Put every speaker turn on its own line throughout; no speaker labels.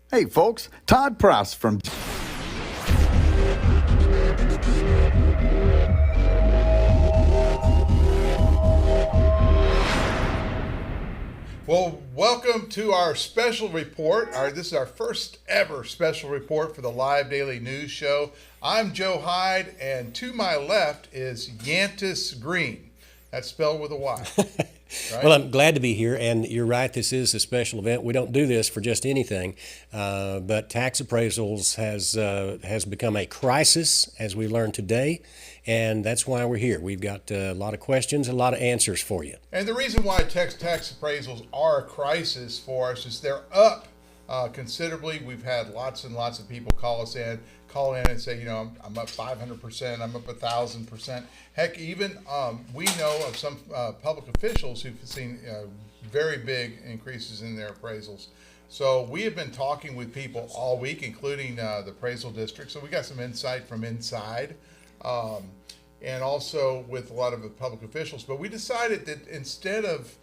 Hey folks, Todd Pross from
Well, welcome to our special report. This is our first ever special report for the Live Daily News Show. I'm Joe Hyde, and to my left is Yantis Green. That's spelled with a Y. Right?
Well, I'm glad to be here, and you're right, this is a special event. We don't do this for just anything, but tax appraisals has become a crisis, as we learned today, and that's why we're here. We've got a lot of questions, a lot of answers for you.
And the reason why tax appraisals are a crisis for us is they're up considerably. We've had lots and lots of people call in and say, I'm up 500%, I'm up 1,000%. Heck, even we know of some public officials who've seen very big increases in their appraisals. So we have been talking with people all week, including the appraisal district. So we got some insight from inside. And also with a lot of the public officials. But we decided that instead of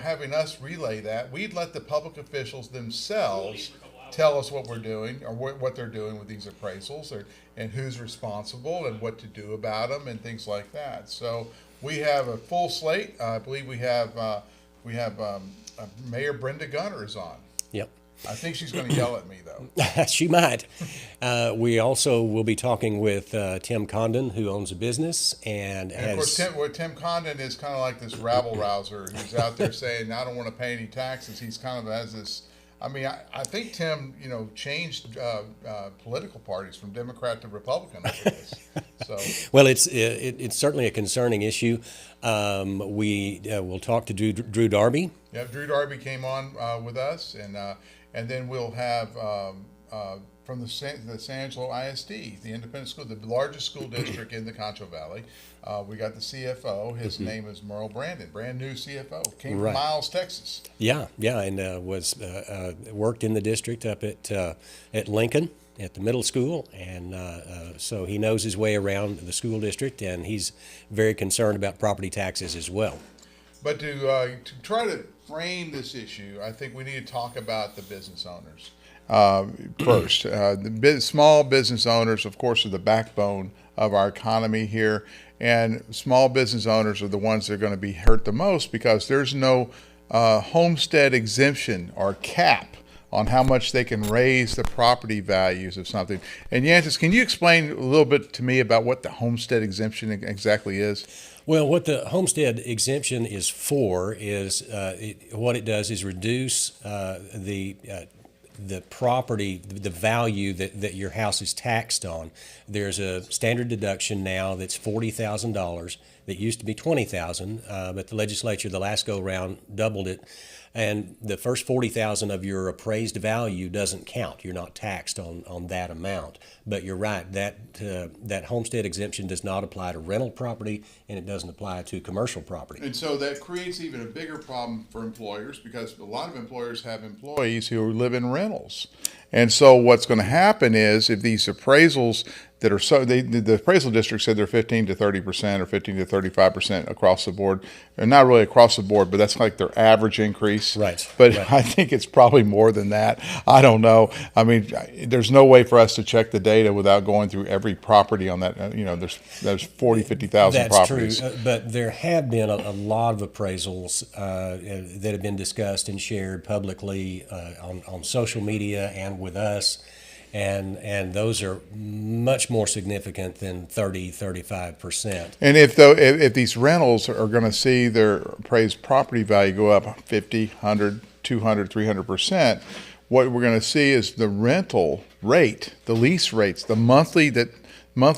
having us relay that, we'd let the public officials themselves tell us what we're doing or what they're doing with these appraisals, and who's responsible and what to do about them and things like that. So we have a full slate. I believe we have Mayor Brenda Gunter is on.
Yep.
I think she's going to yell at me, though.
She might. We also will be talking with Tim Condon, who owns a business and
of course, Tim Condon is kind of like this rabble rouser who's out there saying, I don't want to pay any taxes. He's kind of has this. I mean, I think Tim, changed political parties from Democrat to Republican over this. So,
well, it's certainly a concerning issue. We will talk to Drew Darby.
Yeah, Drew Darby came on with us, and then we'll have from the San Angelo ISD, the independent school, the largest school district in the Concho Valley. We got the CFO. His name is Merl, brand new CFO. Came from Miles, Texas.
Yeah, and was worked in the district up at Lincoln at the middle school, and so he knows his way around the school district, and he's very concerned about property taxes as well.
But to try to frame this issue, I think we need to talk about the business owners first. The small business owners, of course, are the backbone of our economy here, and small business owners are the ones that are going to be hurt the most because there's no homestead exemption or cap on how much they can raise the property values of something. And Yantis, can you explain a little bit to me about what the homestead exemption exactly is?
Well, what the homestead exemption is for is what it does is reduce the property, the value that your house is taxed on. There's a standard deduction now that's $40,000 that used to be $20,000, but the legislature the last go round doubled it. And the first $40,000 of your appraised value doesn't count. You're not taxed on that amount. But you're right, that homestead exemption does not apply to rental property, and it doesn't apply to commercial property.
And so that creates even a bigger problem for employers because a lot of employers have employees who live in rentals. And so what's going to happen is if these appraisals that are the appraisal district said they're 15 to 30% or 15 to 35% across the board. They're not really across the board, but that's like their average increase.
Right.
But
right.
I think it's probably more than that. I don't know. I mean, there's no way for us to check the data without going through every property on that. There's 40, 50,000 properties.
That's true, but there have been a lot of appraisals that have been discussed and shared publicly on social media and with us. And those are much more significant than 35%.
And if these rentals are going to see their appraised property value go up 50, 100, 200, 300%, what we're going to see is the rental rate, the lease rates, the monthly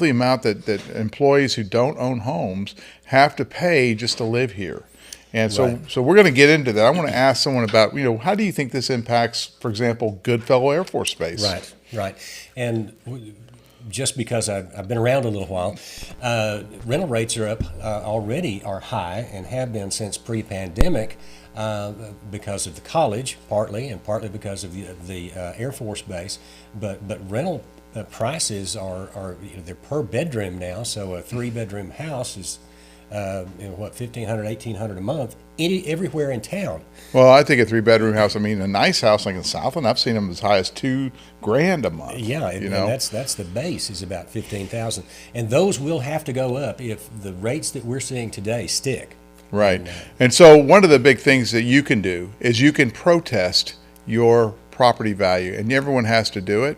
amount that employees who don't own homes have to pay just to live here. And so we're going to get into that. I want to ask someone about, how do you think this impacts, for example, Goodfellow Air Force Base?
Right. And just because I've been around a little while, rental rates are up already, are high, and have been since pre-pandemic because of the college, partly, and partly because of the Air Force Base. But rental prices are they're per bedroom now. So a 3-bedroom house is what, 1,500, 1,800 a month, everywhere in town.
Well, I think a 3-bedroom house, I mean, a nice house like in Southland, I've seen them as high as $2,000 a month.
Yeah, and that's the base is about 15,000, and those will have to go up if the rates that we're seeing today stick.
Right. And so one of the big things that you can do is you can protest your property value, and everyone has to do it.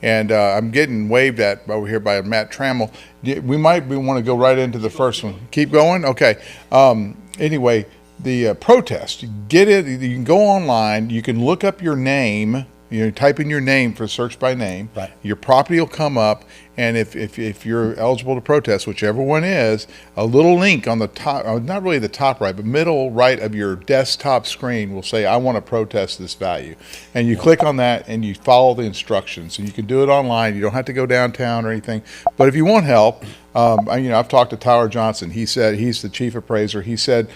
And I'm getting waved at over here by Matt Trammell. We might want to go right into the first one. Keep going? Okay. Anyway, the protest, get it. You can go online. You can look up your name. You know, type in your name for search by name.
Right.
Your property will come up, and if you're eligible to protest, whichever one is, a little link on the top, not really the top right, but middle right of your desktop screen will say, I want to protest this value. And you click on that and you follow the instructions. And you can do it online. You don't have to go downtown or anything. But if you want help, I've talked to Tyler Johnson. He said, he's the chief appraiser. He said,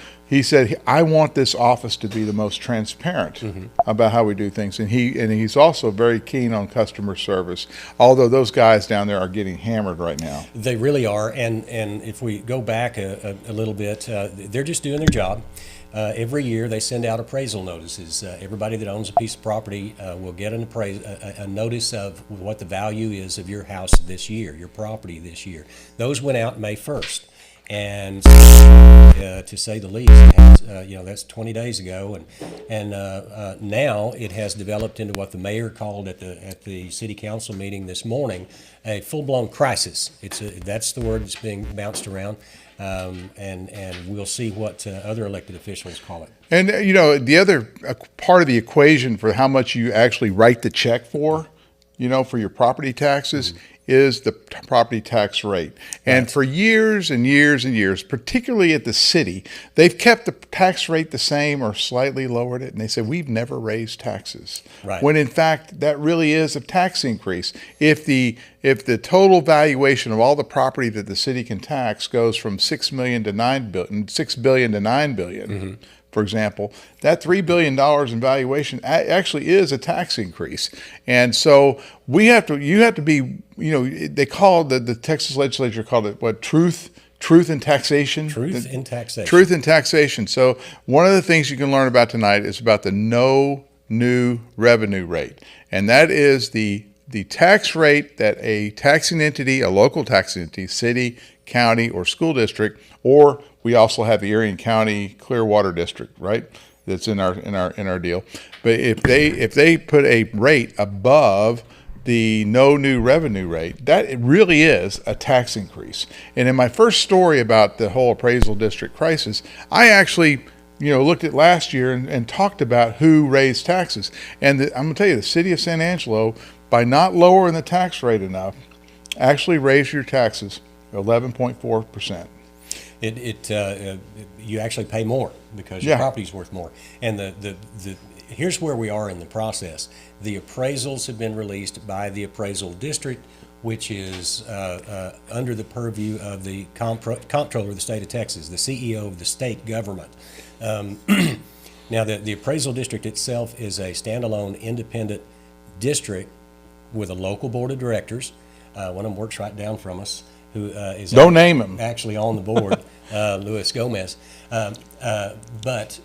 I want this office to be the most transparent about how we do things, and he's also very keen on customer service. Although those guys down there are getting hammered right now.
They really are, and if we go back a little bit, they're just doing their job. Every year they send out appraisal notices. Everybody that owns a piece of property will get a notice of what the value is of your house this year, your property this year. Those went out May 1st. And to say the least, it has, that's 20 days ago, and now it has developed into what the mayor called at the city council meeting this morning a full-blown crisis. That's the word that's being bounced around, and we'll see what other elected officials call it.
And the other part of the equation for how much you actually write the check for your property taxes is the property tax rate. And for years and years and years, particularly at the city, they've kept the tax rate the same or slightly lowered it. And they said, we've never raised taxes.
Right.
When in fact, that really is a tax increase. If the total valuation of all the property that the city can tax goes from $6 billion to $9 billion, for example, that $3 billion in valuation actually is a tax increase. And so you have to be, they call the Texas legislature called it what, truth in taxation?
Truth in taxation.
Truth in taxation. So one of the things you can learn about tonight is about the no new revenue rate. And that is the tax rate that a taxing entity, a local taxing entity, city, county, or school district, or we also have the Erie County Clearwater District, right? That's in our deal. But if they put a rate above the no new revenue rate, that it really is a tax increase. And in my first story about the whole appraisal district crisis, I actually looked at last year and talked about who raised taxes. And I'm going to tell you, the city of San Angelo, by not lowering the tax rate enough, actually raised your taxes 11.4%.
You actually pay more because your property's worth more. And here's where we are in the process. The appraisals have been released by the appraisal district, which is under the purview of the comptroller of the state of Texas, the CEO of the state government. Now, the appraisal district itself is a standalone independent district with a local board of directors. One of them works right down from us, who is
don't name him,
actually on the board, Luis Gomez. But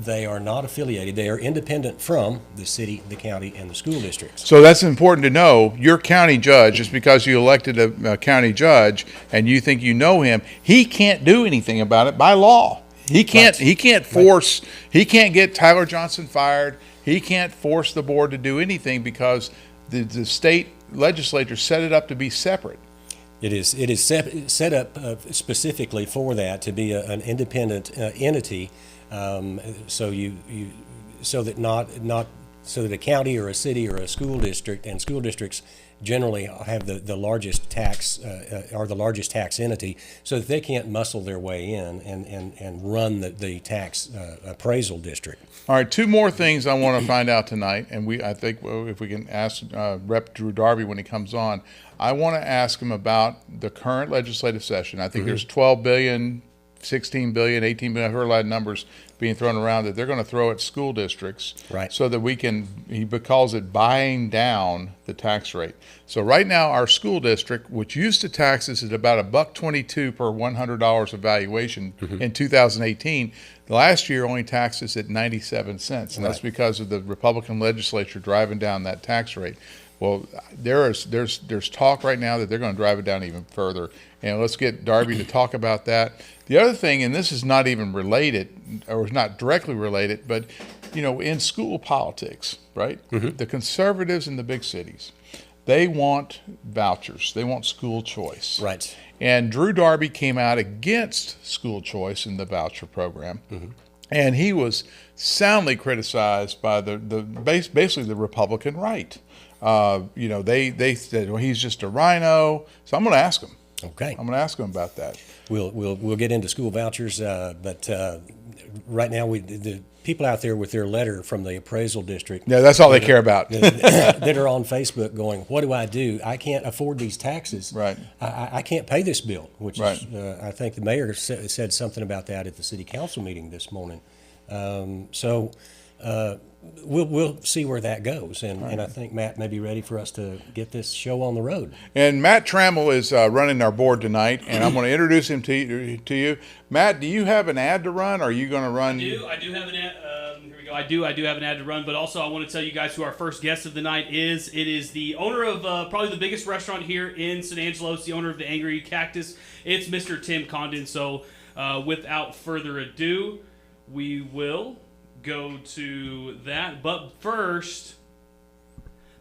they are not affiliated. They are independent from the city, the county, and the school districts.
So that's important to know. Your county judge, just because you elected a county judge and you think you know him, he can't do anything about it by law. He can't. He can't force. He can't get Tyler Johnson fired. He can't force the board to do anything because the state legislature set it up to be separate.
It is set up specifically for that, to be an independent entity, so that a county or a city or a school district, and school districts generally have the largest tax are the largest tax entity, so that they can't muscle their way in and run the tax appraisal district.
All right, two more things I want to find out tonight, and I think if we can ask Rep. Drew Darby when he comes on, I want to ask him about the current legislative session. I think there's 12 billion, 16 billion, 18 billion, I've heard a lot of numbers being thrown around that they're going to throw at school districts,
Right.
so that he calls it buying down the tax rate. So right now, our school district, which used to tax us at about $1.22 per $100 of valuation in 2018, last year only taxed us at 97 cents, and that's because of the Republican legislature driving down that tax rate. Well, there's talk right now that they're going to drive it down even further, and let's get Darby to talk about that. The other thing, and this is not even related, or not directly related, but in school politics, right? The conservatives in the big cities, they want vouchers, they want school choice,
Right.
And Drew Darby came out against school choice in the voucher program, and he was soundly criticized by basically the Republican right. They said, well, he's just a rhino. So I'm going to ask him.
Okay.
I'm going to ask him about that.
We'll get into school vouchers, but right now the people out there with their letter from the appraisal district.
Yeah, that's all they care about.
That are on Facebook going, what do? I can't afford these taxes.
Right.
I can't pay this bill, which
Right.
is, I think the mayor said something about that at the city council meeting this morning. We'll see where that goes, and I think Matt may be ready for us to get this show on the road.
And Matt Trammell is running our board tonight, and I'm going to introduce him to you. Matt, do you have an ad to run, or are you going to run?
I do have an ad. Here we go. I do have an ad to run, but also I want to tell you guys who our first guest of the night is. It is the owner of probably the biggest restaurant here in San Angelo. It's the owner of the Angry Cactus. It's Mr. Tim Condon. So without further ado, we will go to that. But first,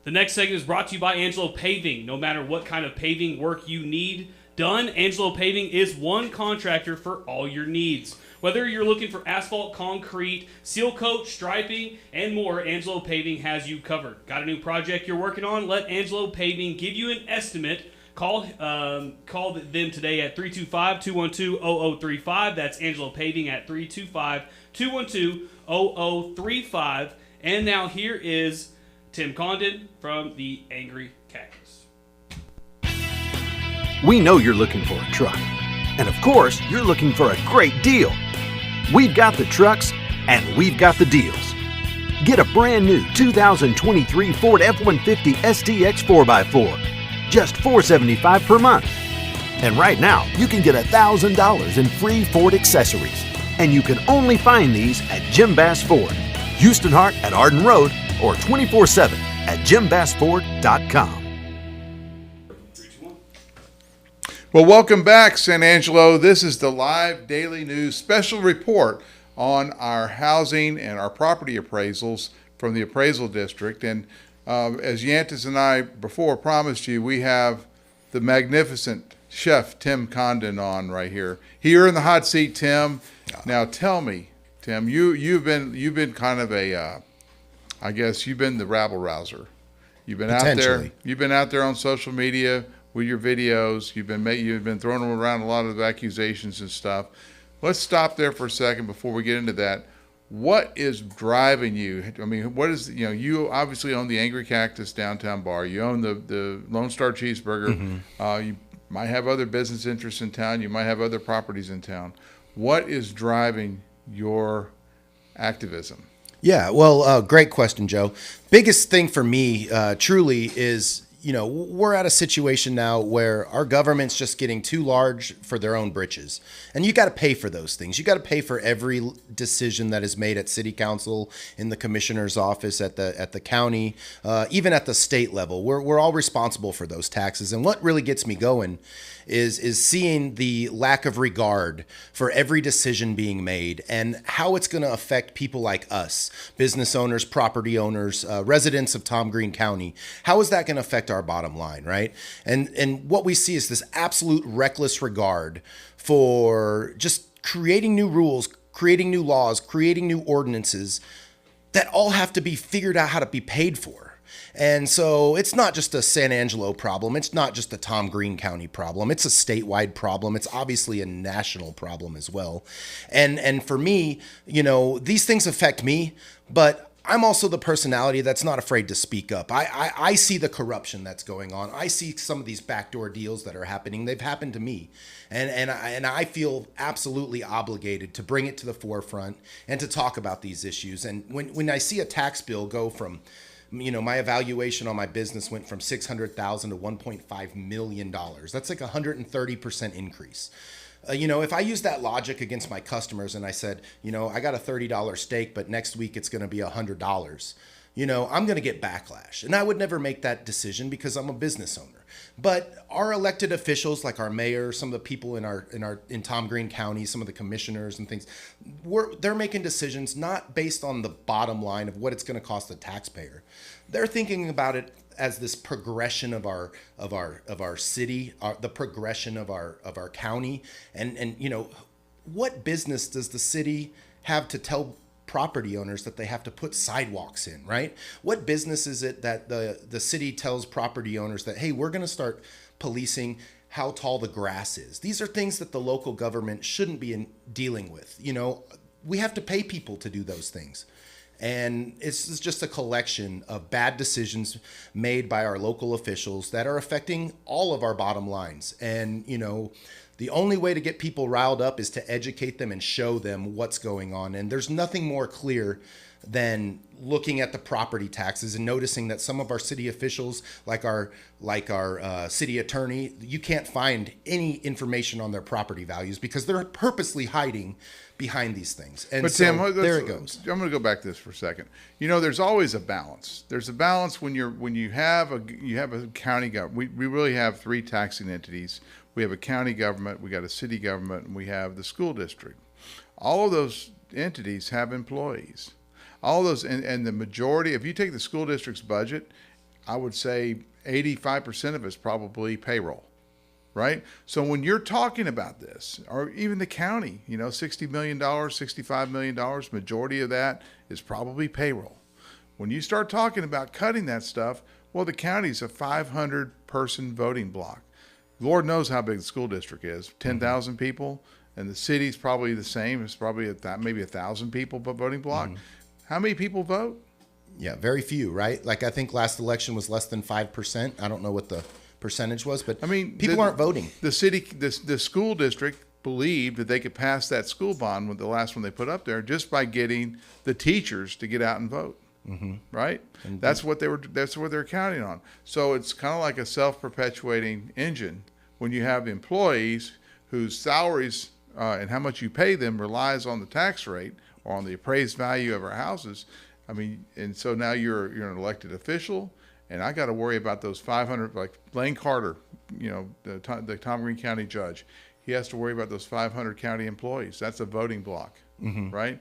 the next segment is brought to you by Angelo Paving. No matter what kind of paving work you need done, Angelo Paving is one contractor for all your needs. Whether you're looking for asphalt, concrete, seal coat, striping, and more, Angelo Paving has you covered. Got a new project you're working on? Let Angelo Paving give you an estimate. Call them today at 325-212-0035. That's Angelo Paving at 325-212-0035. And now here is Tim Condon from the Angry Cactus.
We know you're looking for a truck. And of course, you're looking for a great deal. We've got the trucks and we've got the deals. Get a brand new 2023 Ford F-150 STX 4x4. Just $475 per month. And right now, you can get $1,000 in free Ford accessories. And you can only find these at Jim Bass Ford, Houston Hart at Arden Road, or 24/7 at jimbassford.com.
Well, welcome back, San Angelo. This is the live daily news special report on our housing and our property appraisals from the appraisal district. And as Yantis and I before promised you, we have the magnificent chef Tim Condon on right here. Here in the hot seat, Tim. Now tell me, Tim, you've been kind of a, I guess you've been the rabble rouser. You've been out there. You've been out there on social media with your videos. You've been throwing around a lot of accusations and stuff. Let's stop there for a second before we get into that. What is driving you? I mean, what is, you obviously own the Angry Cactus downtown bar. You own the Lone Star Cheeseburger. You might have other business interests in town. You might have other properties in town. What is driving your activism?
Yeah, well, great question, Joe. Biggest thing for me, truly, is we're at a situation now where our government's just getting too large for their own britches. And you got to pay for those things. You got to pay for every decision that is made at city council, in the commissioner's office, at the county, even at the state level. We're all responsible for those taxes. And what really gets me going is seeing the lack of regard for every decision being made and how it's going to affect people like us, business owners, property owners, residents of Tom Green County. How is that going to affect our bottom line, right? And what we see is this absolute reckless regard for just creating new rules, creating new laws, creating new ordinances that all have to be figured out how to be paid for. And so it's not just a San Angelo problem. It's not just a Tom Green County problem. It's a statewide problem. It's obviously a national problem as well. And for me, these things affect me, but I'm also the personality that's not afraid to speak up. I see the corruption that's going on. I see some of these backdoor deals that are happening. They've happened to me. And I feel absolutely obligated to bring it to the forefront and to talk about these issues. And when I see a tax bill go from, my evaluation on my business went from $600,000 to $1.5 million. That's like a 130% increase. If I use that logic against my customers and I said, I got a $30 steak, but next week it's going to be $100, I'm going to get backlash. And I would never make that decision because I'm a business owner. But our elected officials, like our mayor, some of the people in Tom Green County, some of the commissioners and things, they're making decisions not based on the bottom line of what it's going to cost the taxpayer. They're thinking about it as this progression of our city, the progression of our county, and what business does the city have to tell property owners that they have to put sidewalks in, right? What business is it that the city tells property owners that, hey, we're going to start policing how tall the grass is? These are things that the local government shouldn't be dealing with. We have to pay people to do those things. And it's just a collection of bad decisions made by our local officials that are affecting all of our bottom lines. And, the only way to get people riled up is to educate them and show them what's going on. And there's nothing more clear than looking at the property taxes and noticing that some of our city officials, like our city attorney, you can't find any information on their property values because they're purposely hiding behind these things. And
But
so
Tim,
there it goes.
I'm going to go back to this for a second. There's always a balance. There's a balance when you have a county government. We really have three taxing entities. We have a county government, we got a city government, and we have the school district. All of those entities have employees. All those, and the majority, if you take the school district's budget, I would say 85% of it's probably payroll, right? So when you're talking about this, or even the county, $60 million, $65 million, majority of that is probably payroll. When you start talking about cutting that stuff, well, the county's a 500-person voting block. Lord knows how big the school district is, 10,000 people, and the city's probably the same. It's probably maybe 1,000 people per voting block. How many people vote?
Yeah, very few, right? Like I think last election was less than 5%. I don't know what the percentage was, but people aren't voting.
The school district believed that they could pass that school bond with the last one they put up there just by getting the teachers to get out and vote. Right? And that's what they're counting on. So it's kind of like a self-perpetuating engine when you have employees whose salaries and how much you pay them relies on the tax rate or on the appraised value of our houses. And so now you're an elected official, and I got to worry about those 500, like Lane Carter, the Tom Green County judge. He has to worry about those 500 county employees. That's a voting block, right?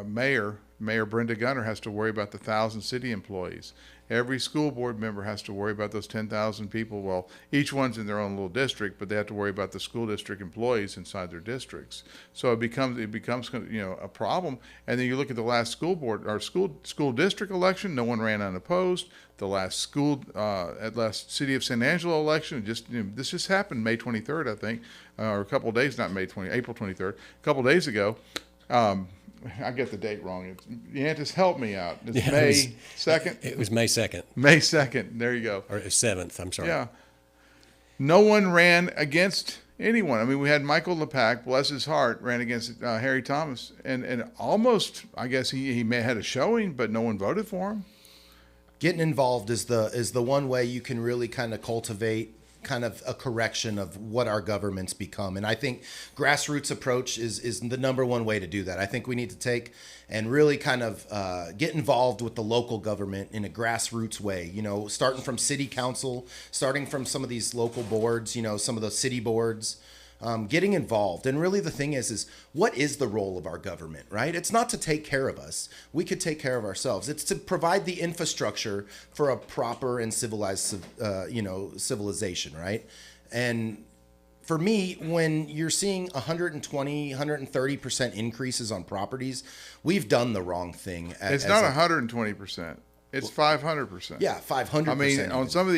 Mayor Brenda Gunter has to worry about the 1,000 city employees. Every school board member has to worry about those 10,000 people. Well, each one's in their own little district, but they have to worry about the school district employees inside their districts. So it becomes a problem. And then you look at the last school district election. No one ran unopposed. The last city of San Angelo election, this just happened May 23rd, I think, or a couple of days, not April 23rd, a couple of days ago. I get the date wrong. Yantis, help me out. It's May 2nd?
It was May 2nd.
May 2nd. There you go.
Or 7th, I'm sorry.
Yeah. No one ran against anyone. We had Michael LePac, bless his heart, ran against Harry Thomas. And almost, I guess he may have had a showing, but no one voted for him.
Getting involved is the one way you can really kind of cultivate kind of a correction of what our government's become. And I think grassroots approach is the number one way to do that. I think we need to take and really kind of get involved with the local government in a grassroots way, starting from city council, starting from some of these local boards, some of the city boards, getting involved. And really the thing is what is the role of our government, right? It's not to take care of us. We could take care of ourselves. It's to provide the infrastructure for a proper and civilized, civilization, right? And for me, when you're seeing 120, 130% increases on properties, we've done the wrong thing.
It's not 120%. It's 500%.
Yeah, 500%.
On some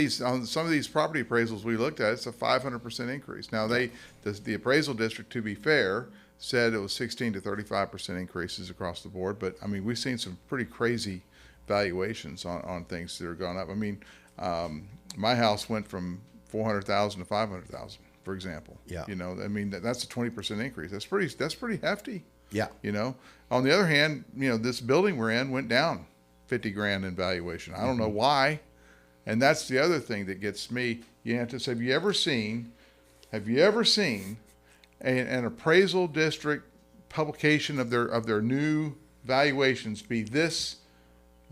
of these property appraisals we looked at, it's a 500% increase. Now the appraisal district, to be fair, said it was 16 to 35% increases across the board. But I mean, we've seen some pretty crazy valuations on things that are gone up. I mean, my house went from 400,000 to 500,000, for example.
Yeah.
You know, I mean, that's a 20% increase. That's pretty hefty.
Yeah.
You know, on the other hand, you know, this building we're in went down 50 grand in valuation. I don't know why. And that's the other thing that gets me. You have to say, have you ever seen an appraisal district publication of their new valuations be this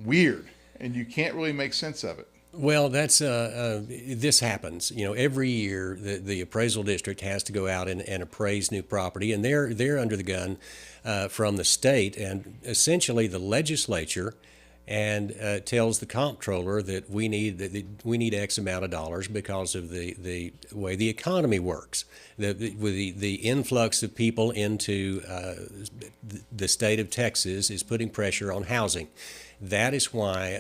weird, and you can't really make sense of it?
Well, that's this happens. You know, every year the appraisal district has to go out and appraise new property, and they're under the gun from the state, and essentially the legislature and tells the comptroller that we need X amount of dollars because of the way the economy works, with the influx of people into the state of Texas is putting pressure on housing. That is why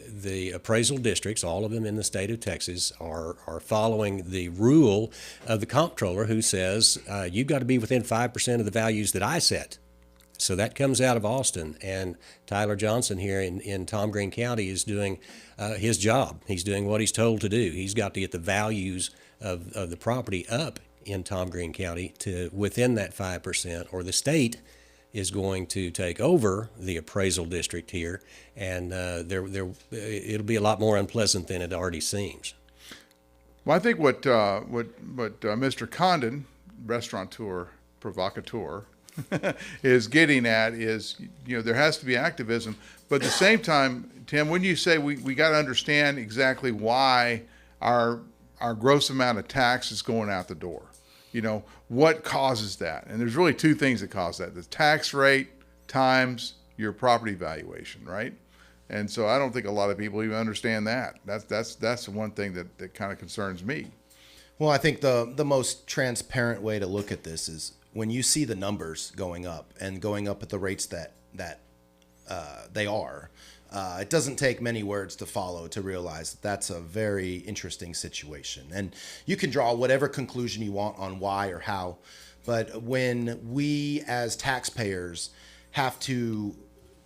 the appraisal districts, all of them in the state of Texas, are following the rule of the comptroller, who says you've got to be within 5% of the values that I set. So that comes out of Austin, and Tyler Johnson here in Tom Green County is doing his job. He's doing what he's told to do. He's got to get the values of the property up in Tom Green County to within that 5%, or the state is going to take over the appraisal district here, and it'll be a lot more unpleasant than it already seems.
Well, I think what Mr. Condon, restaurateur, provocateur, is getting at is, you know, there has to be activism, but at the same time, Tim, when you say we got to understand exactly why our gross amount of tax is going out the door, you know, what causes that? And there's really two things that cause that: the tax rate times your property valuation, right? And so I don't think a lot of people even understand that. That's the one thing that kind of concerns me.
Well, I think the most transparent way to look at this is when you see the numbers going up and going up at the rates that they are. It doesn't take many words to follow to realize that that's a very interesting situation. And you can draw whatever conclusion you want on why or how, but when we as taxpayers have to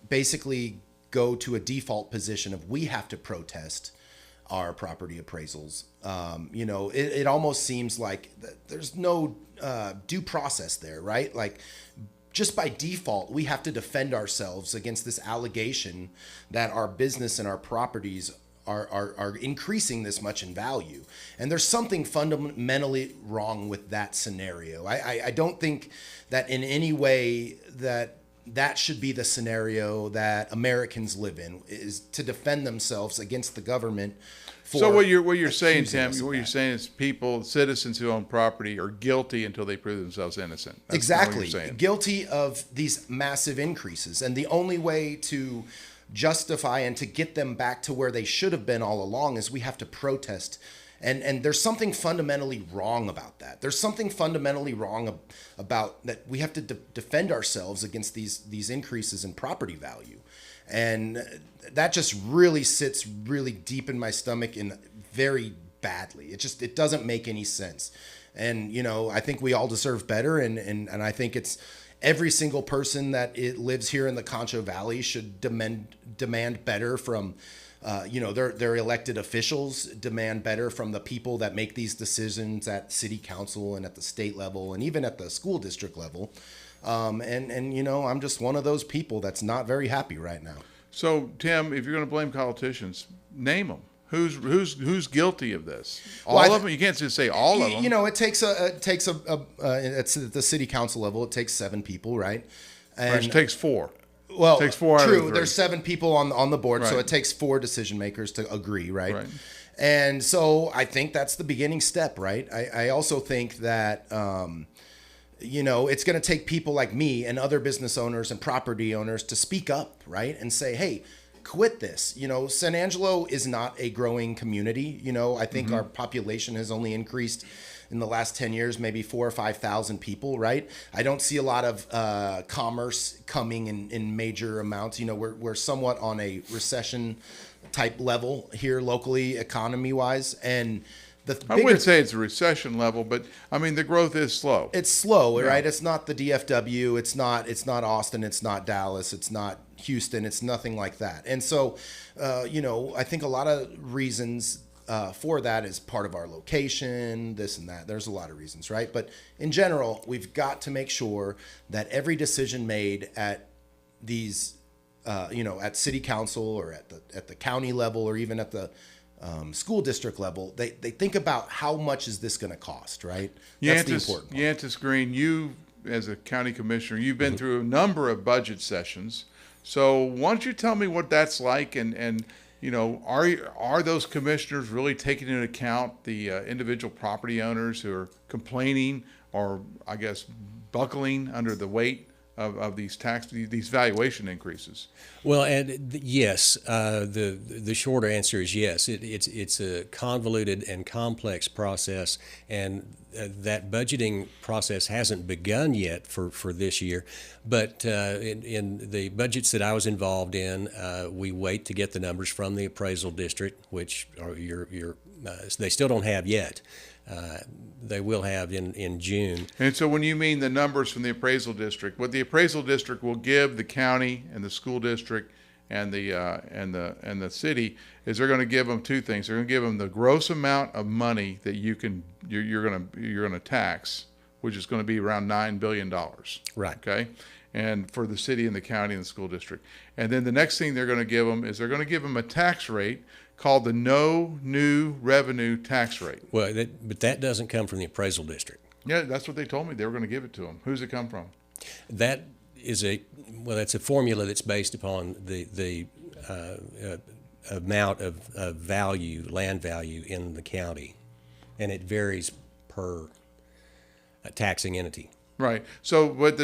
basically go to a default position of we have to protest our property appraisals, you know, it almost seems like there's no due process there, right? Like, just by default, we have to defend ourselves against this allegation that our business and our properties are increasing this much in value. And there's something fundamentally wrong with that scenario. I don't think that in any way that should be the scenario that Americans live in, is to defend themselves against the government.
So what you're saying, Tim, what you're saying is citizens who own property are guilty until they prove themselves innocent. That's
exactly.
what you're saying. Guilty
of these massive increases. And the only way to justify and to get them back to where they should have been all along is we have to protest. And there's something fundamentally wrong about that. There's something fundamentally wrong about that. We have to defend ourselves against these increases in property value. And that just really sits really deep in my stomach and very badly. It doesn't make any sense. And, you know, I think we all deserve better. And I think it's every single person that lives here in the Concho Valley should demand better from, you know, their elected officials, demand better from the people that make these decisions at city council and at the state level and even at the school district level. And you know, I'm just one of those people that's not very happy right now.
So, Tim, if you're going to blame politicians, name them. Who's guilty of this? All of them? You can't just say all of them.
You know, it takes it's at the city council level. It takes 7 people, right? And
it takes 4.
Well,
it takes 4 out of the 3.
There's 7 people on the board,
right.
So it takes 4 decision makers to agree,
Right.
And so I think that's the beginning step, right? I also think that you know, it's going to take people like me and other business owners and property owners to speak up, right? And say, hey, quit this. You know, San Angelo is not a growing community. You know, I think our population has only increased in the last 10 years, maybe 4,000 or 5,000 people, right? I don't see a lot of commerce coming in major amounts. You know, we're somewhat on a recession type level here locally, economy wise. And
I wouldn't say it's a recession level, but I mean the growth is slow.
It's slow, right? It's not the DFW. It's not Austin. It's not Dallas. It's not Houston. It's nothing like that. And so, I think a lot of reasons for that is part of our location, this and that. There's a lot of reasons, right? But in general, we've got to make sure that every decision made at these, at city council or at the county level or even at the school district level, they think about how much is this going to cost, right? That's the important part.
Yantis Green, you as a county commissioner, you've been through a number of budget sessions. So why don't you tell me what that's like, and are those commissioners really taking into account the individual property owners who are complaining or, I guess, buckling under the weight of these these valuation increases?
Well, and yes, the shorter answer is yes. It's a convoluted and complex process, and that budgeting process hasn't begun yet for this year. But in the budgets that I was involved in, we wait to get the numbers from the appraisal district, which are they still don't have yet. They will have in June.
And so when you mean the numbers from the appraisal district, what the appraisal district will give the county and the school district and the city is they're going to give them two things. They're going to give them the gross amount of money that you're going to tax, which is going to be around $9 billion.
Right.
Okay. And for the city and the county and the school district. And then the next thing they're going to give them is they're going to give them a tax rate called the no new revenue tax rate.
Well, but that doesn't come from the appraisal district.
Yeah, that's what they told me. They were going to give it to them. Who's it come from?
That is that's a formula that's based upon the amount of value, land value in the county, and it varies per taxing entity.
Right. So what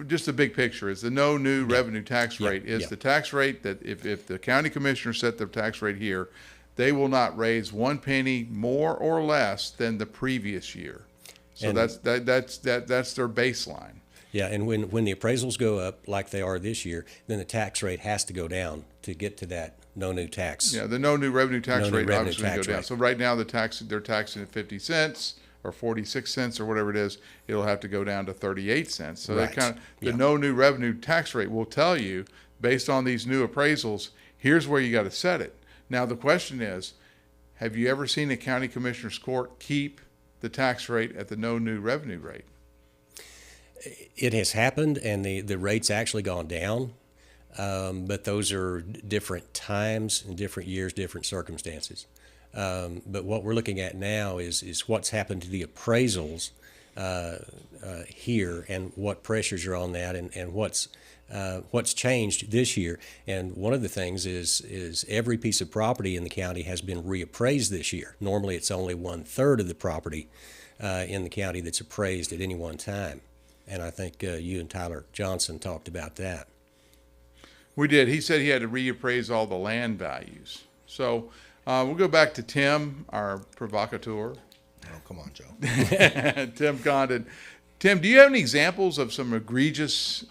just the big picture is the no new revenue tax rate is the tax rate that if the county commissioners set their tax rate here, they will not raise 1 penny more or less than the previous year. So
And-
that's their baseline.
Yeah, and when the appraisals go up like they are this year, then the tax rate has to go down to get to that no new tax.
Yeah, the no new revenue tax
No new
rate
revenue
obviously
tax
go down.
rate.
So right now they're taxing at 50 cents or 46 cents or whatever it is. It'll have to go down to 38 cents. So
Right.
the no new revenue tax rate will tell you, based on these new appraisals, here's where you got to set it. Now the question is, have you ever seen a county commissioner's court keep the tax rate at the no new revenue rate?
It has happened, and the rate's actually gone down, but those are different times and different years, different circumstances. But what we're looking at now is what's happened to the appraisals here, and what pressures are on that, and what's changed this year. And one of the things is every piece of property in the county has been reappraised this year. Normally, it's only 1/3 of the property in the county that's appraised at any one time. And I think you and Tyler Johnson talked about that.
We did. He said he had to reappraise all the land values. So we'll go back to Tim, our provocateur.
Oh, come on, Joe.
Tim Condon. Tim, do you have any examples of some egregious?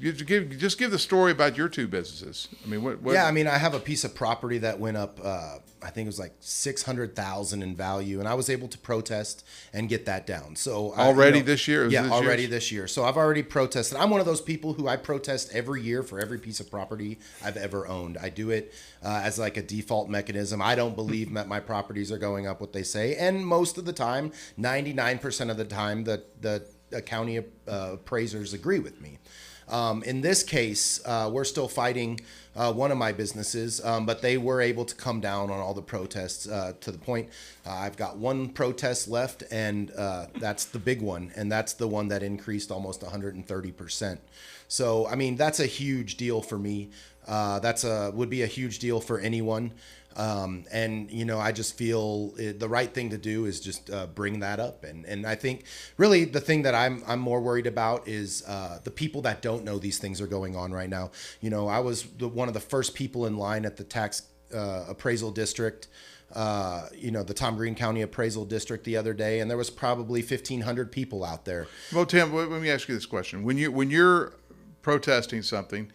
Just give the story about your two businesses. I mean, what?
Yeah, I mean, I have a piece of property that went up. I think it was like $600,000 in value, and I was able to protest and get that down. So
this year?
Yeah,
this
already
year's?
this year. So I've already protested. I'm one of those people who I protest every year for every piece of property I've ever owned. I do it as like a default mechanism. I don't believe that my properties are going up what they say, and most of the time, 99% of the time, the county appraisers agree with me. In this case, we're still fighting one of my businesses, but they were able to come down on all the protests to the point. I've got one protest left, and that's the big one, and that's the one that increased almost 130%. So, I mean, that's a huge deal for me. Would be a huge deal for anyone. And I just feel the right thing to do is just bring that up. And I think really the thing that I'm more worried about is the people that don't know these things are going on right now. I was one of the first people in line at the tax appraisal district, the Tom Green County Appraisal District the other day, and there was probably 1,500 people out there.
Well, Tim, let me ask you this question: when you're protesting something,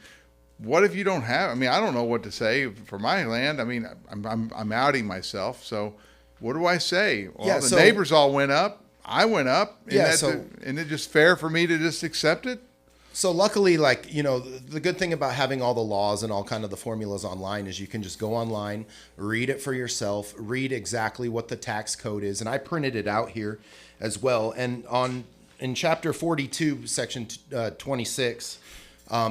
what if you don't have? I mean, I don't know what to say for my land. I mean, I'm outing myself. So, what do I say? Well,
Yeah,
the
so-
neighbors all went up. I went up.
Yeah,
Isn't it just fair for me to just accept it?
So luckily, like, the good thing about having all the laws and all kind of the formulas online is you can just go online, read it for yourself, read exactly what the tax code is. And I printed it out here as well. And in chapter 42, section 26,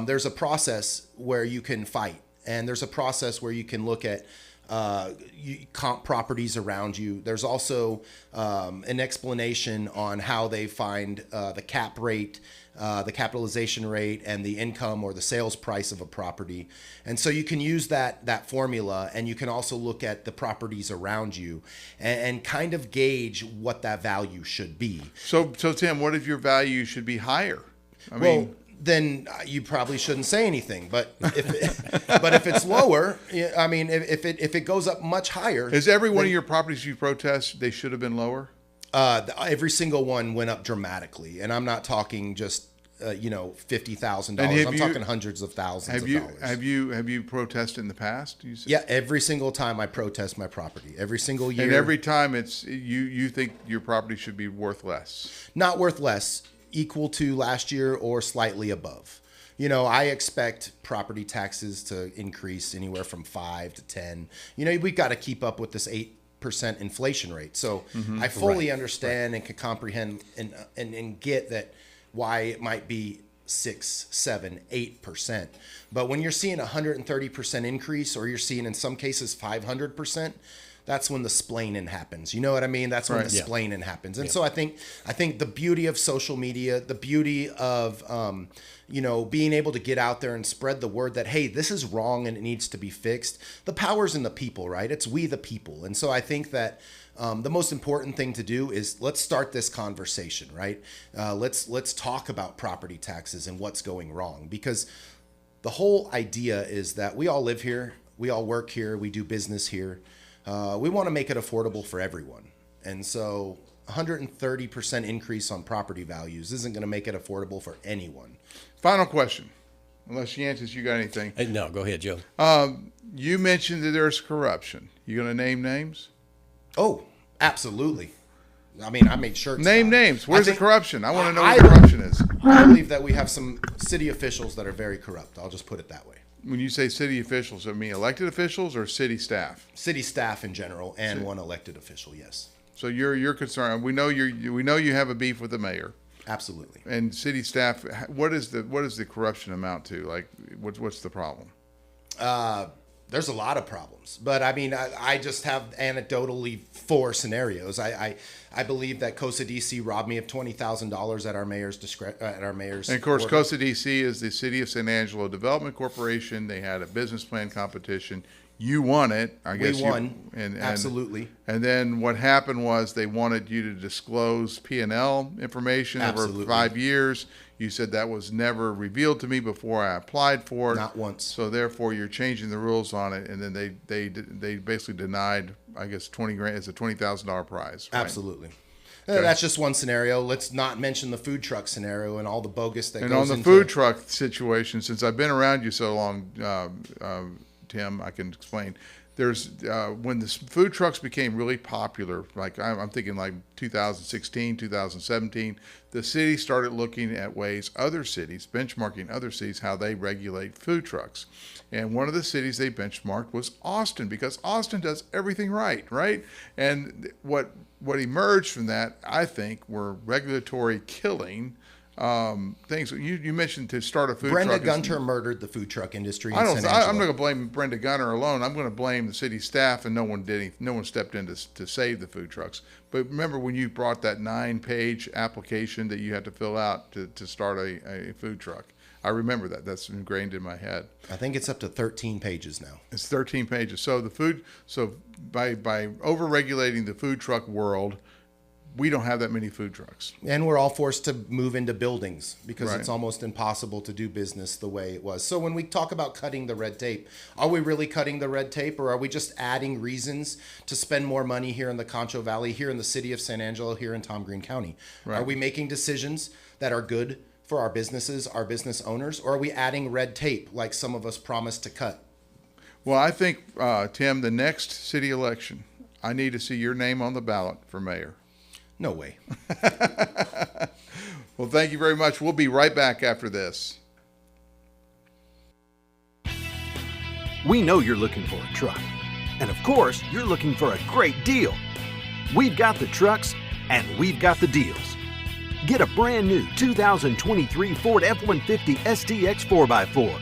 there's a process where you can fight. And there's a process where you can look at comp properties around you. There's also an explanation on how they find the cap rate, the capitalization rate, and the income or the sales price of a property. And so you can use that formula, and you can also look at the properties around you and kind of gauge what that value should be.
So Tim, what if your value should be higher?
Then you probably shouldn't say anything. But if it's lower, I mean, if it goes up much higher,
Is every one of your properties you protest, they should have been lower?
every single one went up dramatically, and I'm not talking just $50,000. I'm talking hundreds of thousands of dollars.
Have you protested in the past? You said?
Yeah, every single time I protest my property, every single year.
And every time it's you think your property should be worth less.
Not worth less, equal to last year or slightly above. I expect property taxes to increase anywhere from 5 to 10. We've got to keep up with this 8% inflation rate. So I fully understand and can comprehend and get that why it might be 6, 7, 8%. But when you're seeing 130% increase, or you're seeing in some cases 500%, that's when the splaining happens. You know what I mean? That's when
Right.
the
Yeah.
splaining happens. And so I think the beauty of social media, the beauty of being able to get out there and spread the word that, hey, this is wrong and it needs to be fixed. The power's in the people, right? It's we the people. And so I think that the most important thing to do is let's start this conversation, right? Let's talk about property taxes and what's going wrong, because the whole idea is that we all live here, we all work here, we do business here. We want to make it affordable for everyone. And so 130% increase on property values isn't going to make it affordable for anyone.
Final question, unless Yantis, you got anything?
No, go ahead, Joe.
You mentioned that there's corruption. You going to name names?
Oh, absolutely. I mean, I made shirts.
Name
about it.
names. Where's
I
the
think-
corruption? I want to know
I-
what corruption is.
I believe that we have some city officials that are very corrupt. I'll just put it that way.
When you say city officials, I mean elected officials or city staff?
City staff in general and one elected official, yes.
So you're concerned. We know you have a beef with the mayor
Absolutely.
and city staff. What does the corruption amount to? Like, what's the problem?
There's a lot of problems, but I mean, I just have anecdotally 4 scenarios. I believe that Cosa DC robbed me of $20,000 at our mayor's
And of course,
order.
Cosa DC is the City of San Angelo Development Corporation. They had a business plan competition. You won it. I guess
We won. Absolutely.
And then what happened was they wanted you to disclose P&L information
Absolutely.
over 5 years. You said that was never revealed to me before I applied for it.
Not once.
So therefore, you're changing the rules on it, and then they basically denied. I guess $20,000 is a $20,000 prize. Right?
Absolutely. That's just one scenario. Let's not mention the food truck scenario and all the bogus that
And
goes
on the
into
food truck situation, since I've been around you so long, Tim, I can explain. There's when the food trucks became really popular, like I'm thinking like 2016, 2017, the city started looking at ways other cities, benchmarking other cities, how they regulate food trucks. And one of the cities they benchmarked was Austin, because Austin does everything right? And what emerged from that, I think, were regulatory killing things. You mentioned to start a food
Brenda
truck.
Gunter murdered the food truck industry in
I'm
San
not
Angelo.
going to blame Brenda Gunter alone. I'm going to blame the city staff, and no one stepped in to save the food trucks. But remember when you brought that 9-page application that you had to fill out to start a food truck? I remember that. That's ingrained in my head.
I think it's up to 13 pages now.
It's 13 pages. So by over-regulating the food truck world, we don't have that many food trucks.
And we're all forced to move into buildings because
Right.
it's almost impossible to do business the way it was. So when we talk about cutting the red tape, are we really cutting the red tape, or are we just adding reasons to spend more money here in the Concho Valley, here in the city of San Angelo, here in Tom Green County?
Right.
Are we making decisions that are good for our businesses, our business owners, or are we adding red tape like some of us promised to cut?
Well, I think, Tim, the next city election, I need to see your name on the ballot for mayor.
No way.
Well, thank you very much. We'll be right back after this.
We know you're looking for a truck. And of course, you're looking for a great deal. We've got the trucks and we've got the deals. Get a brand new 2023 Ford F-150 STX 4x4,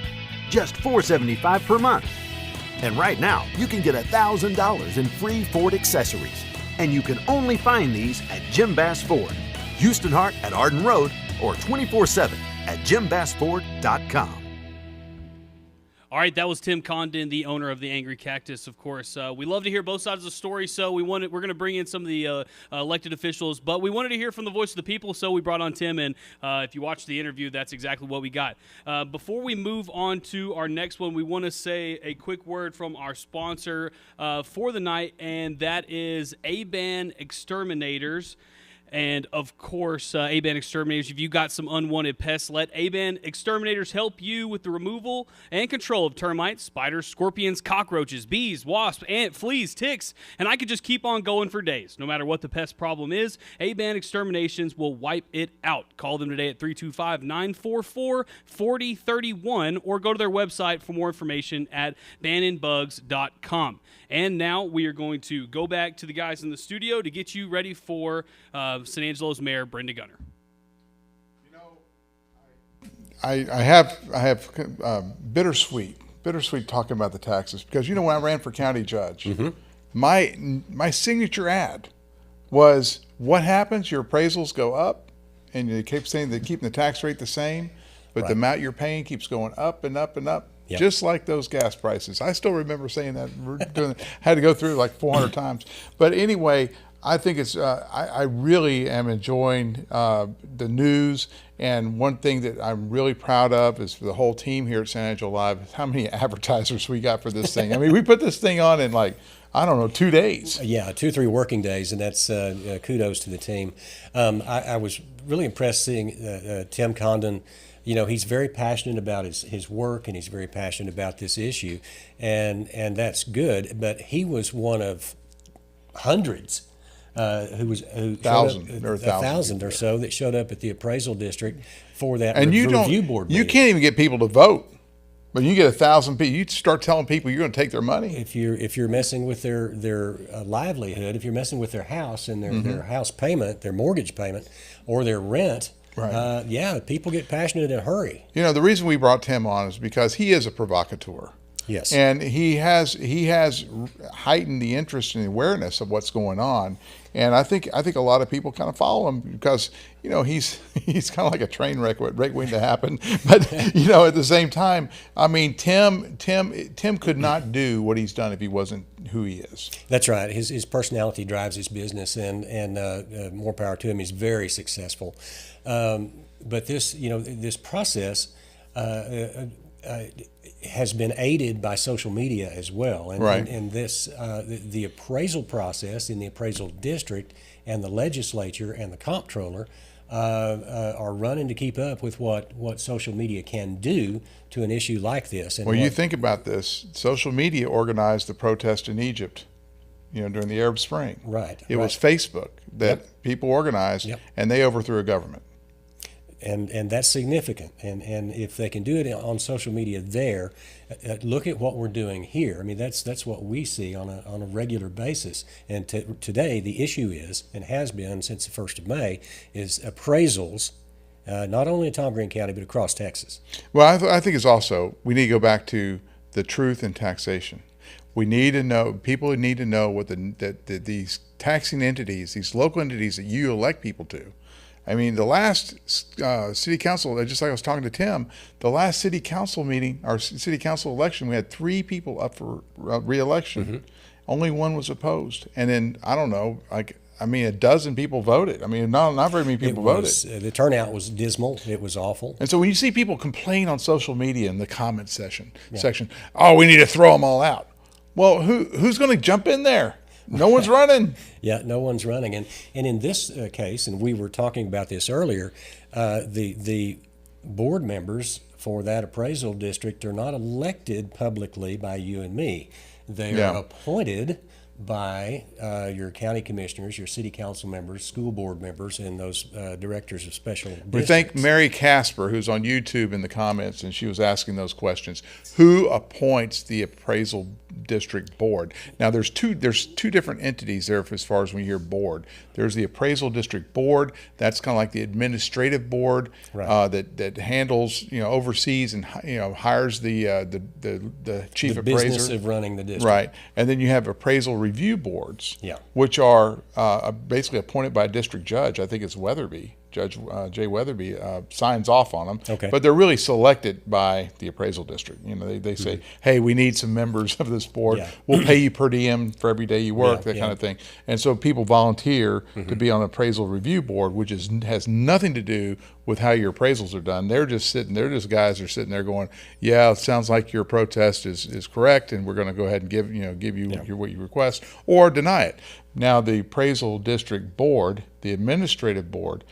just $475 per month. And right now, you can get $1,000 in free Ford accessories. And you can only find these at Jim Bass Ford, Houston Hart at Arden Road, or 24/7 at jimbassford.com.
All right, that was Tim Condon, the owner of the Angry Cactus, of course. We love to hear both sides of the story, so we're going to bring in some of the elected officials, but we wanted to hear from the voice of the people, so we brought on Tim, and if you watch the interview, that's exactly what we got. Before we move on to our next one, we want to say a quick word from our sponsor for the night, and that is A-Ban Exterminators. And, of course, A-Ban Exterminators, if you've got some unwanted pests, let A-Ban Exterminators help you with the removal and control of termites, spiders, scorpions, cockroaches, bees, wasps, ants, fleas, ticks, and I could just keep on going for days. No matter what the pest problem is, A-Ban Exterminations will wipe it out. Call them today at 325-944-4031 or go to their website for more information at bannonbugs.com. And now we are going to go back to the guys in the studio to get you ready for San Angelo's Mayor Brenda Gunter.
You know, I have bittersweet talking about the taxes because when I ran for county judge, my signature ad was, what happens? Your appraisals go up, and they keep saying they're keeping the tax rate the same, but the amount you're paying keeps going up and up and up. Yep. Just like those gas prices. I still remember saying that. Had to go through it like 400 times. But anyway, I think it's. I really am enjoying the news. And one thing that I'm really proud of is for the whole team here at San Angelo Live, how many advertisers we got for this thing. I mean, we put this thing on in 2 days.
Yeah, 2 or 3 working days, and that's kudos to the team. I was really impressed seeing Tim Condon. He's very passionate about his work, and he's very passionate about this issue, and that's good. But he was one of hundreds who thousand or so that showed up at the appraisal district for that review board meeting.
You can't even get people to vote, but you get 1,000 people. You start telling people you're going to take their money.
If you're messing with their livelihood, if you're messing with their house and their house payment, their mortgage payment, or their rent. Right. People get passionate in a hurry.
The reason we brought Tim on is because he is a provocateur.
Yes.
And he has heightened the interest and awareness of what's going on. And I think a lot of people kind of follow him because, he's kind of like a train wreck waiting to happen. But, at the same time, I mean, Tim could not do what he's done if he wasn't who he is.
That's right. His personality drives his business, and more power to him. He's very successful. But this process has been aided by social media as well, and this the appraisal process in the appraisal district and the legislature and the comptroller are running to keep up with what social media can do to an issue like this. And
you think about this: social media organized the protest in Egypt, during the Arab Spring.
Right.
It was Facebook that people organized, and they overthrew a government.
And that's significant. And if they can do it on social media there, look at what we're doing here. I mean, that's what we see on a regular basis. And today, the issue is, and has been since the 1st of May, is appraisals, not only in Tom Green County, but across Texas.
Well, I think it's also, we need to go back to the truth in taxation. We need to know, people need to know what these taxing entities, these local entities that you elect people to, I mean, the last city council, just like I was talking to Tim, the last city council meeting, our city council election, we had 3 people up for re-election. Only 1 was opposed. And then, I don't know, a dozen people voted. I mean, not very many people voted.
The turnout was dismal. It was awful.
And so when you see people complain on social media in the comment section, oh, we need to throw them all out. Well, who's going to jump in there? No one's running.
Yeah, no one's running. And in this case, and we were talking about this earlier, the board members for that appraisal district are not elected publicly by you and me. They are appointed by your county commissioners, your city council members, school board members, and those directors of special districts.
We thank Mary Casper, who's on YouTube in the comments, and she was asking those questions. Who appoints the appraisal district board? Now, there's two different entities there as far as when you hear board. There's the appraisal district board. That's kind of like the administrative board that handles, oversees and hires the chief
the
appraiser.
business of running the district.
Right, and then you have appraisal review boards,
Yeah.
which are basically appointed by a district judge. I think it's Weatherby. Judge Jay Weatherby signs off on them,
Okay.
but they're really selected by the appraisal district. They say, hey, we need some members of this board.
Yeah.
We'll pay you per diem for every day you work,
Yeah,
that
yeah.
kind of thing. And so people volunteer to be on the appraisal review board, which has nothing to do with how your appraisals are done. They're just guys are sitting there going, yeah, it sounds like your protest is correct, and we're going to go ahead and give you what you request, or deny it. Now, the appraisal district board, the administrative board,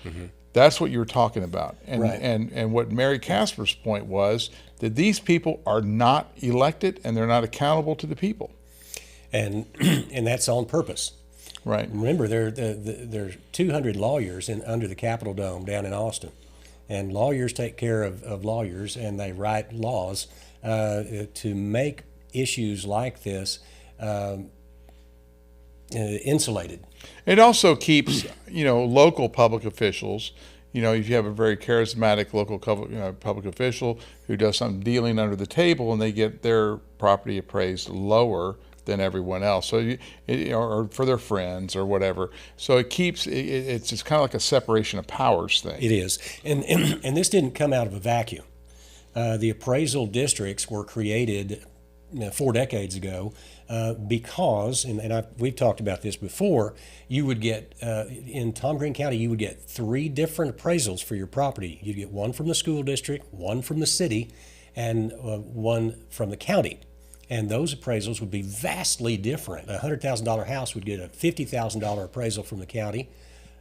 that's what you were talking about. And,
Right.
and what Mary Casper's point was that these people are not elected and they're not accountable to the people.
And and that's on purpose.
Right.
Remember, there are 200 lawyers under the Capitol Dome down in Austin, and lawyers take care of lawyers, and they write laws to make issues like this insulated.
It also keeps, local public officials, if you have a very charismatic local public official who does some dealing under the table and they get their property appraised lower than everyone else, so or for their friends or whatever. So it keeps it's just kind of like a separation of powers thing.
It is, and this didn't come out of a vacuum. The appraisal districts were created 4 decades ago because, and we've talked about this before, you would get, in Tom Green County, you would get 3 different appraisals for your property. You'd get one from the school district, one from the city, and one from the county. And those appraisals would be vastly different. A $100,000 house would get a $50,000 appraisal from the county,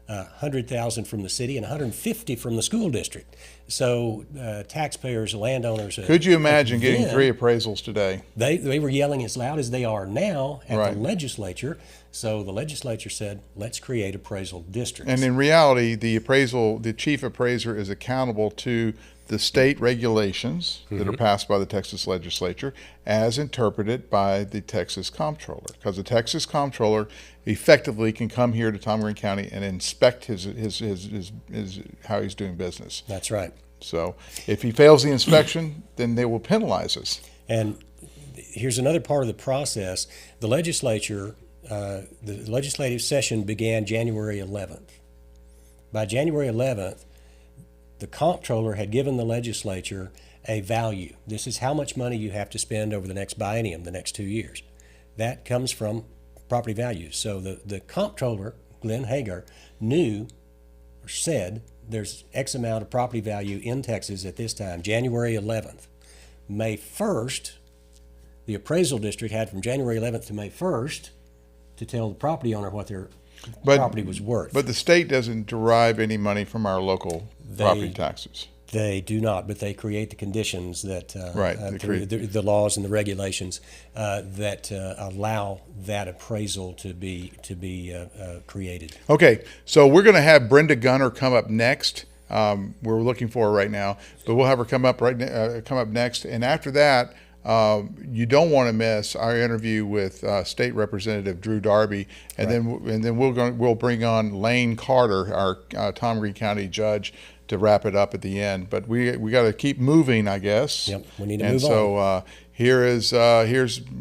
$100,000 from the city, and $150,000 from the school district. So taxpayers, landowners.
Could you imagine getting
then,
3 appraisals today?
They were yelling as loud as they are now at
Right.
the legislature. So the legislature said, let's create appraisal districts.
And in reality, the chief appraiser is accountable to the state regulations that are passed by the Texas legislature as interpreted by the Texas comptroller. Because the Texas comptroller effectively can come here to Tom Green County and inspect his how he's doing business.
That's right.
So if he fails the inspection, then they will penalize us.
And here's another part of the process. The legislature, the legislative session began January 11th. By January 11th, the comptroller had given the legislature a value. This is how much money you have to spend over the next biennium, the next 2 years. That comes from property values. So the comptroller, Glenn Hagar, knew or said there's X amount of property value in Texas at this time, January 11th. May 1st, the appraisal district had from January 11th to May 1st to tell the property owner what their property was worth.
But the state doesn't derive any money from our local property taxes.
They do not, but they create the conditions that,
Right,
through the laws and the regulations that allow that appraisal to be created.
Okay, so we're going to have Brenda Gunter come up next. We're looking for her right now, but we'll have her come up next, and after that, you don't want to miss our interview with State Representative Drew Darby, and then we'll bring on Lane Carter, our Tom Green County judge, to wrap it up at the end. But we got to keep moving, I guess.
Yep, we need to
and
move
so,
on.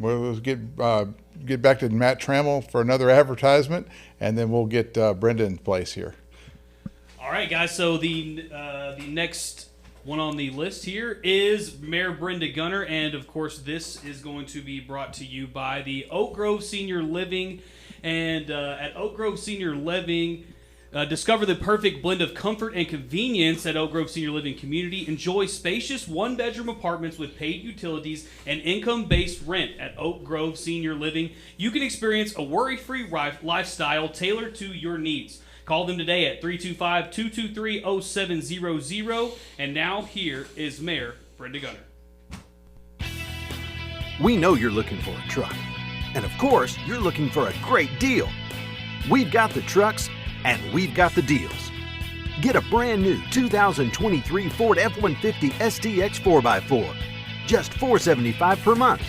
We'll get back to Matt Trammell for another advertisement, and then we'll get Brenda in place here.
All right, guys. So the next one on the list here is Mayor Brenda Gunter, and of course, this is going to be brought to you by the Oak Grove Senior Living. And at Oak Grove Senior Living, discover the perfect blend of comfort and convenience at Oak Grove Senior Living Community. Enjoy spacious one-bedroom apartments with paid utilities and income-based rent at Oak Grove Senior Living. You can experience a worry-free lifestyle tailored to your needs. Call them today at 325-223-0700. And now here is Mayor Brenda Gunter.
We know you're looking for a truck. And of course, you're looking for a great deal. We've got the trucks and we've got the deals. Get a brand new 2023 Ford F-150 STX 4x4, just $475 per month.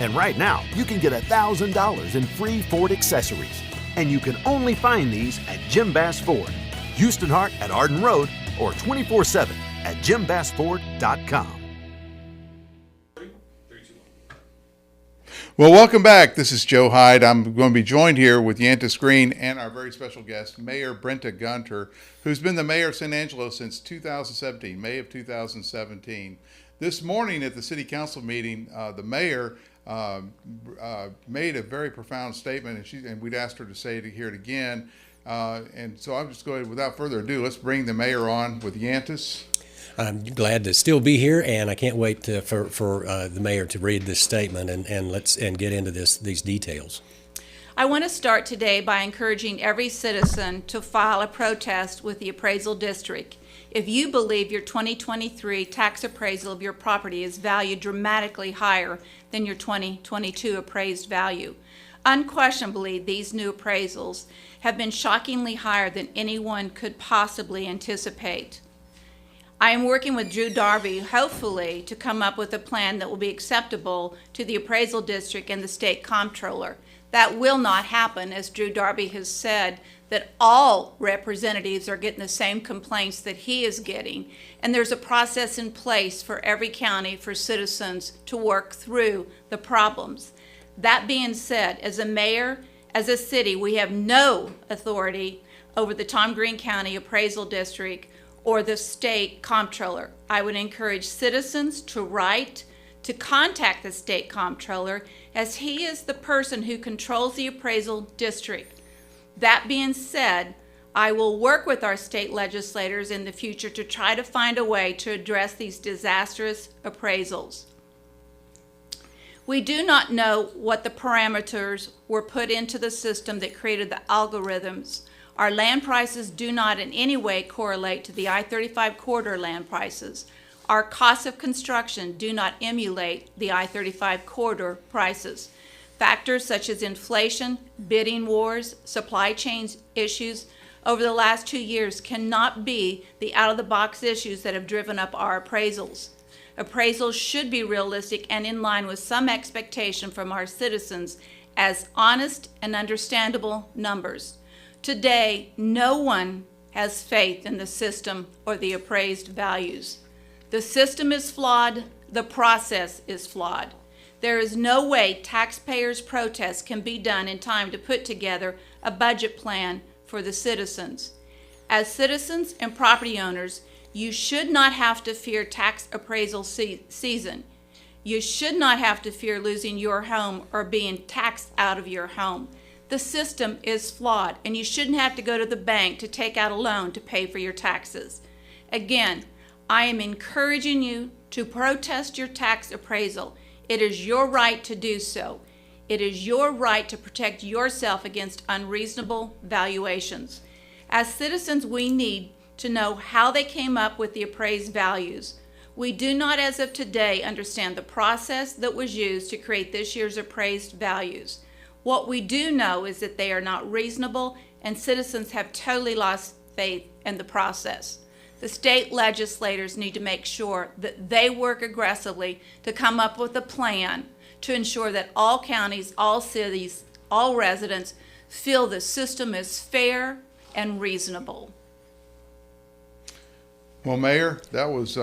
And right now, you can get $1,000 in free Ford accessories. And you can only find these at Jim Bass Ford, Houston Hart at Arden Road, or 24/7 at jimbassford.com.
Well, welcome back. This is Joe Hyde. I'm going to be joined here with Yantis Green and our very special guest, Mayor Brenda Gunter, who's been the mayor of San Angelo since 2017, May of 2017. This morning at the city council meeting, the mayor made a very profound statement, and we'd asked her to say it here again. And so I'm just going, without further ado, let's bring the mayor on with Yantis.
I'm glad to still be here, and I can't wait for the mayor to read this statement and get into these details.
I want to start today by encouraging every citizen to file a protest with the appraisal district if you believe your 2023 tax appraisal of your property is valued dramatically higher than your 2022 appraised value. Unquestionably, these new appraisals have been shockingly higher than anyone could possibly anticipate. I am working with Drew Darby, hopefully, to come up with a plan that will be acceptable to the appraisal district and the state comptroller. That will not happen, as Drew Darby has said, that all representatives are getting the same complaints that he is getting. And there's a process in place for every county for citizens to work through the problems. That being said, as a mayor, as a city, we have no authority over the Tom Green County Appraisal District or the state comptroller. I would encourage citizens to contact the state comptroller, as he is the person who controls the appraisal district. That being said, I will work with our state legislators in the future to try to find a way to address these disastrous appraisals. We do not know what the parameters were put into the system that created the algorithms. Our land prices do not in any way correlate to the I-35 corridor land prices. Our costs of construction do not emulate the I-35 corridor prices. Factors such as inflation, bidding wars, supply chain issues over the last 2 years cannot be the out-of-the-box issues that have driven up our appraisals. Appraisals should be realistic and in line with some expectation from our citizens as honest and understandable numbers. Today, no one has faith in the system or the appraised values. The system is flawed, the process is flawed. There is no way taxpayers' protests can be done in time to put together a budget plan for the citizens. As citizens and property owners, you should not have to fear tax appraisal season. You should not have to fear losing your home or being taxed out of your home. The system is flawed, and you shouldn't have to go to the bank to take out a loan to pay for your taxes. Again, I am encouraging you to protest your tax appraisal. It is your right to do so. It is your right to protect yourself against unreasonable valuations. As citizens, we need to know how they came up with the appraised values. We do not, as of today, understand the process that was used to create this year's appraised values. What we do know is that they are not reasonable, and citizens have totally lost faith in the process. The state legislators need to make sure that they work aggressively to come up with a plan to ensure that all counties, all cities, all residents feel the system is fair and reasonable.
Well, Mayor, that was,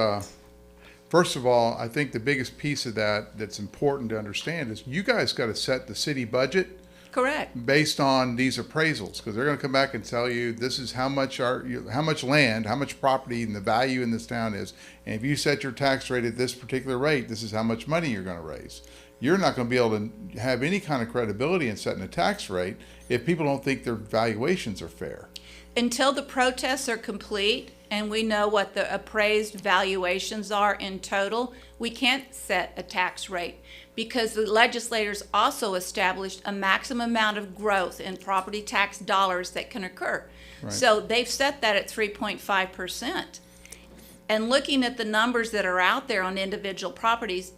first of all, I think the biggest piece of that's important to understand is you guys got to set the city budget.
Correct.
Based on these appraisals, because they're going to come back and tell you this is how much land, how much property, and the value in this town is. And if you set your tax rate at this particular rate, this is how much money you're going to raise. You're not going to be able to have any kind of credibility in setting a tax rate if people don't think their valuations are fair.
Until the protests are complete and we know what the appraised valuations are in total, we can't set a tax rate, because the legislators also established a maximum amount of growth in property tax dollars that can occur. Right. So they've set that at 3.5%. And looking at the numbers that are out there on individual properties,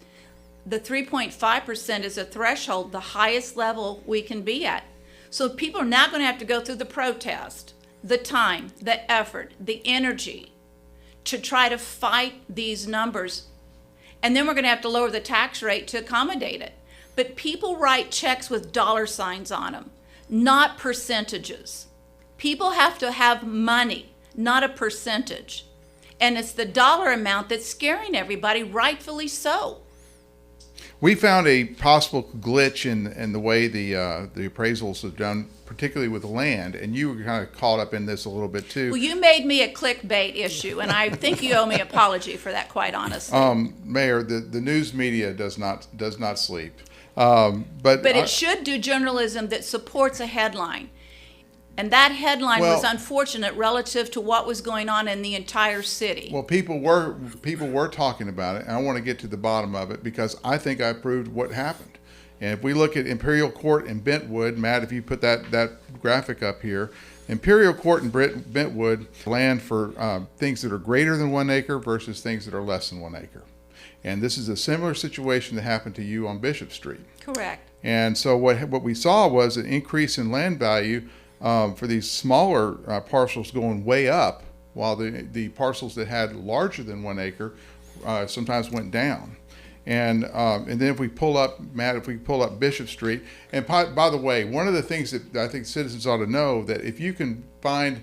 the 3.5% is a threshold, the highest level we can be at. So people are now going to have to go through the protest, the time, the effort, the energy to try to fight these numbers. And then we're going to have to lower the tax rate to accommodate it. But people write checks with dollar signs on them, not percentages. People have to have money, not a percentage. And it's the dollar amount that's scaring everybody, rightfully so.
We found a possible glitch in the way the appraisals are done, particularly with land, and you were kind of caught up in this a little bit too.
Well, you made me a clickbait issue, and I think you owe me an apology for that, quite honestly.
Mayor, the news media does not sleep. But
it should do journalism that supports a headline. And that headline was unfortunate relative to what was going on in the entire city.
Well, people were talking about it, and I want to get to the bottom of it because I think I proved what happened. And if we look at Imperial Court in Bentwood, Matt, if you put that graphic up here, Imperial Court in Bentwood land for things that are greater than 1 acre versus things that are less than 1 acre. And this is a similar situation that happened to you on Bishop Street.
Correct.
And so what we saw was an increase in land value for these smaller parcels going way up, while the parcels that had larger than 1 acre sometimes went down. And then if we pull up, Matt, if we pull up Bishop Street, and by the way, one of the things that I think citizens ought to know, that if you can find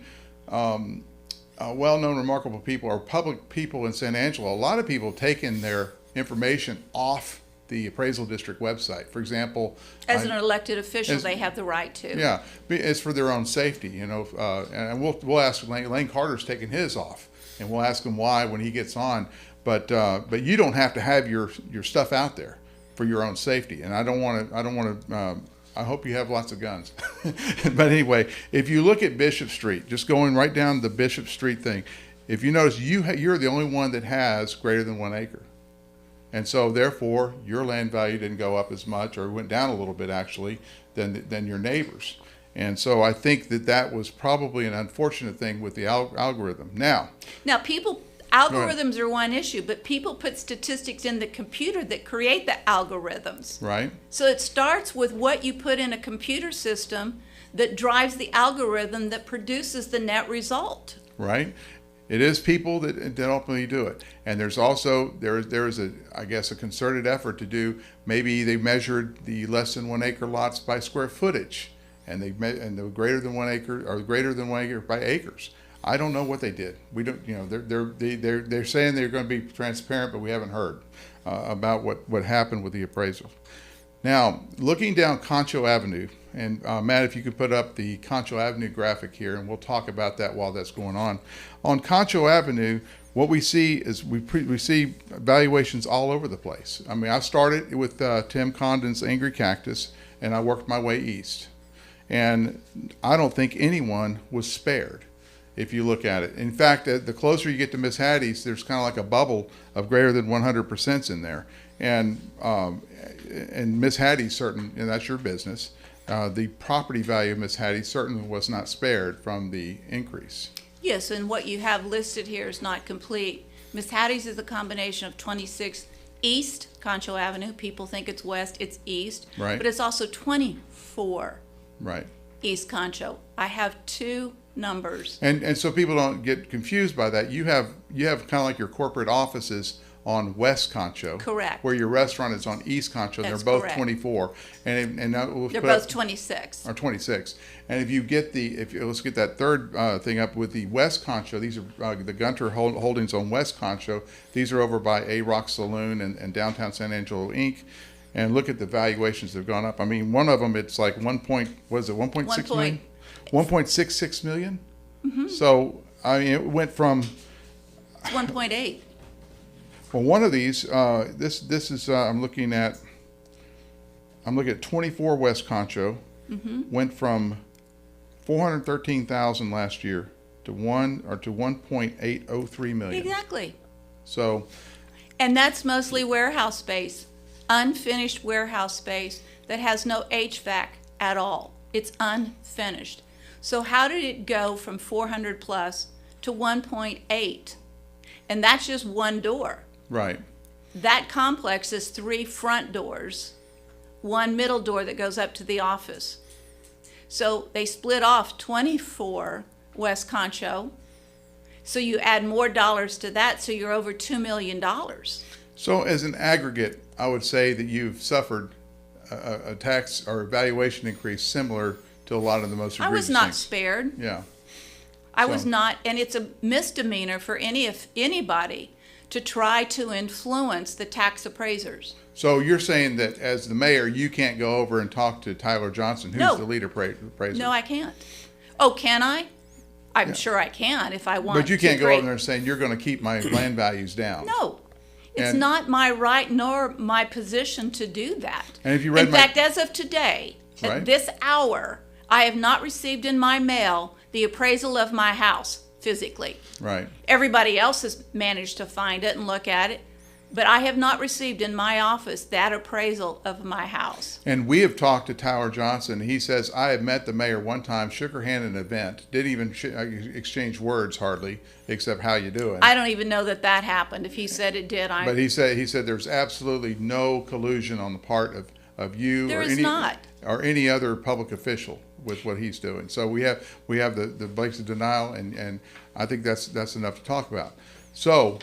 well-known, remarkable people or public people in San Angelo, a lot of people have taken their information off the appraisal district website. For example,
as an elected official, they have the right to.
Yeah, it's for their own safety, you know. And we'll ask Lane Carter's taking his off, and we'll ask him why when he gets on. But you don't have to have your stuff out there for your own safety. And I don't want to. I hope you have lots of guns. But anyway, if you look at Bishop Street, just going right down the Bishop Street thing, if you notice, you're the only one that has greater than 1 acre. And so therefore, your land value didn't go up as much, or went down a little bit actually, than your neighbors. And so I think that was probably an unfortunate thing with the algorithm. Now
algorithms are one issue, but people put statistics in the computer that create the algorithms.
Right.
So it starts with what you put in a computer system that drives the algorithm that produces the net result.
Right. It is people that ultimately do it, and there's also there is a concerted effort to do. Maybe they measured the less than 1 acre lots by square footage, and the greater than 1 acre or greater than 1 acre by acres. I don't know what they did. We don't, you know, they're saying they're going to be transparent, but we haven't heard about what happened with the appraisal. Now, looking down Concho Avenue, and Matt, if you could put up the Concho Avenue graphic here, and we'll talk about that while that's going on. On Concho Avenue, what we see is we see valuations all over the place. I mean, I started with Tim Condon's Angry Cactus, and I worked my way east. And I don't think anyone was spared, if you look at it. In fact, the closer you get to Miss Hattie's, there's kind of like a bubble of greater than 100% in there. And Miss Hattie's and that's your business. The property value of Miss Hattie certainly was not spared from the increase.
Yes, and what you have listed here is not complete. Miss Hattie's is a combination of 26 East Concho Avenue. People think it's west, it's east.
Right.
But it's also 24
right.
East Concho. I have two numbers.
And so people don't get confused by that. You have kind of like your corporate offices on West Concho.
Correct.
Where your restaurant is on East Concho.
That's
they're both
correct.
24. And
They're both 26.
Or 26. And if you get let's get that third thing up with the West Concho. These are the Gunter holdings on West Concho. These are over by A Rock Saloon and Downtown San Angelo Inc. And look at the valuations that have gone up. I mean, one of them, it's like 1.6 million? 1.66 million? Mm-hmm. So, I mean, it went from...
It's 1.8.
Well, one of these, this is, I'm looking at 24 West Concho, went from 413,000 last year to 1.803 million.
Exactly.
So,
and that's mostly warehouse space, unfinished warehouse space that has no HVAC at all. It's unfinished. So how did it go from 400 plus to 1.8? And that's just one door.
right.
that complex is 3 front doors, 1 middle door that goes up to the office. So they split off 24 West Concho. So you add more dollars to that, so you're over $2 million.
So as an aggregate, I would say that you've suffered a tax or valuation increase similar to a lot of the most
I
egregious
was not
things.
spared.
Yeah.
I was
So-
not, and it's a misdemeanor for anybody to try to influence the tax appraisers.
So you're saying that as the mayor, you can't go over and talk to Tyler Johnson, who's
No.
the lead appraiser?
No, I can't. Oh, can I? I'm sure I can if I want to.
But you can't go
Great.
over there and saying, you're going to keep my land values down.
No. It's
And-
not my right nor my position to do that.
And if you read
in
my-
fact, as of today,
Right.
at this hour, I have not received in my mail the appraisal of my house physically.
Right.
Everybody else has managed to find it and look at it, but I have not received in my office that appraisal of my house.
And we have talked to Tyler Johnson. He says, I have met the mayor one time, shook her hand at an event, didn't even exchange words hardly, except how you doing.
I don't even know that happened. If he said it did,
But he said there's absolutely no collusion on the part of you
There
or
is not.
or any other public official with what he's doing. So we have the blanks of denial, and I think that's enough to talk about. So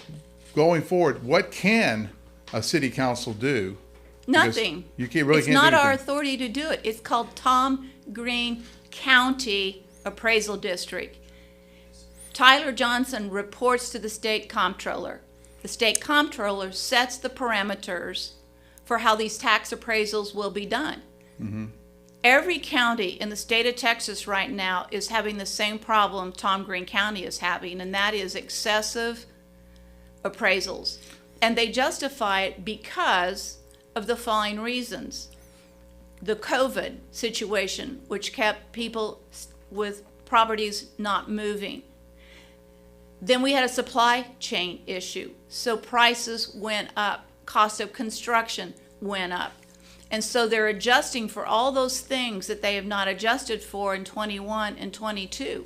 going forward, what can a city council do? Because
Nothing.
You really
It's
can't do
not our
anything.
authority to do it. It's called Tom Green County Appraisal District. Tyler Johnson reports to the state comptroller. The state comptroller sets the parameters for how these tax appraisals will be done. Every county in the state of Texas right now is having the same problem Tom Green County is having, and that is excessive appraisals. And they justify it because of the following reasons. The COVID situation, which kept people with properties not moving. Then we had a supply chain issue, so prices went up, cost of construction went up. And so they're adjusting for all those things that they have not adjusted for in 21 and 22.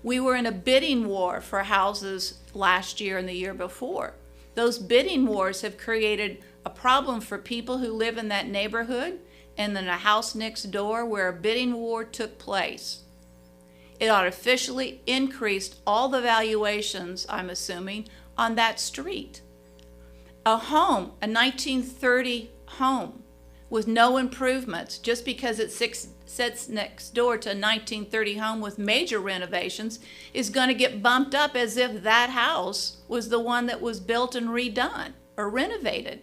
We were in a bidding war for houses last year and the year before. Those bidding wars have created a problem for people who live in that neighborhood and in a house next door where a bidding war took place. It artificially increased all the valuations, I'm assuming, on that street. A home, a 1930 home with no improvements, just because it sits next door to a 1930 home with major renovations, is going to get bumped up as if that house was the one that was built and redone or renovated.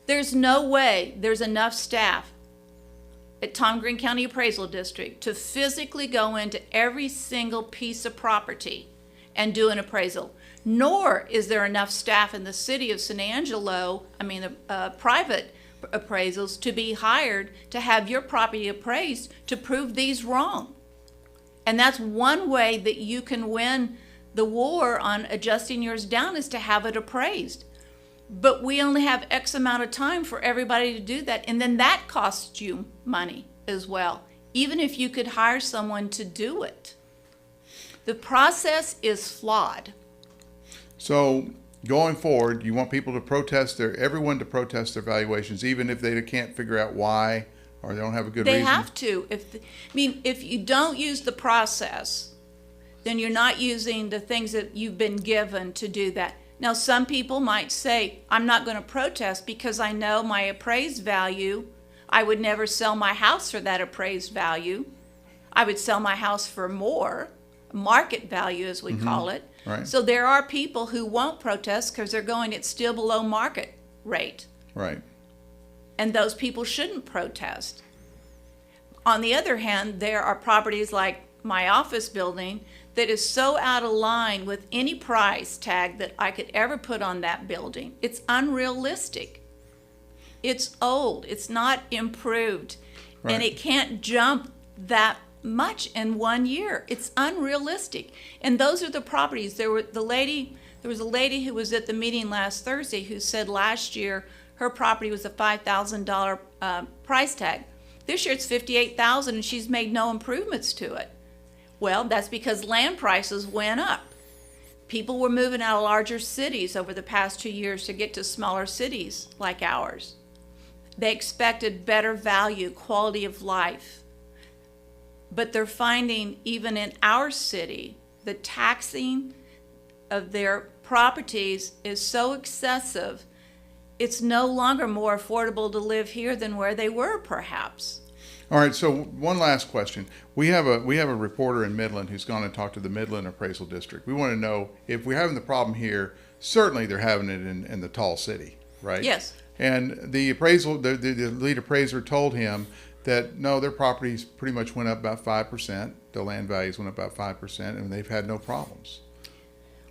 There's no way there's enough staff at Tom Green County Appraisal District to physically go into every single piece of property and do an appraisal. Nor is there enough staff in the city of San Angelo, private appraisals, to be hired to have your property appraised to prove these wrong. And that's one way that you can win the war on adjusting yours down, is to have it appraised. But we only have X amount of time for everybody to do that. And then that costs you money as well, even if you could hire someone to do it. The process is flawed.
So going forward, you want people to everyone to protest their valuations, even if they can't figure out why or they don't have a good
They
reason?
have to. If you don't use the process, then you're not using the things that you've been given to do that. Now, some people might say, I'm not going to protest because I know my appraised value. I would never sell my house for that appraised value. I would sell my house for more, market value as we call it.
Right.
So there are people who won't protest because they're going, it's still below market rate.
Right.
And those people shouldn't protest. On the other hand, there are properties like my office building that is so out of line with any price tag that I could ever put on that building. It's unrealistic. It's old. It's not improved.
Right.
And it can't jump that much in 1 year. It's unrealistic. And those are the properties. There was a lady who was at the meeting last Thursday who said last year her property was a $5,000 price tag. This year it's $58,000 and she's made no improvements to it. Well, that's because land prices went up. People were moving out of larger cities over the past 2 years to get to smaller cities like ours. They expected better value, quality of life. But they're finding even in our city, the taxing of their properties is so excessive, it's no longer more affordable to live here than where they were perhaps.
All right, so one last question. We have a reporter in Midland who's gone and talked to the Midland Appraisal District. We want to know if we're having the problem here. Certainly, they're having it in the tall city, right?
Yes.
And the lead appraiser told him that no, their properties pretty much went up about 5%. The land values went up about 5%, and they've had no problems.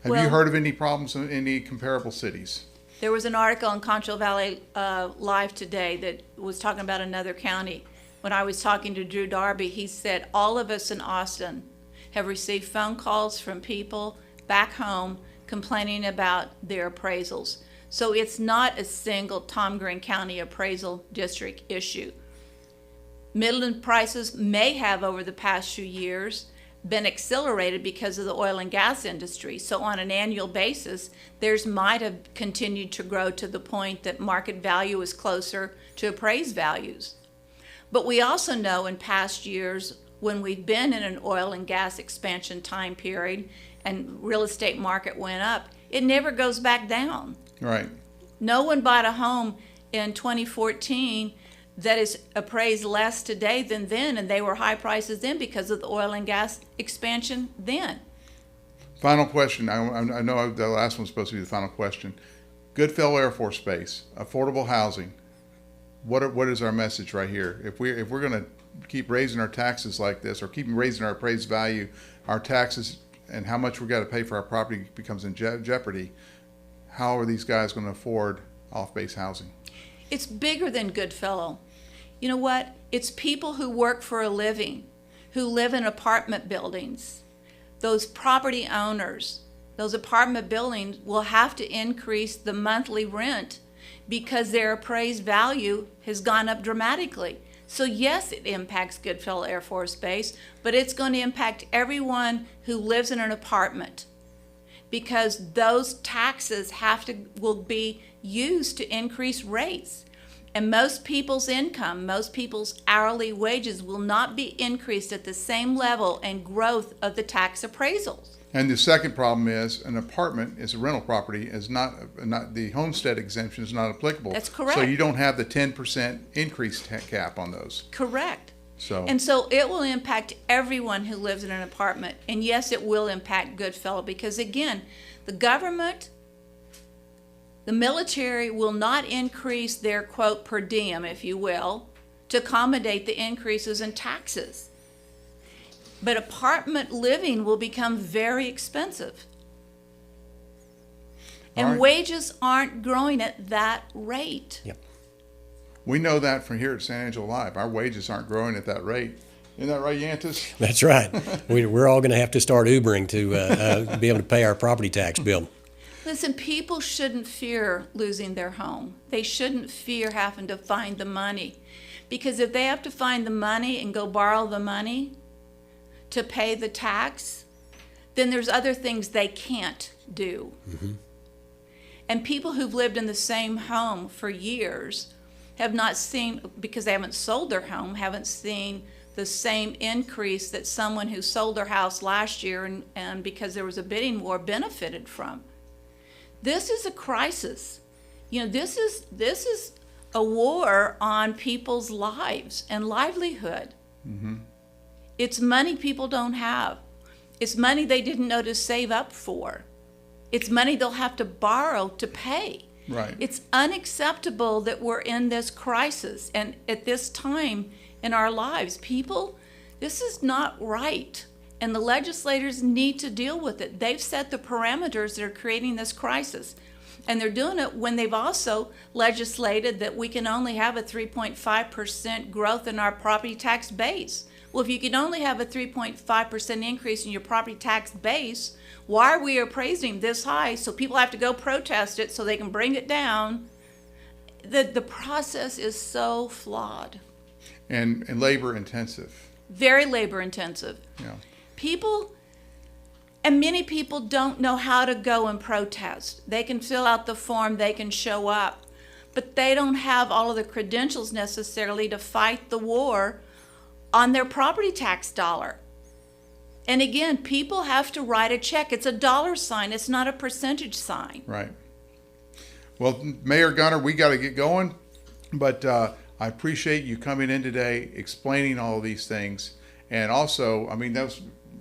Have you
Well,
heard of any problems in any comparable cities?
There was an article in Concho Valley Live today that was talking about another county. When I was talking to Drew Darby, he said all of us in Austin have received phone calls from people back home complaining about their appraisals. So it's not a single Tom Green County appraisal district issue. Midland prices may have over the past few years been accelerated because of the oil and gas industry. So on an annual basis, theirs might have continued to grow to the point that market value is closer to appraised values. But we also know in past years when we've been in an oil and gas expansion time period and real estate market went up, it never goes back down.
Right.
No one bought a home in 2014 that is appraised less today than then, and they were high prices then because of the oil and gas expansion then.
Final question. I know the last one's supposed to be the final question. Goodfellow Air Force Base, affordable housing. What is our message right here? If we're going to keep raising our taxes like this, or keep raising our appraised value, our taxes and how much we got to pay for our property becomes in jeopardy. How are these guys going to afford off-base housing?
It's bigger than Goodfellow. You know what? It's people who work for a living, who live in apartment buildings. Those property owners, those apartment buildings will have to increase the monthly rent because their appraised value has gone up dramatically. So yes, it impacts Goodfellow Air Force Base, but it's going to impact everyone who lives in an apartment because those taxes will be used to increase rates. And most people's income, most people's hourly wages will not be increased at the same level and growth of the tax appraisals.
And the second problem is an apartment is a rental property, is not the homestead exemption is not applicable.
That's correct.
So you don't have the 10% increase cap on those.
Correct.
So
And so it will impact everyone who lives in an apartment. And yes, it will impact Goodfellow because again, the government, the military will not increase their quote per diem, if you will, to accommodate the increases in taxes. But apartment living will become very expensive. And
All right.
wages aren't growing at that rate.
Yep.
we know that from here at San Angelo Live. Our wages aren't growing at that rate. Isn't that right, Yantis?
That's right. We're all going to have to start Ubering to be able to pay our property tax bill.
Listen, people shouldn't fear losing their home. They shouldn't fear having to find the money. Because if they have to find the money and go borrow the money to pay the tax, then there's other things they can't do. Mm-hmm. And people who've lived in the same home for years have not seen, because they haven't sold their home, haven't seen the same increase that someone who sold their house last year and because there was a bidding war benefited from. This is a crisis. You know, this is a war on people's lives and livelihood. Mm-hmm. It's money people don't have. It's money they didn't know to save up for. It's money they'll have to borrow to pay.
Right.
It's unacceptable that we're in this crisis and at this time in our lives. People, this is not right. And the legislators need to deal with it. They've set the parameters that are creating this crisis. And they're doing it when they've also legislated that we can only have a 3.5% growth in our property tax base. Well, if you can only have a 3.5% increase in your property tax base, why are we appraising this high so people have to go protest it so they can bring it down? The process is so flawed. And
labor intensive.
Very labor intensive.
Yeah.
People, And many people don't know how to go and protest. They can fill out the form, they can show up, but they don't have all of the credentials necessarily to fight the war on their property tax dollar. And again, people have to write a check. It's a dollar sign, it's not a percentage sign.
Right. Well, Mayor Gunter, we got to get going, but I appreciate you coming in today, explaining all of these things. And also, I mean,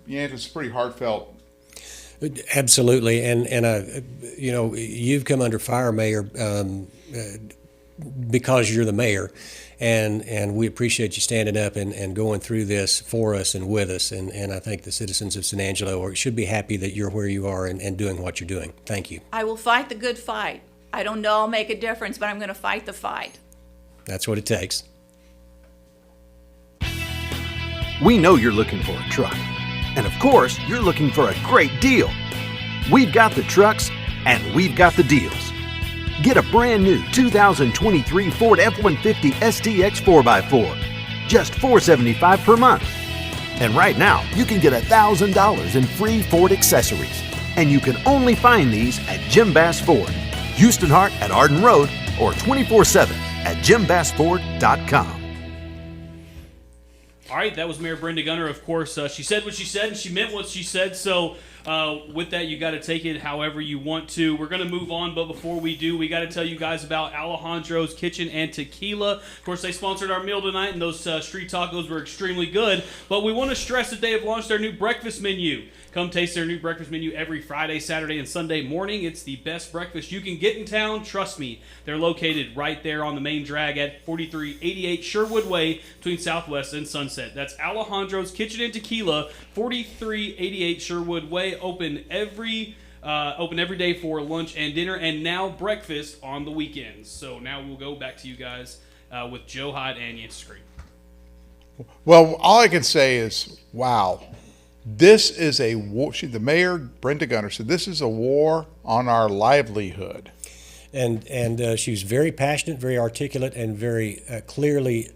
it's pretty heartfelt.
Absolutely, and you know, you've come under fire, Mayor, because you're the mayor, and we appreciate you standing up and going through this for us and with us, and I think the citizens of San Angelo should be happy that you're where you are and doing what you're doing. Thank you.
I will fight the good fight. I don't know I'll make a difference, but I'm going to fight the fight.
That's what it takes.
We know you're looking for a truck. And of course, you're looking for a great deal. We've got the trucks and we've got the deals. Get a brand new 2023 Ford F-150 STX 4x4, just $475 per month. And right now, you can get $1,000 in free Ford accessories. And you can only find these at Jim Bass Ford, Houston Hart at Arden Road, or 24/7 at jimbassford.com.
All right, that was Mayor Brenda Gunter. Of course, she said what she said, and she meant what she said. So with that, you got to take it however you want to. We're going to move on, but before we do, we got to tell you guys about Alejandro's Kitchen and Tequila. Of course, they sponsored our meal tonight, and those street tacos were extremely good. But we want to stress that they have launched their new breakfast menu. Come taste their new breakfast menu every Friday, Saturday, and Sunday morning. It's the best breakfast you can get in town. Trust me. They're located right there on the main drag at 4388 Sherwood Way between Southwest and Sunset. That's Alejandro's Kitchen and Tequila, 4388 Sherwood Way. Open every day for lunch and dinner, and now breakfast on the weekends. So now we'll go back to you guys with Joe Hyde and Yancey Screen.
Well, all I can say is, wow. This is a war. The mayor, Brenda Gunter, said this is a war on our livelihood.
And she was very passionate, very articulate, and very clearly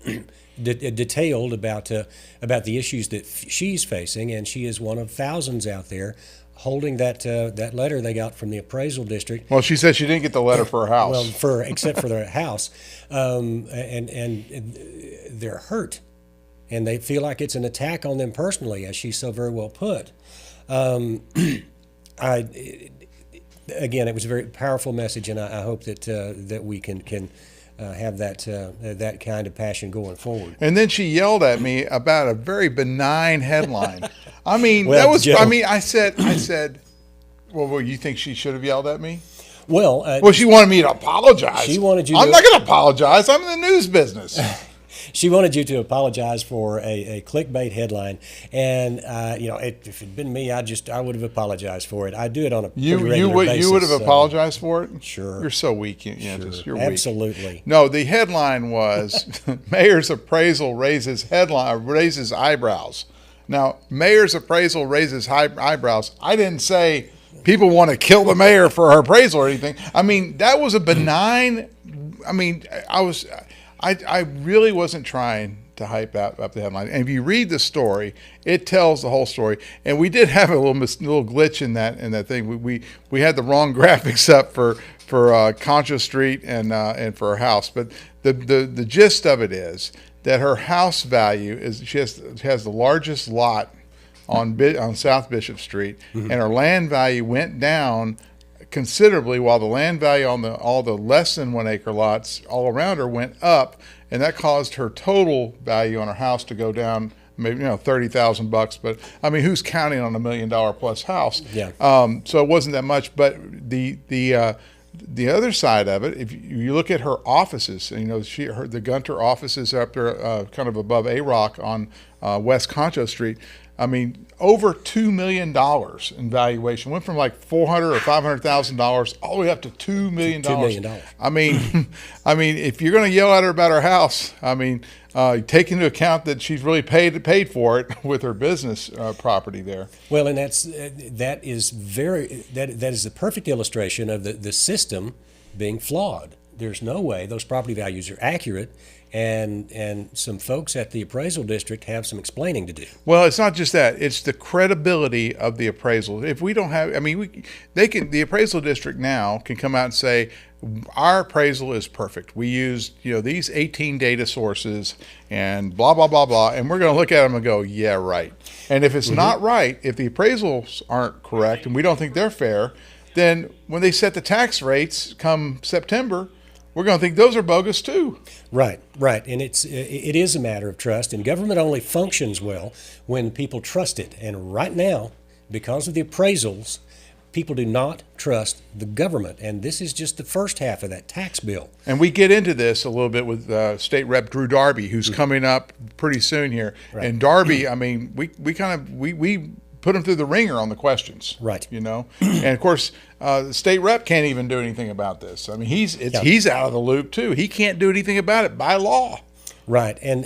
detailed about the issues that she's facing. And she is one of thousands out there holding that letter they got from the appraisal district.
Well, she said she didn't get the letter for her house.
Well, except for their house, and they're hurt. And they feel like it's an attack on them personally, as she so very well put. Again, it was a very powerful message, and I hope that we can have that kind of passion going forward.
And then she yelled at me about a very benign headline. I mean,
well,
that was.
Joe,
I mean, I said, well, you think she should have yelled at me?
Well,
she wanted me to apologize.
She wanted you.
I'm not going to apologize. I'm in the news business.
She wanted you to apologize for a clickbait headline, and if it'd been me, I would have apologized for it. I do it on a pretty regular basis.
You would have apologized for it?
Sure.
You're so weak. You're weak.
Absolutely.
No, the headline was Mayor's Appraisal raises eyebrows. Now, Mayor's Appraisal raises eyebrows. I didn't say people want to kill the mayor for her appraisal or anything. I mean, that was a benign. I mean, I really wasn't trying to hype up the headline. And if you read the story, it tells the whole story. And we did have a little glitch in that thing. We had the wrong graphics up for Concho Street and for her house. But the gist of it is that her house value is she has the largest lot on South Bishop Street, and her land value went down considerably, while the land value on all the less than 1 acre lots all around her went up, and that caused her total value on her house to go down maybe $30,000. But I mean, who's counting on $1 million plus house?
Yeah.
So it wasn't that much. But the other side of it, if you look at her offices, the Gunter offices are up there, kind of above A-Rock on West Concho Street. I mean, over $2 million in valuation. Went from like $400,000 or $500,000 all the way up to $2 million.
$2 million.
I mean, if you're going to yell at her about her house, I mean, take into account that she's really paid for it with her business property there.
Well, and that is the perfect illustration of the system being flawed. There's no way those property values are accurate and some folks at the appraisal district have some explaining to do.
Well, it's not just that; it's the credibility of the appraisal. If we don't have, I mean, the appraisal district now can come out and say, our appraisal is perfect. We used, these 18 data sources and blah, blah, blah, blah. And we're going to look at them and go, yeah, right. And if it's not right, if the appraisals aren't correct and we don't think they're fair, then when they set the tax rates come September, we're going to think those are bogus too.
Right. And it is a matter of trust, and government only functions well when people trust it. And right now, because of the appraisals, people do not trust the government, and this is just the first half of that tax bill.
And we get into this a little bit with State Rep Drew Darby, who's coming up pretty soon here.
Right.
And Darby, I mean, we put him through the ringer on the questions.
Right.
And of course, the state rep can't even do anything about this. I mean, he's out of the loop too. He can't do anything about it by law.
Right, and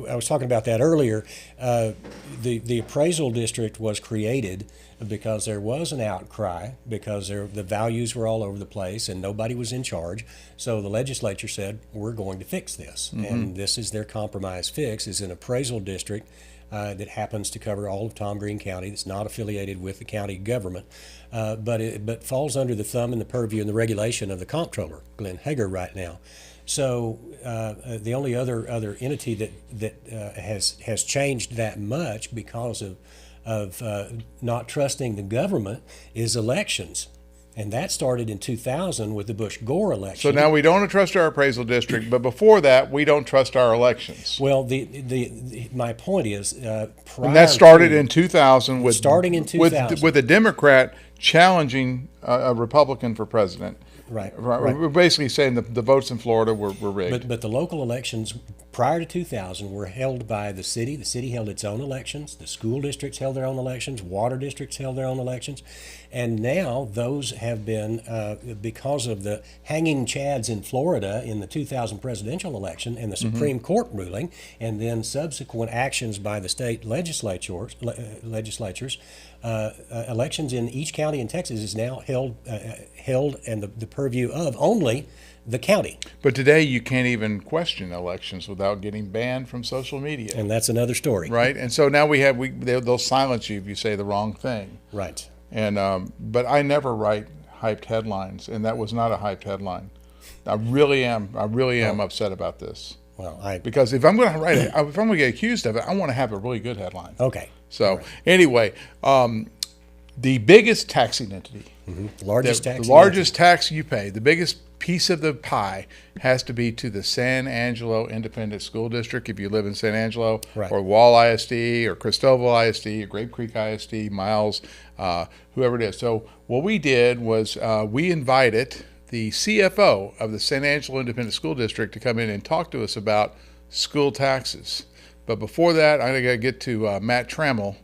I was talking about that earlier. The appraisal district was created because there was an outcry, because the values were all over the place and nobody was in charge. So the legislature said, we're going to fix this. And this is their compromise fix, is an appraisal district that happens to cover all of Tom Green County, that's not affiliated with the county government, but falls under the thumb and the purview and the regulation of the comptroller, Glenn Hager, right now. So the only other entity that has changed that much because of not trusting the government is elections, and that started in 2000 with the Bush-Gore election.
So now we don't trust our appraisal district, but before that, we don't trust our elections.
Well, my point is,
and that started in 2000 with
with
a Democrat challenging a Republican for president.
Right.
We're basically saying the votes in Florida were rigged.
But the local elections prior to 2000 were held by the city. The city held its own elections. The school districts held their own elections. Water districts held their own elections. And now those have been, because of the hanging chads in Florida in the 2000 presidential election and the Supreme Court ruling, and then subsequent actions by the state legislatures, elections in each county in Texas is now held and the purview of only the county.
But today you can't even question elections without getting banned from social media.
And that's another story.
Right. And so now they'll silence you if you say the wrong thing.
Right.
And but I never write hyped headlines, and that was not a hyped headline. I really am upset about this.
Well,
because if I'm going to write it, if I'm going to get accused of it, I want to have a really good headline.
Okay.
So anyway, the biggest taxing entity,
the largest
tax you pay, the biggest piece of the pie has to be to the San Angelo Independent School District if you live in San Angelo,
right,
or Wall ISD, or Cristoval ISD, or Grape Creek ISD, Miles, whoever it is. So what we did was we invited the CFO of the San Angelo Independent School District to come in and talk to us about school taxes. But before that, I'm going to get to Matt Trammell,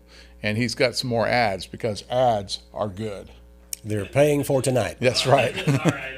and he's got some more ads, because ads are good.
They're paying for tonight.
That's right.
All right.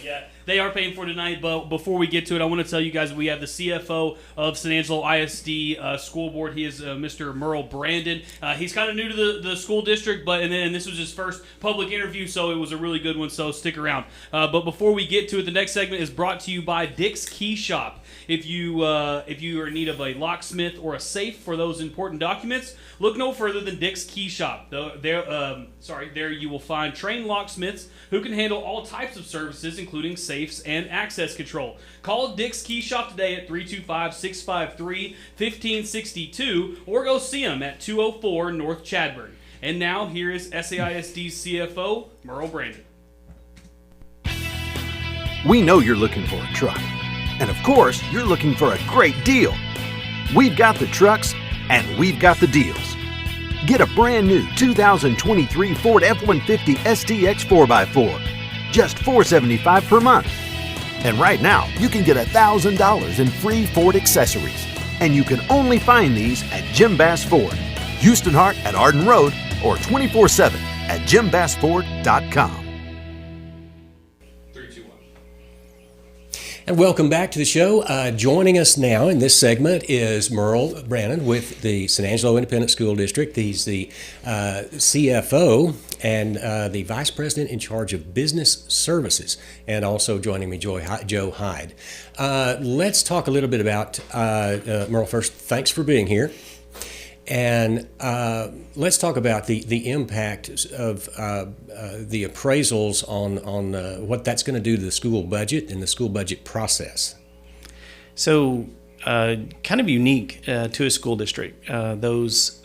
Yeah, they are paying for tonight. But before we get to it, I want to tell you guys we have the CFO of San Angelo ISD School Board. He is Mr. Merl Brandon. He's kind of new to the school district, and this was his first public interview, so it was a really good one. So stick around. But before we get to it, the next segment is brought to you by Dick's Key Shop. If you are in need of a locksmith or a safe for those important documents, look no further than Dick's Key Shop. There you will find trained locksmiths who can handle all types of services, including safes and access control. Call Dick's Key Shop today at 325-653-1562, or go see them at 204 North Chadburn. And now here is SAISD's CFO, Merl Brandon.
We know you're looking for a truck. And of course, you're looking for a great deal. We've got the trucks, and we've got the deals. Get a brand new 2023 Ford F-150 STX 4x4, just $475 per month. And right now, you can get $1,000 in free Ford accessories. And you can only find these at Jim Bass Ford, Houston Hart at Arden Road, or 24/7 at jimbassford.com.
And welcome back to the show. Joining us now in this segment is Merl Brandon with the San Angelo Independent School District. He's the CFO and the Vice President in charge of Business Services, and also joining me, Joe Hyde. Let's talk a little bit about, Merl, first, thanks for being here. And let's talk about the impact of the appraisals on what that's going to do to the school budget and the school budget process.
So, kind of unique to a school district. Those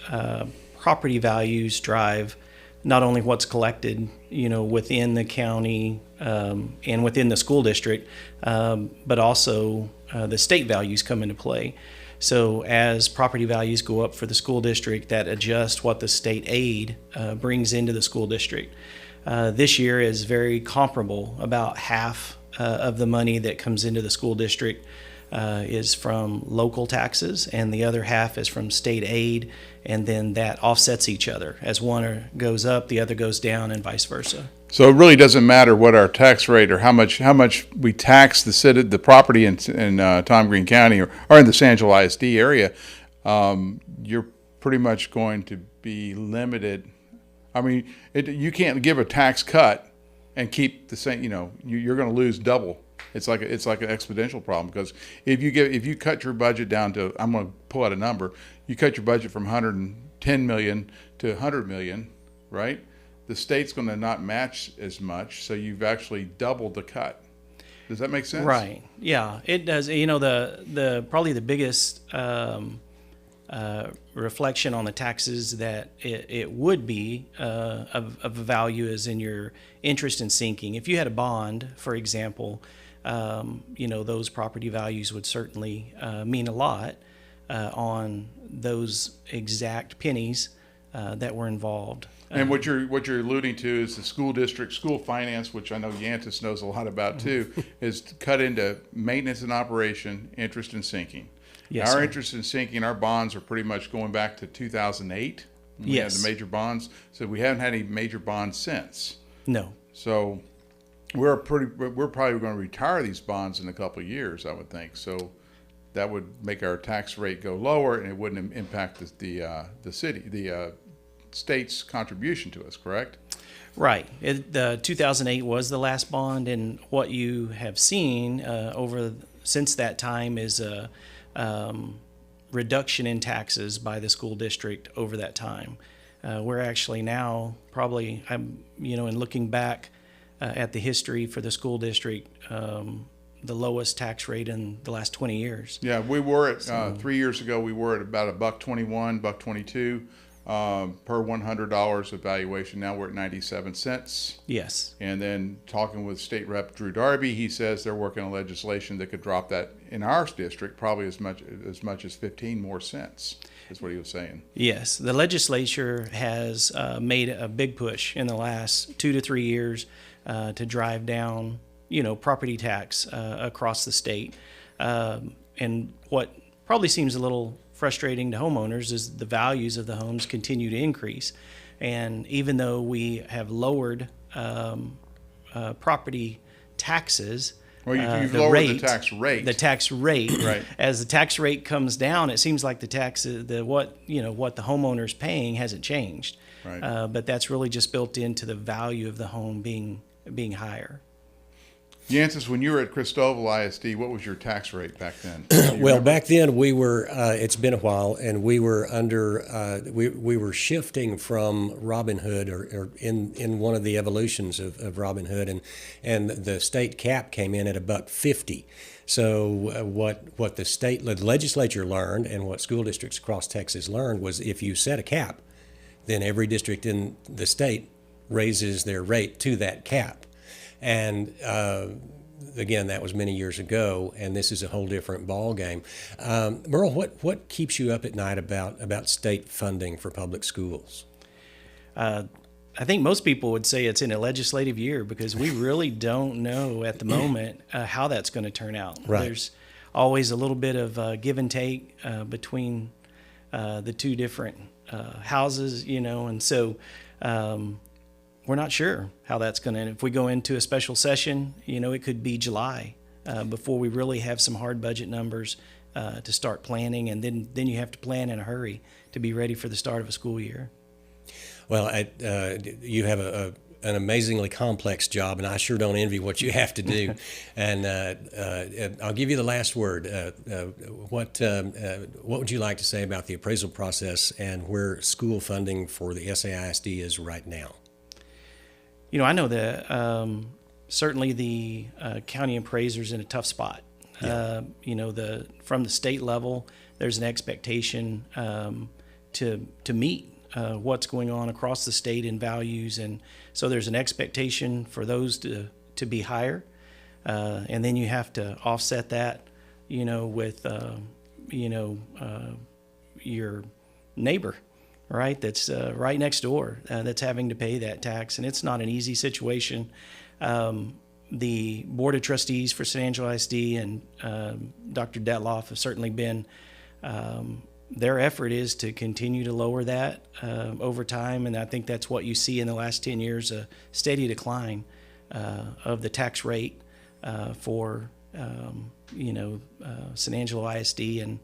property values drive not only what's collected, within the county and within the school district, but also the state values come into play. So as property values go up for the school district, that adjusts what the state aid brings into the school district. This year is very comparable. About half of the money that comes into the school district is from local taxes, and the other half is from state aid, and then that offsets each other. As one goes up, the other goes down, and vice versa.
So it really doesn't matter what our tax rate or how much we tax the property in Tom Green County or in the Angelo ISD area. You're pretty much going to be limited. I mean, you can't give a tax cut and keep the same. You're going to lose double. It's like an exponential problem, because if you cut your budget down to, I'm going to pull out a number, you cut your budget from 110 million to 100 million, right? The state's going to not match as much, so you've actually doubled the cut. Does that make sense?
Right. Yeah, it does. The probably the biggest reflection on the taxes that it would be of value is in your interest in sinking. If you had a bond, for example, those property values would certainly mean a lot on those exact pennies that were involved.
And what you're alluding to is the school district, school finance, which I know Yantis knows a lot about too, is cut into maintenance and operation, interest and sinking.
Yes,
our
sir.
interest in sinking, our bonds are pretty much going back to 2008. We had the major bonds, so we haven't had any major bonds since.
No.
So we're probably going to retire these bonds in a couple of years, I would think. So that would make our tax rate go lower, and it wouldn't impact the state's contribution to us, correct?
Right. The 2008 was the last bond, and what you have seen since that time is a reduction in taxes by the school district over that time. We're actually now probably, in looking back at the history for the school district, the lowest tax rate in the last 20 years.
Yeah, we were at 3 years ago. We were at about $1.21, $1.22 per $100 of valuation. Now we're at 97 cents.
Yes.
And then talking with State Rep Drew Darby, he says they're working on legislation that could drop that in our district probably as much as 15 more cents. Is what he was saying.
Yes, the legislature has made a big push in the last 2 to 3 years to drive down, property tax across the state. And what probably seems a little frustrating to homeowners is the values of the homes continue to increase. And even though we have lowered property taxes,
well, you've lowered the tax rate.
The tax rate,
right?
As the tax rate comes down, it seems like what the homeowner's paying hasn't changed.
Right.
But that's really just built into the value of the home being higher.
Yantis, when you were at Cristobal ISD, what was your tax rate back then?
Well, back then we were. It's been a while, and we were under. We were shifting from Robin Hood, or in one of the evolutions of Robin Hood, and the state cap came in at $1.50. So what the legislature learned, and what school districts across Texas learned, was if you set a cap, then every district in the state raises their rate to that cap. And again, that was many years ago, and this is a whole different ball game. Merl, what keeps you up at night about state funding for public schools?
I think most people would say it's in a legislative year, because we really don't know at the moment how that's going to turn out.
Right.
There's always a little bit of give and take between the two different houses, and so we're not sure how that's going to end. If we go into a special session, it could be July before we really have some hard budget numbers to start planning, and then you have to plan in a hurry to be ready for the start of a school year.
Well, you have an amazingly complex job, and I sure don't envy what you have to do. And I'll give you the last word. What would you like to say about the appraisal process and where school funding for the SAISD is right now?
I know that certainly the county appraiser's in a tough spot.
Yeah.
From the state level, there's an expectation to meet what's going on across the state in values, and so there's an expectation for those to be higher, and then you have to offset that, with your neighbor, right? That's right next door, that's having to pay that tax, and it's not an easy situation. The Board of Trustees for San Angelo ISD and Dr. Detloff have certainly been, their effort is to continue to lower that over time, and I think that's what you see in the last 10 years, a steady decline of the tax rate for, San Angelo ISD and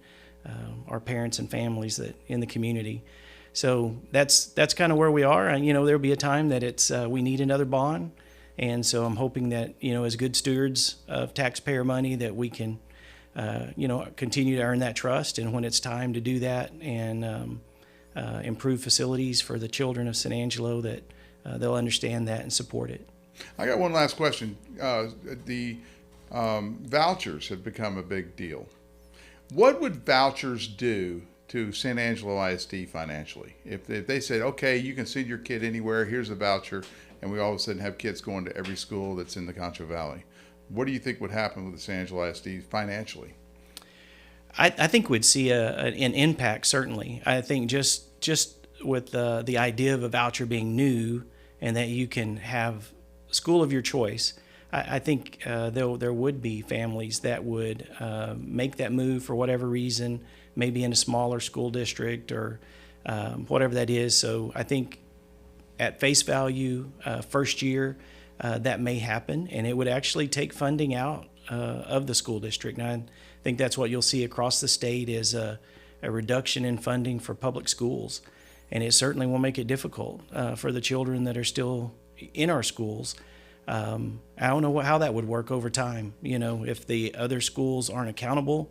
our parents and families that in the community. So that's kind of where we are, and there'll be a time that it's we need another bond. And so I'm hoping that, as good stewards of taxpayer money, that we can, continue to earn that trust. And when it's time to do that and improve facilities for the children of San Angelo, that they'll understand that and support it.
I got one last question. The vouchers have become a big deal. What would vouchers do to San Angelo ISD financially? If they said, okay, you can send your kid anywhere, here's a voucher, and we all of a sudden have kids going to every school that's in the Concho Valley. What do you think would happen with the San Angelo ISD financially?
I think we'd see an impact, certainly. I think just with the idea of a voucher being new and that you can have school of your choice, I think there would be families that would make that move for whatever reason, maybe in a smaller school district or whatever that is. So I think at face value, first year, that may happen, and it would actually take funding out of the school district. And I think that's what you'll see across the state is a reduction in funding for public schools, and it certainly will make it difficult for the children that are still in our schools. I don't know how that would work over time. If the other schools aren't accountable,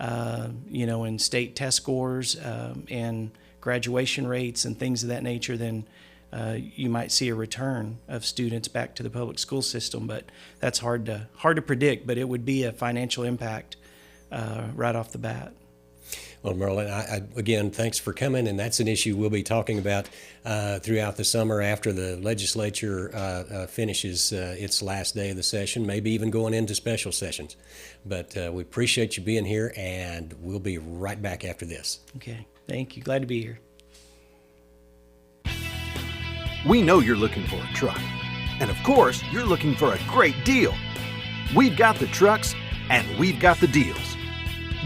in state test scores and graduation rates and things of that nature, then you might see a return of students back to the public school system, but that's hard to predict. But it would be a financial impact right off the bat.
Well, Merl, again, thanks for coming, and that's an issue we'll be talking about throughout the summer after the legislature finishes its last day of the session, maybe even going into special sessions. But we appreciate you being here, and we'll be right back after this.
Okay, thank you. Glad to be here.
We know you're looking for a truck. And of course, you're looking for a great deal. We've got the trucks and we've got the deals.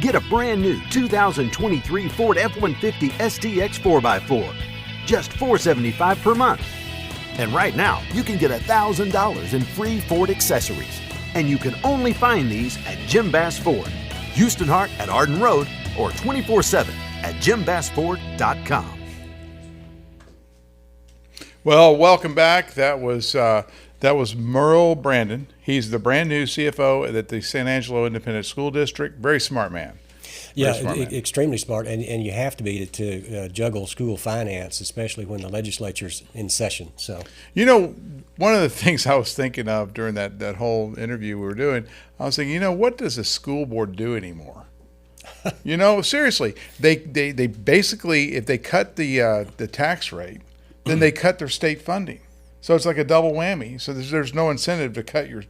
Get a brand new 2023 Ford F-150 STX 4x4, just $475 per month. And right now, you can get $1,000 in free Ford accessories. And you can only find these at Jim Bass Ford, Houston Hart at Arden Road, or 24/7 at jimbassford.com.
Well, welcome back. That was Merl Brandon. He's the brand new CFO at the San Angelo Independent School District. Very smart man.
Yeah, extremely smart, and you have to be to juggle school finance, especially when the legislature's in session. So,
one of the things I was thinking of during that whole interview we were doing, I was thinking, what does a school board do anymore? Seriously, they basically, if they cut the tax rate, then they cut their state funding. So it's like a double whammy. So there's no incentive to cut your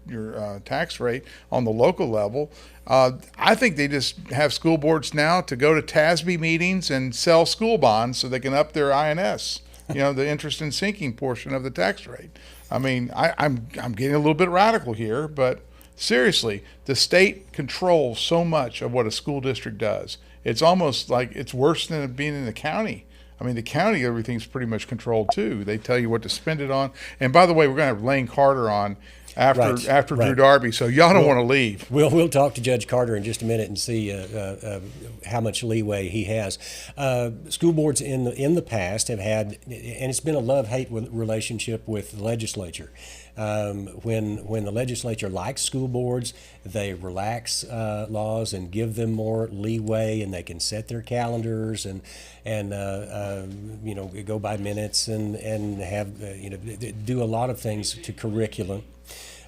tax rate on the local level. I think they just have school boards now to go to TASB meetings and sell school bonds so they can up their INS, the interest in sinking portion of the tax rate. I mean, I'm getting a little bit radical here, but seriously, the state controls so much of what a school district does. It's almost like it's worse than being in the county. I mean, the county, everything's pretty much controlled too. They tell you what to spend it on. And by the way, we're going to have Lane Carter on after
Right,
after Drew
right.
Darby. So y'all don't want to leave.
We'll talk to Judge Carter in just a minute and see how much leeway he has. School boards in the past have had, and it's been a love-hate relationship with the legislature. When the legislature likes school boards, they relax laws and give them more leeway, and they can set their calendars and go by minutes and have do a lot of things to curriculum.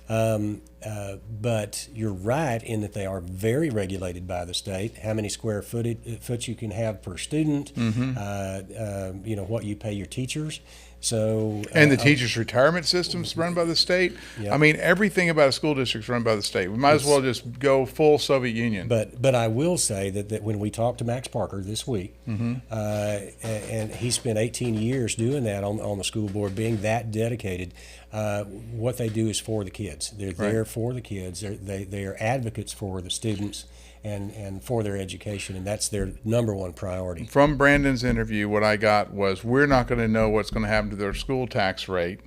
But you're right in that they are very regulated by the state. How many square foot you can have per student, what you pay your teachers. So
And the teachers' retirement system's run by the state.
Yeah.
I mean, everything about a school district's run by the state. We might as well just go full Soviet Union.
But I will say that when we talked to Max Parker this week, and he spent 18 years doing that on the school board, being that dedicated, what they do is for the kids. They're there for the kids. They are advocates for the students and for their education, and that's their number one priority.
From Brandon's interview, what I got was we're not going to know what's going to happen to their school tax rate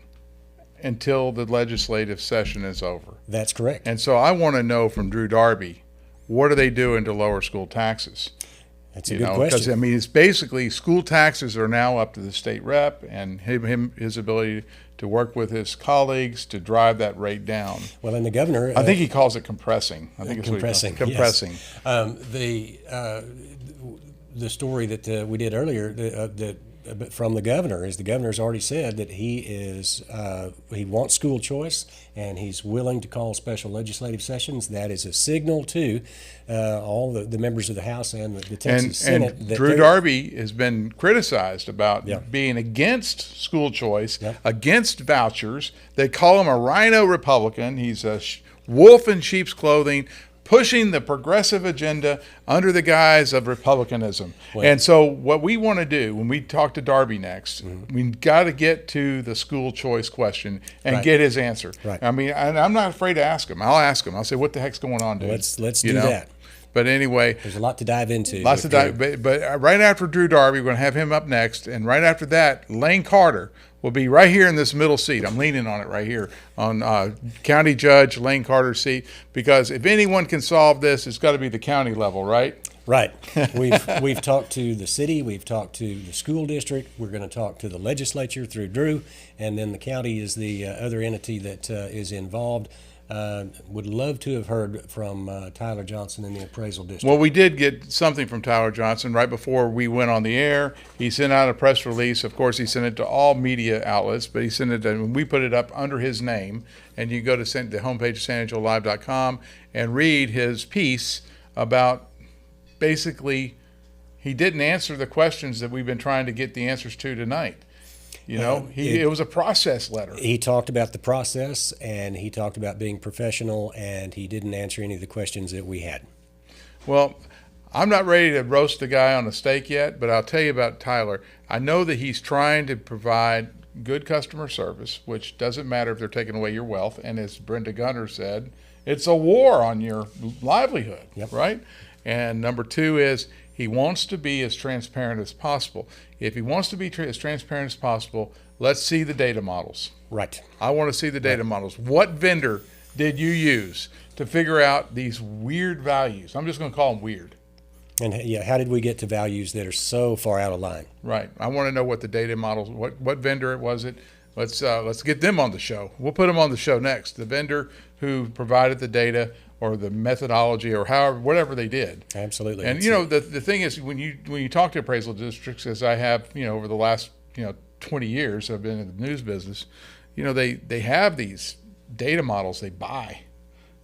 until the legislative session is over.
That's correct.
And so I want to know from Drew Darby, what are they doing to lower school taxes?
That's a good question.
Because I mean, it's basically school taxes are now up to the state rep and his ability to work with his colleagues to drive that rate down.
Well, and the governor,
I think he calls it compressing. I think it's
compressing.
Compressing.
Yes. The story that we did earlier from the governor is the governor's already said that he wants school choice and he's willing to call special legislative sessions. That is a signal to all the members of the House and the Texas Senate.
And
that
Drew Darby has been criticized about
Yeah.
being against school choice,
Yeah.
against vouchers. They call him a rhino Republican. He's a wolf in sheep's clothing, pushing the progressive agenda under the guise of republicanism. And so what we want to do when we talk to Darby next, we got to get to the school choice question and
Right.
get his answer.
Right.
I mean, and I'm not afraid to ask him. I'll ask him. I'll say, what the heck's going on, dude?
Let's
You
do
know?
that.
But anyway,
There's a lot to dive into.
lots of that. But right after Drew Darby, we're going to have him up next. And right after that, Lane Carter will be right here in this middle seat. I'm leaning on it right here on County Judge Lane Carter's seat. Because if anyone can solve this, it's got to be the county level, right?
Right. We've talked to the city. We've talked to the school district. We're going to talk to the legislature through Drew, and then the county is the other entity that is involved. Would love to have heard from Tyler Johnson in the appraisal district.
Well, we did get something from Tyler Johnson right before we went on the air. He sent out a press release. Of course, he sent it to all media outlets, but he sent it to, we put it up under his name. And you go to the homepage of SanAngeloLive.com and read his piece about basically he didn't answer the questions that we've been trying to get the answers to tonight. You know, it was a process letter.
He talked about the process, and he talked about being professional, and he didn't answer any of the questions that we had.
Well, I'm not ready to roast the guy on a steak yet, but I'll tell you about Tyler. I know that he's trying to provide good customer service, which doesn't matter if they're taking away your wealth. And as Brenda Gunter said, it's a war on your livelihood,
Yep.
right? And number two is he wants to be as transparent as possible. If he wants to be as transparent as possible, let's see the data models.
Right.
I want to see the data models. What vendor did you use to figure out these weird values? I'm just going to call them weird.
And how did we get to values that are so far out of line?
Right. I want to know what the data models, what vendor was it. Let's get them on the show. We'll put them on the show next. The vendor who provided the data or the methodology or however, whatever they did.
Absolutely.
And the thing is, when you talk to appraisal districts, as I have, over the last 20 years, I've been in the news business. They have these data models they buy.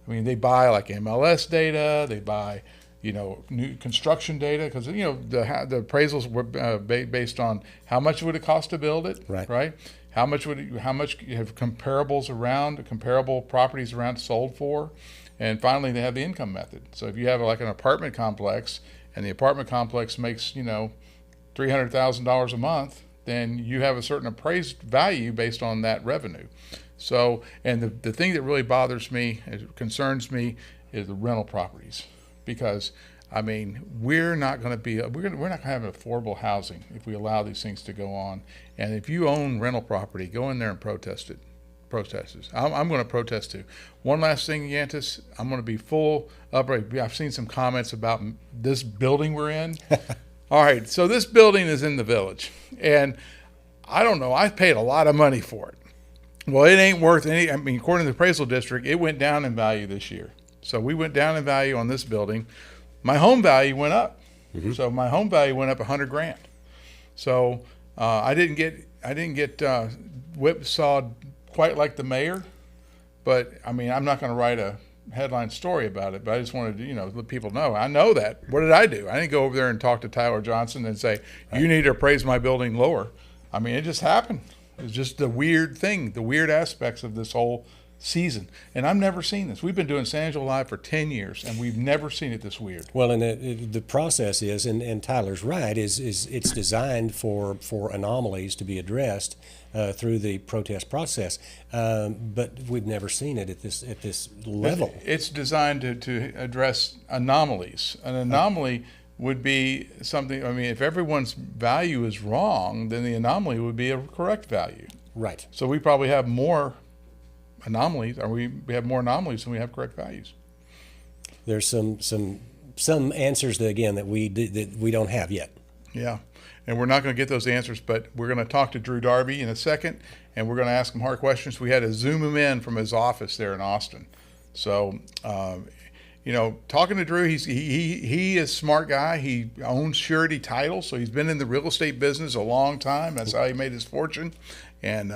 I mean, they buy like MLS data. They buy new construction data because the appraisals were based on how much would it cost to build it,
right?
How much have comparable properties around sold for, and finally they have the income method. So if you have like an apartment complex and the apartment complex makes $300,000 a month, then you have a certain appraised value based on that revenue. So, and the thing that really bothers me, it concerns me, is the rental properties. Because we're not going to have affordable housing if we allow these things to go on. And if you own rental property, go in there and protest it. protesters. I'm going to protest too. One last thing, Yantis, I'm going to be full upright. I've seen some comments about this building we're in. All right, so this building is in the village, and I don't know, I paid a lot of money for it. Well, it ain't worth any, I mean, according to the appraisal district, it went down in value this year. So we went down in value on this building. My home value went up. So my home value went up $100,000. So I didn't get whipsawed quite like the mayor, but I mean, I'm not going to write a headline story about it, but I just wanted to, let people know. I know that. What did I do? I didn't go over there and talk to Tyler Johnson and say, you need to appraise my building lower. I mean, it just happened. It's just the weird thing, the weird aspects of this whole season. And I've never seen this. We've been doing San Angelo Live for 10 years, and we've never seen it this weird.
Well, and the process is, and Tyler's right, is it's designed for anomalies to be addressed through the protest process, but we've never seen it at this level.
It's designed to address anomalies. An anomaly would be something, I mean, if everyone's value is wrong, then the anomaly would be a correct value.
Right.
So we probably have more anomalies, or we have more anomalies than we have correct values.
There's some answers that we don't have yet.
Yeah, and we're not going to get those answers, but we're going to talk to Drew Darby in a second, and we're going to ask him hard questions. We had to Zoom him in from his office there in Austin. So, talking to Drew, he is a smart guy. He owns surety title, so he's been in the real estate business a long time. That's how he made his fortune, and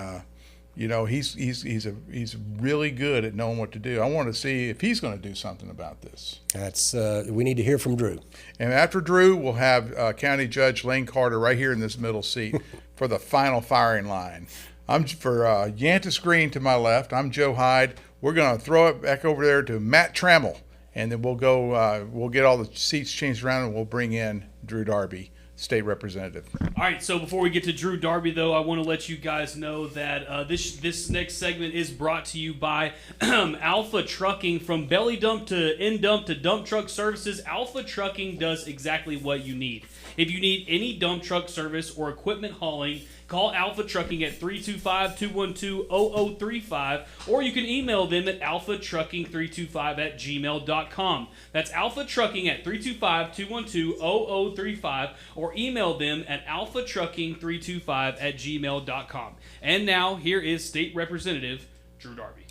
he's really good at knowing what to do. I want to see if he's going to do something about this.
That's we need to hear from Drew.
And after Drew, we'll have County Judge Lane Carter right here in this middle seat for the final firing line. I'm for Yantis Green to my left. I'm Joe Hyde. We're going to throw it back over there to Matt Trammell, and then we'll go. We'll get all the seats changed around, and we'll bring in Drew Darby, State Representative.
All right, so before we get to Drew Darby, though, I want to let you guys know that this next segment is brought to you by Alpha Trucking. From belly dump to end dump to dump truck services, Alpha Trucking does exactly what you need. If you need any dump truck service or equipment hauling, call Alpha Trucking at 325-212-0035, or you can email them at alphatrucking325@gmail.com. That's Alpha Trucking at 325-212-0035, or email them at alphatrucking325@gmail.com. And now, here is State Representative Drew Darby.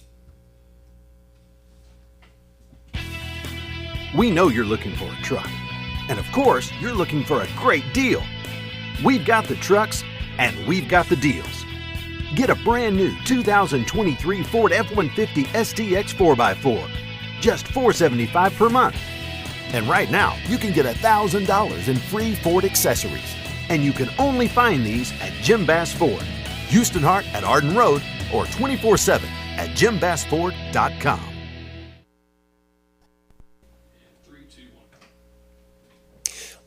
We know you're looking for a truck. And of course, you're looking for a great deal. We've got the trucks and we've got the deals. Get a brand new 2023 Ford F-150 STX 4x4, just $475 per month. And right now, you can get $1,000 in free Ford accessories. And you can only find these at Jim Bass Ford, Houston Hart at Arden Road, or 24/7 at jimbassford.com.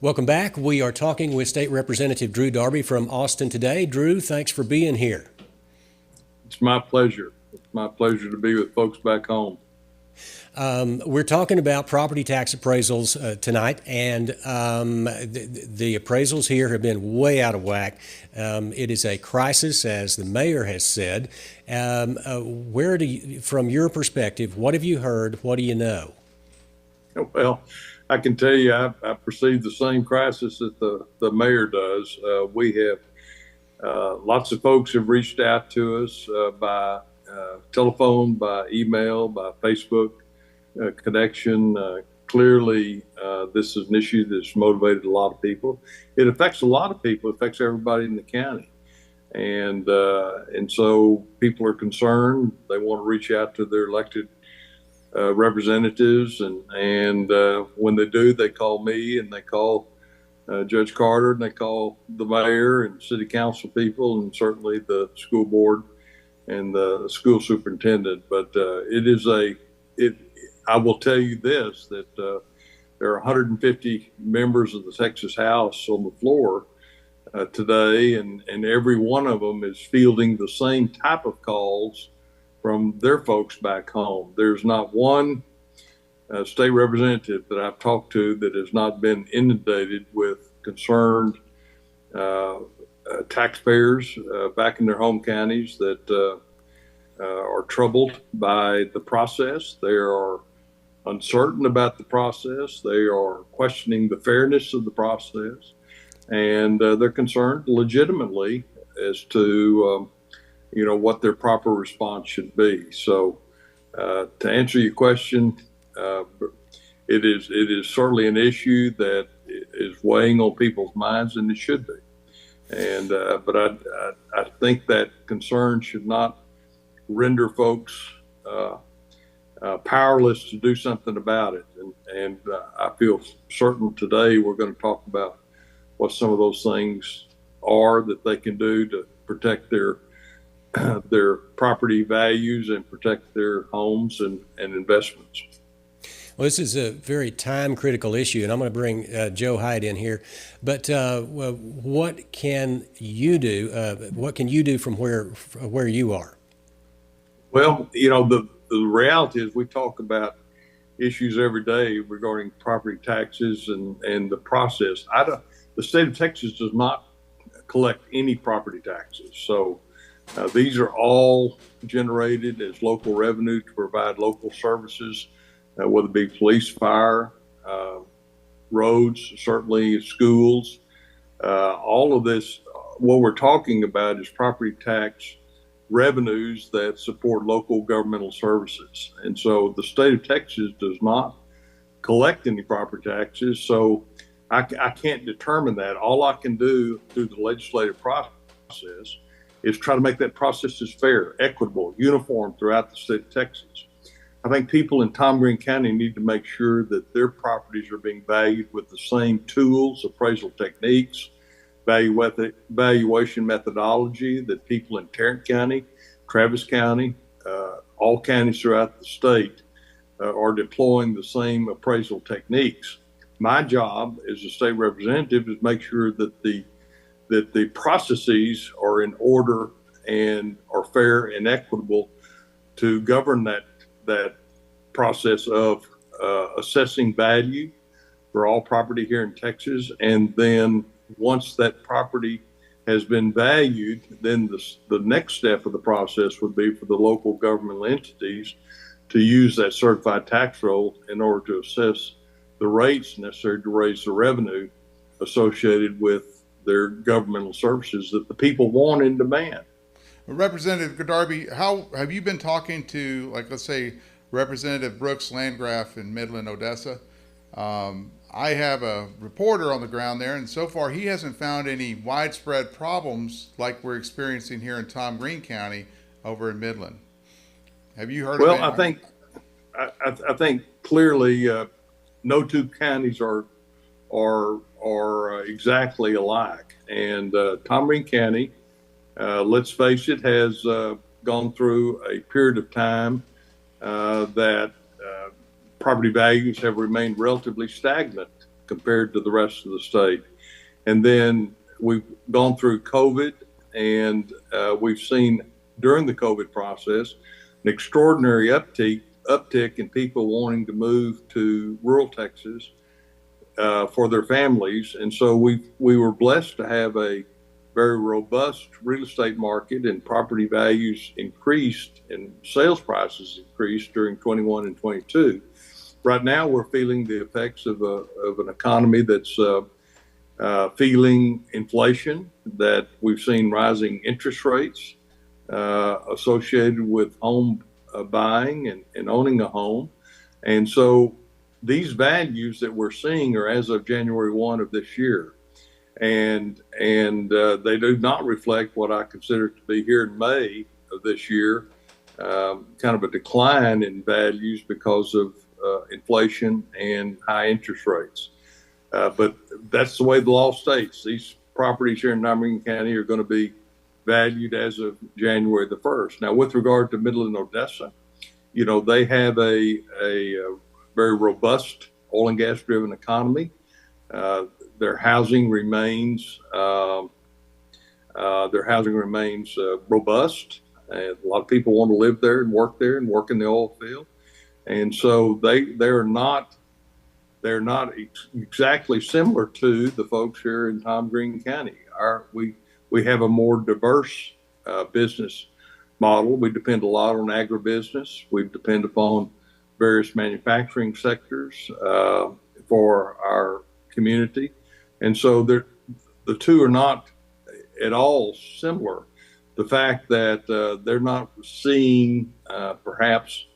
Welcome back. We are talking with State Representative Drew Darby from Austin today. Drew, thanks for being here.
It's my pleasure. It's my pleasure to be with folks back home.
We're talking about property tax appraisals tonight, and the appraisals here have been way out of whack. It is a crisis, as the mayor has said. From your perspective, what have you heard? What do you know?
Well, I can tell you I perceive the same crisis that the mayor does. We have lots of folks have reached out to us by telephone, by email, by Facebook connection. Clearly, this is an issue that's motivated a lot of people. It affects a lot of people. It affects everybody in the county. And so people are concerned. They want to reach out to their elected representatives, and when they do, they call me and they call Judge Carter and they call the mayor and city council people and certainly the school board and the school superintendent. But I will tell you this, that there are 150 members of the Texas House on the floor today, and every one of them is fielding the same type of calls from their folks back home. There's not one state representative that I've talked to that has not been inundated with concerned taxpayers back in their home counties that are troubled by the process. They are uncertain about the process. They are questioning the fairness of the process, and they're concerned legitimately as to what their proper response should be. So, to answer your question, it is certainly an issue that is weighing on people's minds, and it should be. And but I think that concern should not render folks powerless to do something about it. And I feel certain today we're going to talk about what some of those things are that they can do to protect their property values and protect their homes and investments.
Well, this is a very time-critical issue, and I'm going to bring Joe Hyde in here. But what can you do? What can you do from where you are?
Well, the reality is we talk about issues every day regarding property taxes and the process. The state of Texas does not collect any property taxes, so these are all generated as local revenue to provide local services. Whether it be police, fire, roads, certainly schools, all of this, what we're talking about is property tax revenues that support local governmental services. And so the state of Texas does not collect any property taxes, so I can't determine that. All I can do through the legislative process is try to make that process as fair, equitable, uniform throughout the state of Texas. I think people in Tom Green County need to make sure that their properties are being valued with the same tools, appraisal techniques, valuation methodology that people in Tarrant County, Travis County, all counties throughout the state are deploying the same appraisal techniques. My job as a state representative is make sure that the processes are in order and are fair and equitable to govern that process of assessing value for all property here in Texas. And then once that property has been valued, then the next step of the process would be for the local governmental entities to use that certified tax roll in order to assess the rates necessary to raise the revenue associated with their governmental services that the people want and demand.
Representative Darby, how have you been talking to, like, let's say, Representative Brooks Landgraf in Midland, Odessa? I have a reporter on the ground there, and so far he hasn't found any widespread problems like we're experiencing here in Tom Green County over in Midland. Have you heard of it?
Well, I think clearly no two counties are exactly alike, and Tom Green County, let's face it, has gone through a period of time that property values have remained relatively stagnant compared to the rest of the state. And then we've gone through COVID, and we've seen during the COVID process an extraordinary uptick in people wanting to move to rural Texas for their families. And so we were blessed to have a very robust real estate market, and property values increased and sales prices increased during 21 and 22. Right now, we're feeling the effects of an economy that's feeling inflation, that we've seen rising interest rates associated with home buying and owning a home. And so these values that we're seeing are as of January 1 of this year. And they do not reflect what I consider to be here in May of this year, kind of a decline in values because of inflation and high interest rates. But that's the way the law states. These properties here in Tom Green County are going to be valued as of January the 1st. Now, with regard to Midland, Odessa, they have a very robust oil and gas driven economy. Their housing remains robust, and a lot of people want to live there and work in the oil field, and so they're not exactly similar to the folks here in Tom Green County. We have a more diverse business model. We depend a lot on agribusiness. We depend upon various manufacturing sectors for our community. And so the two are not at all similar. The fact that they're not seeing perhaps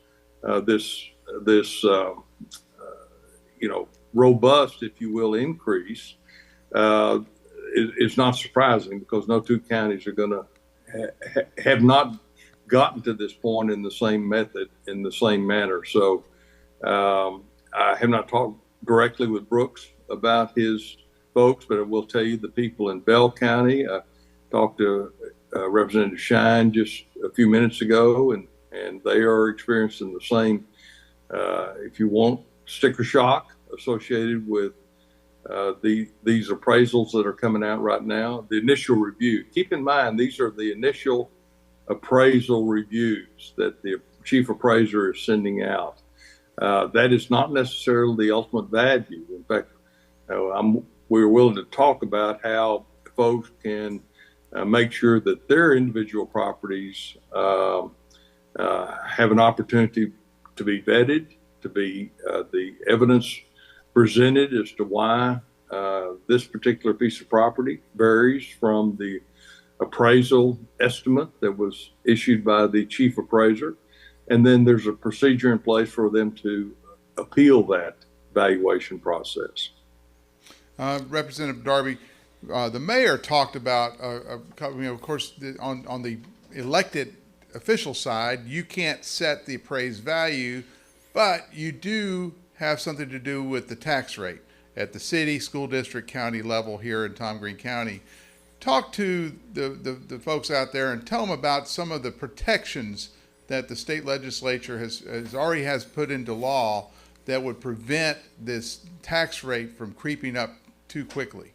this robust, if you will, increase is not surprising, because no two counties are going to have not gotten to this point in the same method, in the same manner. So I have not talked directly with Brooks about his folks, but I will tell you the people in Bell County. I talked to Representative Shine just a few minutes ago, and they are experiencing the same, if you want, sticker shock associated with these appraisals that are coming out right now. The initial review. Keep in mind, these are the initial appraisal reviews that the chief appraiser is sending out. That is not necessarily the ultimate value. In fact, we're willing to talk about how folks can make sure that their individual properties have an opportunity to be vetted, to be the evidence presented as to why this particular piece of property varies from the appraisal estimate that was issued by the chief appraiser. And then there's a procedure in place for them to appeal that valuation process.
Representative Darby, the mayor talked about, of course, on the elected official side, you can't set the appraised value, but you do have something to do with the tax rate at the city, school district, county level here in Tom Green County. Talk to the folks out there and tell them about some of the protections that the state legislature has already put into law that would prevent this tax rate from creeping up too quickly.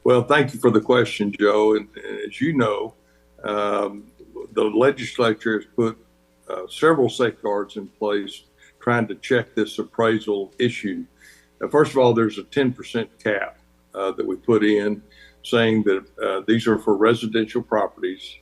Well, thank you for the question, Joe. And as you know, the legislature has put several safeguards in place trying to check this appraisal issue. First of all, there's a 10% cap that we put in, saying that these are for residential properties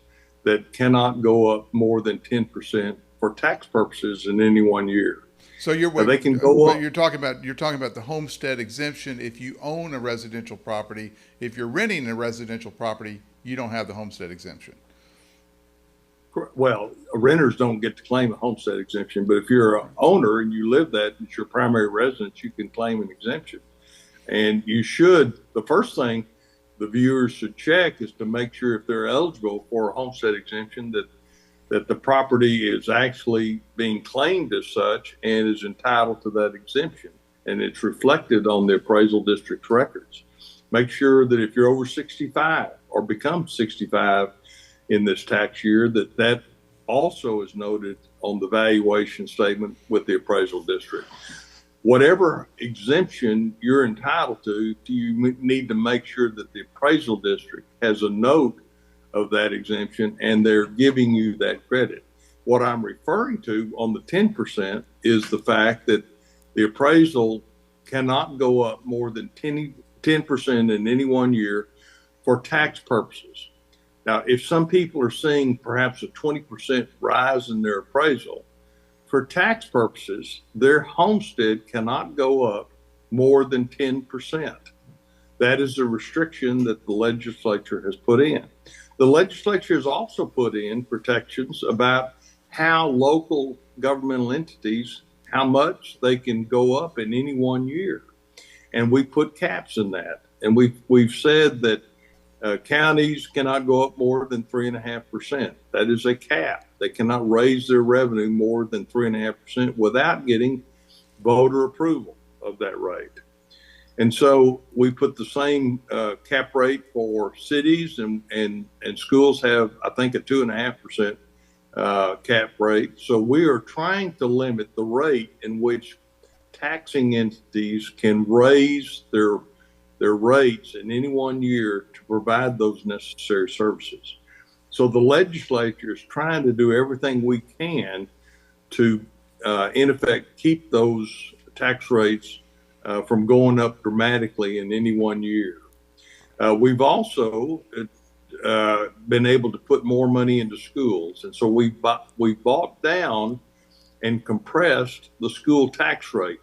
that cannot go up more than 10% for tax purposes in any 1 year.
So
they can go up.
You're talking about the homestead exemption if you own a residential property. If you're renting a residential property, you don't have the homestead exemption.
Well, renters don't get to claim a homestead exemption, but if you're an owner and you live that, it's your primary residence, you can claim an exemption. And you should, the first thing the viewers should check is to make sure if they're eligible for a homestead exemption that the property is actually being claimed as such and is entitled to that exemption. And it's reflected on the appraisal district's records. Make sure that if you're over 65 or become 65 in this tax year, that also is noted on the valuation statement with the appraisal district. Whatever exemption you're entitled to, you need to make sure that the appraisal district has a note of that exemption and they're giving you that credit. What I'm referring to on the 10% is the fact that the appraisal cannot go up more than 10% in any 1 year for tax purposes. Now, if some people are seeing perhaps a 20% rise in their appraisal, for tax purposes, their homestead cannot go up more than 10%. That is a restriction that the legislature has put in. The legislature has also put in protections about how local governmental entities, how much they can go up in any 1 year. And we put caps in that. And we've said that counties cannot go up more than 3.5%. That is a cap. They cannot raise their revenue more than 3.5% without getting voter approval of that rate. And so we put the same cap rate for cities, and schools have, I think, a 2.5% cap rate. So we are trying to limit the rate in which taxing entities can raise their rates in any 1 year to provide those necessary services. So the legislature is trying to do everything we can to, in effect, keep those tax rates from going up dramatically in any 1 year. We've also been able to put more money into schools. And so we bought down and compressed the school tax rate,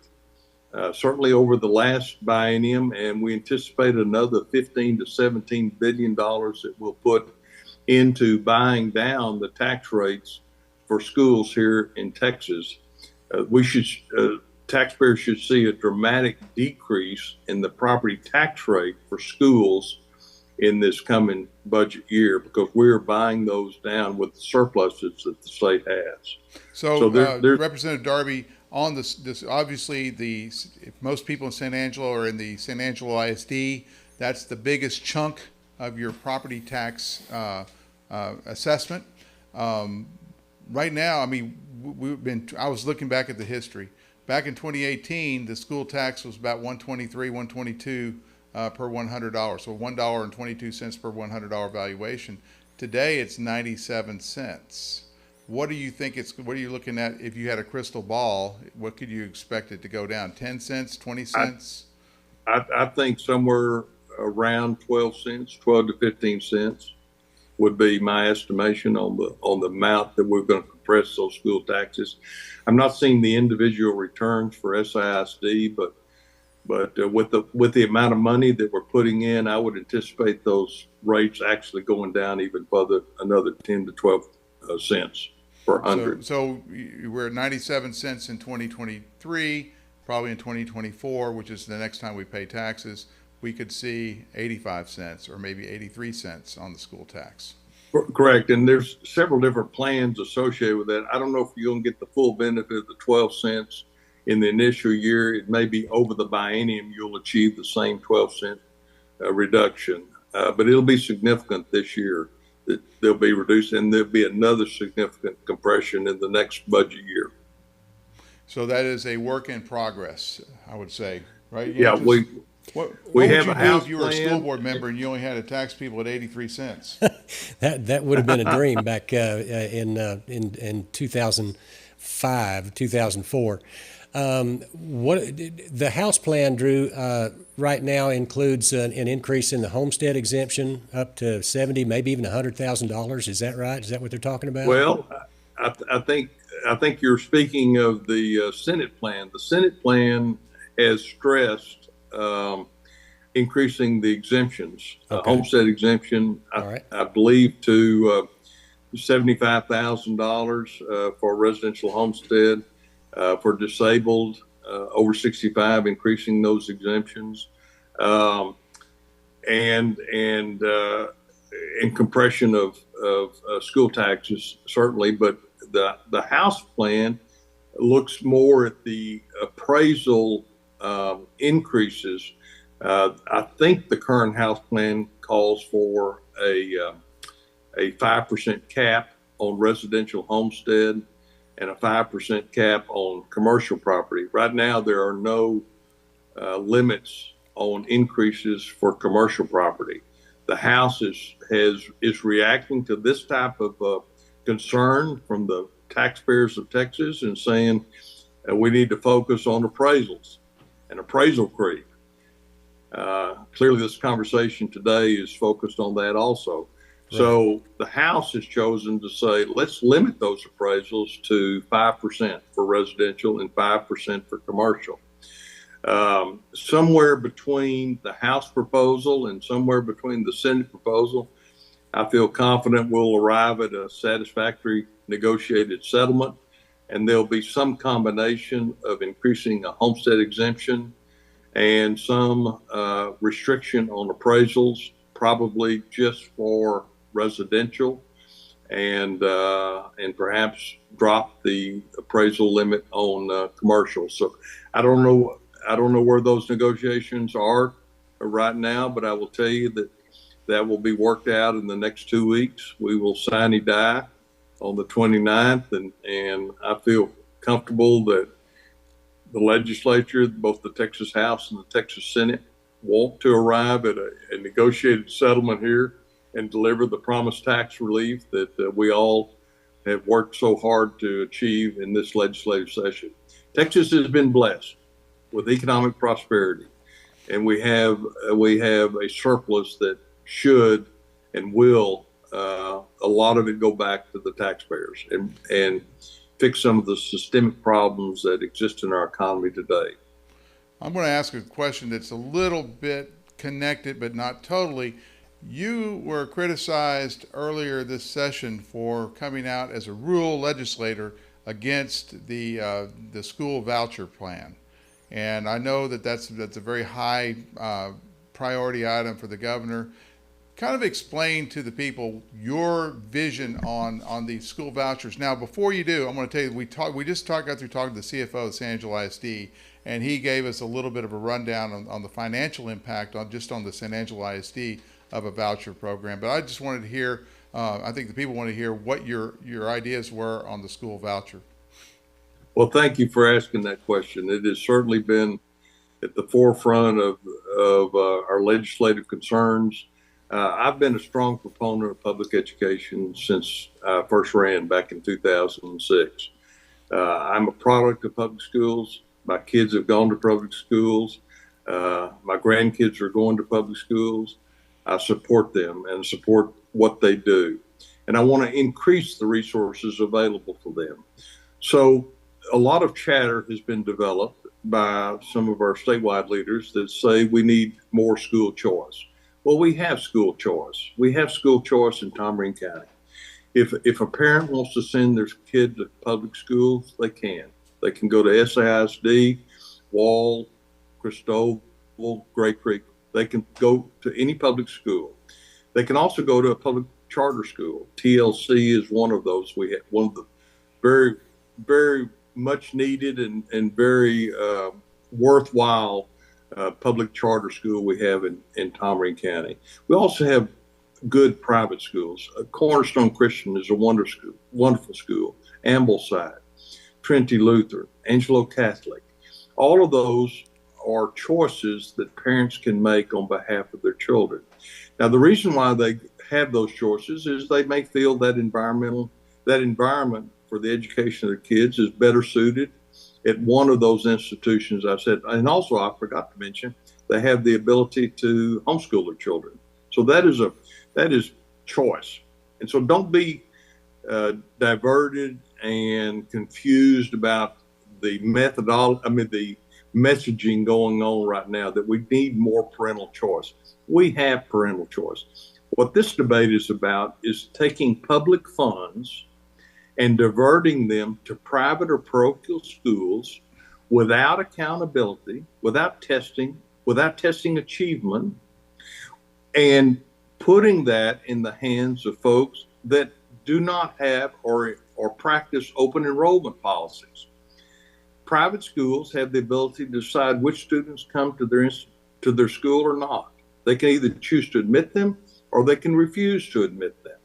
certainly over the last biennium, and we anticipate another $15 to $17 billion that we'll put into buying down the tax rates for schools here in Texas. Taxpayers should see a dramatic decrease in the property tax rate for schools in this coming budget year, because we're buying those down with the surpluses that the state has.
So Representative Darby, on this obviously if most people in San Angelo are in the San Angelo ISD, that's the biggest chunk of your property tax assessment. Right now, I mean, I was looking back at the history. Back in 2018, the school tax was about $123, $122 per $100, so $1.22 per $100 valuation. Today, it's 97 cents. What do you think what are you looking at if you had a crystal ball? What could you expect it to go down? 10 cents, 20 cents?
I think somewhere around 12 cents, 12 to 15 cents would be my estimation on the amount that we're going to compress those school taxes. I'm not seeing the individual returns for SISD, but with the amount of money that we're putting in, I would anticipate those rates actually going down even further, another 10 to 12 cents per hundred.
So we're at 97 cents in 2023, probably in 2024, which is the next time we pay taxes, we could see 85 cents or maybe 83 cents on the school tax.
Correct. And there's several different plans associated with that. I don't know if you're going to get the full benefit of the 12 cents in the initial year. It may be over the biennium, you'll achieve the same 12-cent reduction. But it'll be significant this year that they'll be reduced, and there'll be another significant compression in the next budget year.
So that is a work in progress, I would say, right?
Yeah, what
we
have
would
a
you do
house
if you were a
plan.
school board member and you only had to tax people at 83 cents?
That would have been a dream back in 2005, 2004. The House plan, Drew, right now includes an increase in the homestead exemption up to $70,000, maybe even $100,000. Is that right? Is that what they're talking about?
Well, I think you're speaking of the Senate plan. The Senate plan has stressed increasing the exemptions, homestead exemption, I believe, to $75,000 for a residential homestead. For disabled over 65, increasing those exemptions, and compression of school taxes, certainly. But the House plan looks more at the appraisal increases. I think the current House plan calls for a 5% cap on residential homestead and a 5% cap on commercial property. Right now, there are no limits on increases for commercial property. The House is reacting to this type of concern from the taxpayers of Texas and saying we need to focus on appraisals and appraisal creep. Clearly, this conversation today is focused on that also. So the House has chosen to say, let's limit those appraisals to 5% for residential and 5% for commercial. Somewhere between the House proposal and somewhere between the Senate proposal, I feel confident we'll arrive at a satisfactory negotiated settlement, and there'll be some combination of increasing a homestead exemption and some restriction on appraisals, probably just for residential, and perhaps drop the appraisal limit on commercial. So I don't know where those negotiations are right now, but I will tell you that will be worked out in the next 2 weeks. We will sine die on the 29th, and I feel comfortable that the legislature, both the Texas House and the Texas Senate, want to arrive at a negotiated settlement here and deliver the promised tax relief that we all have worked so hard to achieve in this legislative session. Texas has been blessed with economic prosperity, and we have a surplus that should and will a lot of it go back to the taxpayers and fix some of the systemic problems that exist in our economy today.
I'm going to ask a question that's a little bit connected, but not totally. You were criticized earlier this session for coming out as a rural legislator against the school voucher plan, and I know that that's a very high priority item for the governor. Kind of explain to the people your vision on these school vouchers. Now, before you do, I'm going to tell you we just got through talking to the CFO of Angelo ISD, and he gave us a little bit of a rundown on the financial impact on the Angelo ISD of a voucher program. But I just wanted to hear, I think the people want to hear what your ideas were on the school voucher.
Well, thank you for asking that question. It has certainly been at the forefront of our legislative concerns. I've been a strong proponent of public education since I first ran back in 2006. I'm a product of public schools. My kids have gone to public schools. My grandkids are going to public schools. I support them and support what they do. And I want to increase the resources available for them. So a lot of chatter has been developed by some of our statewide leaders that say we need more school choice. Well, we have school choice. We have school choice in Tom Green County. If a parent wants to send their kid to public schools, they can. They can go to SAISD, Wall, Christoval, Gray Creek. They can go to any public school. They can also go to a public charter school. TLC is one of those. We have one of the very, very much needed and very worthwhile public charter school we have in Tom Green County. We also have good private schools. Cornerstone Christian is a wonderful school. Ambleside, Trinity Lutheran, Angelo Catholic. All of those are choices that parents can make on behalf of their children. Now, the reason why they have those choices is they may feel that environment for the education of their kids is better suited at one of those institutions I said. And also, I forgot to mention, they have the ability to homeschool their children. So that is choice. And so don't be diverted and confused about the the messaging going on right now that we need more parental choice. We have parental choice. What this debate is about is taking public funds and diverting them to private or parochial schools without accountability, without testing achievement, and putting that in the hands of folks that do not have or practice open enrollment policies. Private schools have the ability to decide which students come to their school or not. They can either choose to admit them or they can refuse to admit them.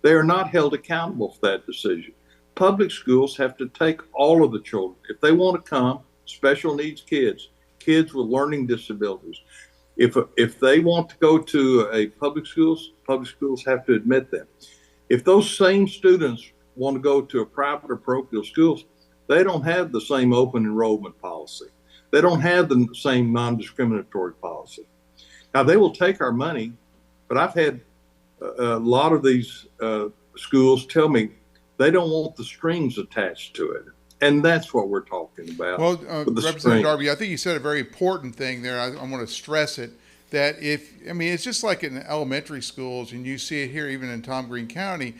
They are not held accountable for that decision. Public schools have to take all of the children. If they want to come, special needs kids with learning disabilities. If they want to go to a public schools have to admit them. If those same students want to go to a private or parochial schools, they don't have the same open enrollment policy. They don't have the same non-discriminatory policy. Now, they will take our money, but I've had a lot of these schools tell me they don't want the strings attached to it. And that's what we're talking about.
Well, Representative Darby, I think you said a very important thing there. I want to stress it, that it's just like in elementary schools, and you see it here even in Tom Green County,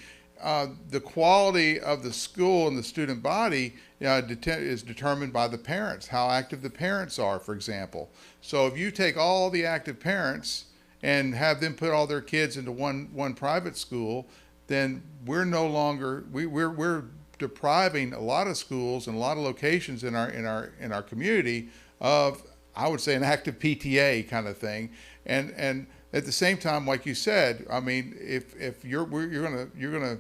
the quality of the school and the student body is determined by the parents, how active the parents are, for example. So if you take all the active parents and have them put all their kids into one private school, then we're no longer we're depriving a lot of schools and a lot of locations in our community of, I would say, an active PTA kind of thing. And at the same time, like you said, I mean, if you're gonna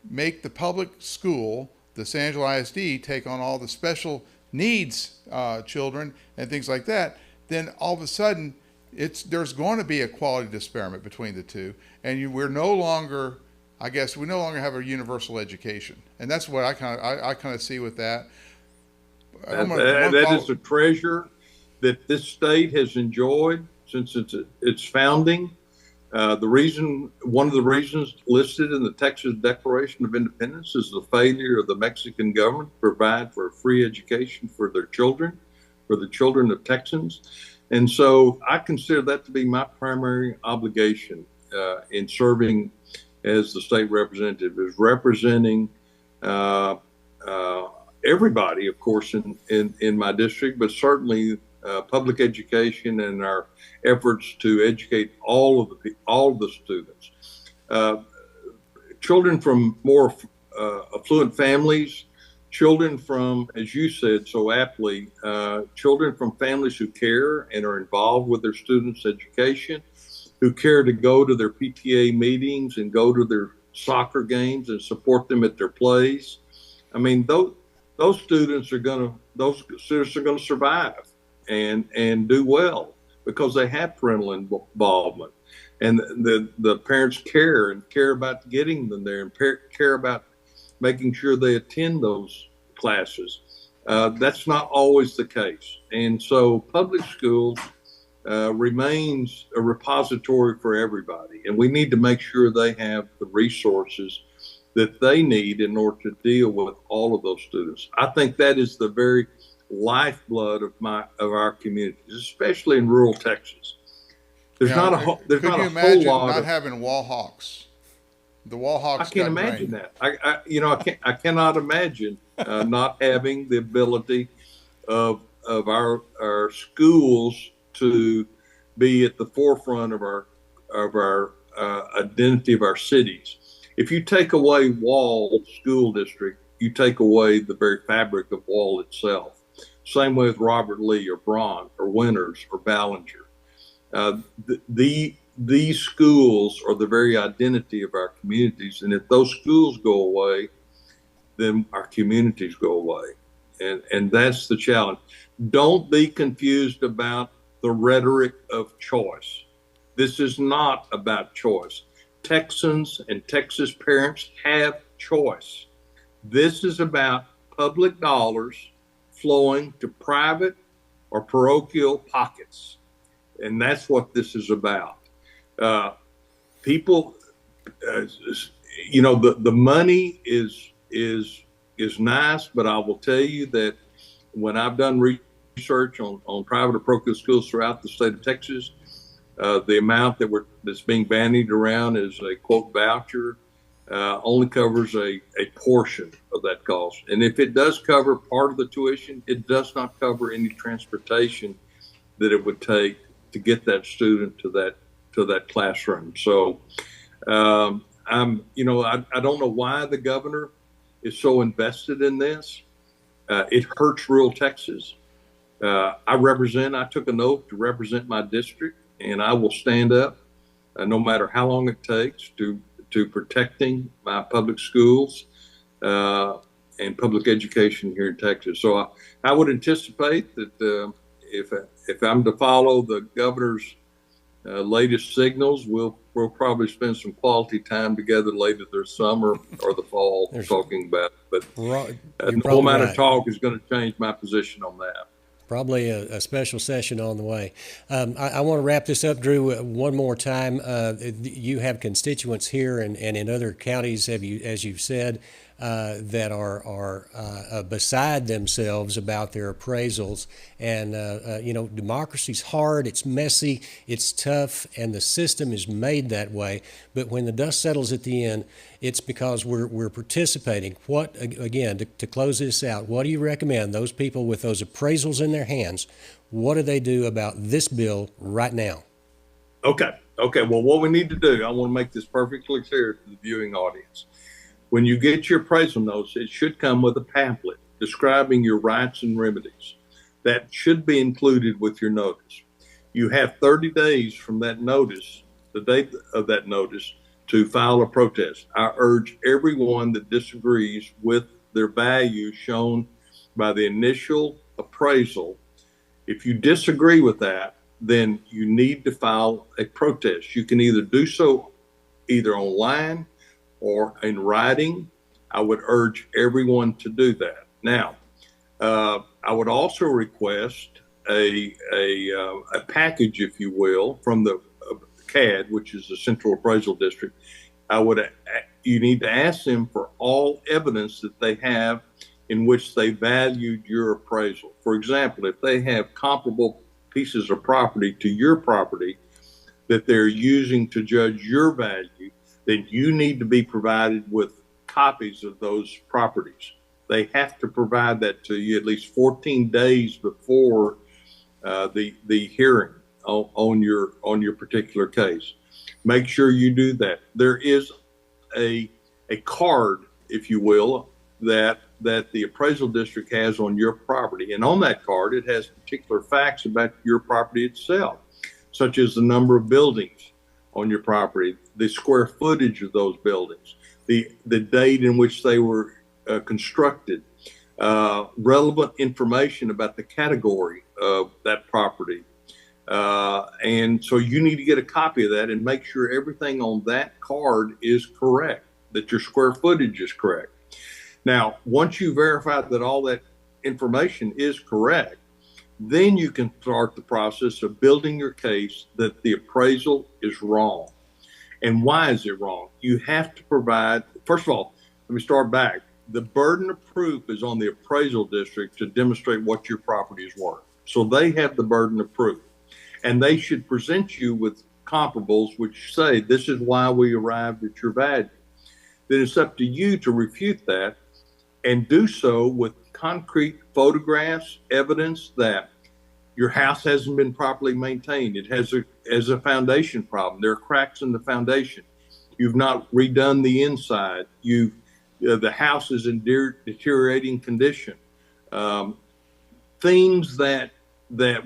make the public school, the San Angelo ISD, take on all the special needs children and things like that, then all of a sudden there's going to be a quality disparity between the two, and we no longer have a universal education, and that's what I kind of see with that.
That is a treasure that this state has enjoyed since its founding. One of the reasons listed in the Texas Declaration of Independence is the failure of the Mexican government to provide for a free education for their children, for the children of Texans. And so I consider that to be my primary obligation in serving as the state representative, is representing everybody, of course, in my district, but certainly public education and our efforts to educate all of the students. Children from more affluent families, children from, as you said so aptly, children from families who care and are involved with their students' education, who care to go to their PTA meetings and go to their soccer games and support them at their plays. I mean, those students are going to survive and do well because they have parental involvement, and the parents care about getting them there and care about making sure they attend those classes. That's not always the case, and so public schools remains a repository for everybody, and we need to make sure they have the resources that they need in order to deal with all of those students. I think that is the very lifeblood of our communities, especially in rural Texas. There's not a whole lot
not
of
having wall hawks. The wall hawks.
I can't imagine that. I cannot imagine not having the ability of our schools to be at the forefront of our identity of our cities. If you take away Wall School District, you take away the very fabric of Wall itself. Same way with Robert Lee or Braun or Winters or Ballinger. These schools are the very identity of our communities, and if those schools go away, then our communities go away, and that's the challenge. Don't be confused about the rhetoric of choice. This is not about choice. Texans and Texas parents have choice. This is about public dollars flowing to private or parochial pockets, and that's what this is about. People, the money is nice, but I will tell you that when I've done research on private or parochial schools throughout the state of Texas, the amount that's being bandied around as a quote voucher only covers a portion of that cost. And if it does cover part of the tuition, it does not cover any transportation that it would take to get that student to that classroom. So I don't know why the governor is so invested in this. It hurts rural Texas. I took an oath to represent my district, and I will stand up no matter how long it takes to protecting my public schools and public education here in Texas. So I would anticipate that if I'm to follow the governor's latest signals, we'll probably spend some quality time together later this summer or the fall talking about it. But no amount of talk is going to change my position on that.
Probably a special session on the way. I want to wrap this up, Drew, one more time. You have constituents here and in other counties, as you've said, that are beside themselves about their appraisals. And, democracy's hard, it's messy, it's tough, and the system is made that way. But when the dust settles at the end, it's because we're participating. What, again, to close this out, what do you recommend those people with those appraisals in their hands, what do they do about this bill right now?
Okay. Well, what we need to do, I want to make this perfectly clear to the viewing audience. When you get your appraisal notice, it should come with a pamphlet describing your rights and remedies. That should be included with your notice. You have 30 days from that notice, the date of that notice, to file a protest. I urge everyone that disagrees with their value shown by the initial appraisal, if you disagree with that, then you need to file a protest. You can either do so either online or in writing. I would urge everyone to do that. Now, I would also request a package, if you will, from the CAD, which is the Central Appraisal District, you need to ask them for all evidence that they have in which they valued your appraisal. For example, if they have comparable pieces of property to your property that they're using to judge your value, then you need to be provided with copies of those properties. They have to provide that to you at least 14 days before the hearing on your particular case. Make sure you do that. There is a card, if you will, that the appraisal district has on your property, and on that card it has particular facts about your property itself, such as the number of buildings on your property, the square footage of those buildings, the date in which they were constructed, relevant information about the category of that property. And so you need to get a copy of that and make sure everything on that card is correct, that your square footage is correct. Now, once you verify that all that information is correct, then you can start the process of building your case that the appraisal is wrong. And why is it wrong? You have to provide, first of all, let me start back. The burden of proof is on the appraisal district to demonstrate what your property is worth. So they have the burden of proof. And they should present you with comparables which say, this is why we arrived at your value. Then it's up to you to refute that and do so with concrete photographs, evidence that your house hasn't been properly maintained. It has a foundation problem. There are cracks in the foundation. You've not redone the inside. The house is in deteriorating condition. Things that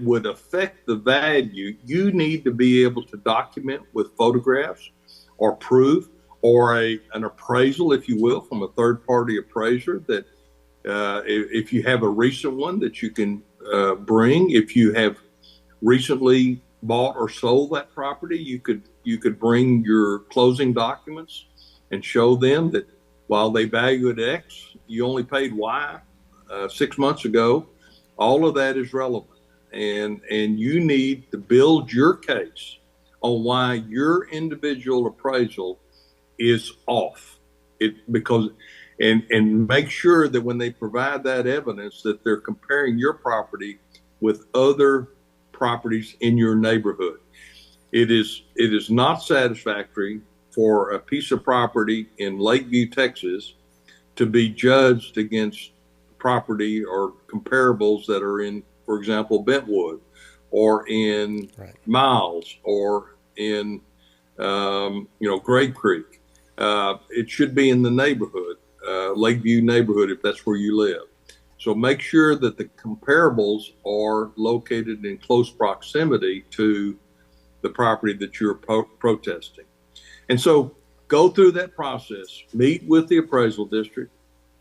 would affect the value, you need to be able to document with photographs or proof or an appraisal, if you will, from a third-party appraiser that if you have a recent one that you can bring. If you have recently bought or sold that property, you could bring your closing documents and show them that while they value it X, you only paid Y 6 months ago. All of that is relevant. And you need to build your case on why your individual appraisal is off. And make sure that when they provide that evidence that they're comparing your property with other properties in your neighborhood. It is not satisfactory for a piece of property in Lakeview, Texas, to be judged against property or comparables that are in, for example, Bentwood or in Miles or in Gray Creek. It should be in the neighborhood, Lakeview neighborhood, if that's where you live. So make sure that the comparables are located in close proximity to the property that you're protesting. And so go through that process, meet with the appraisal district,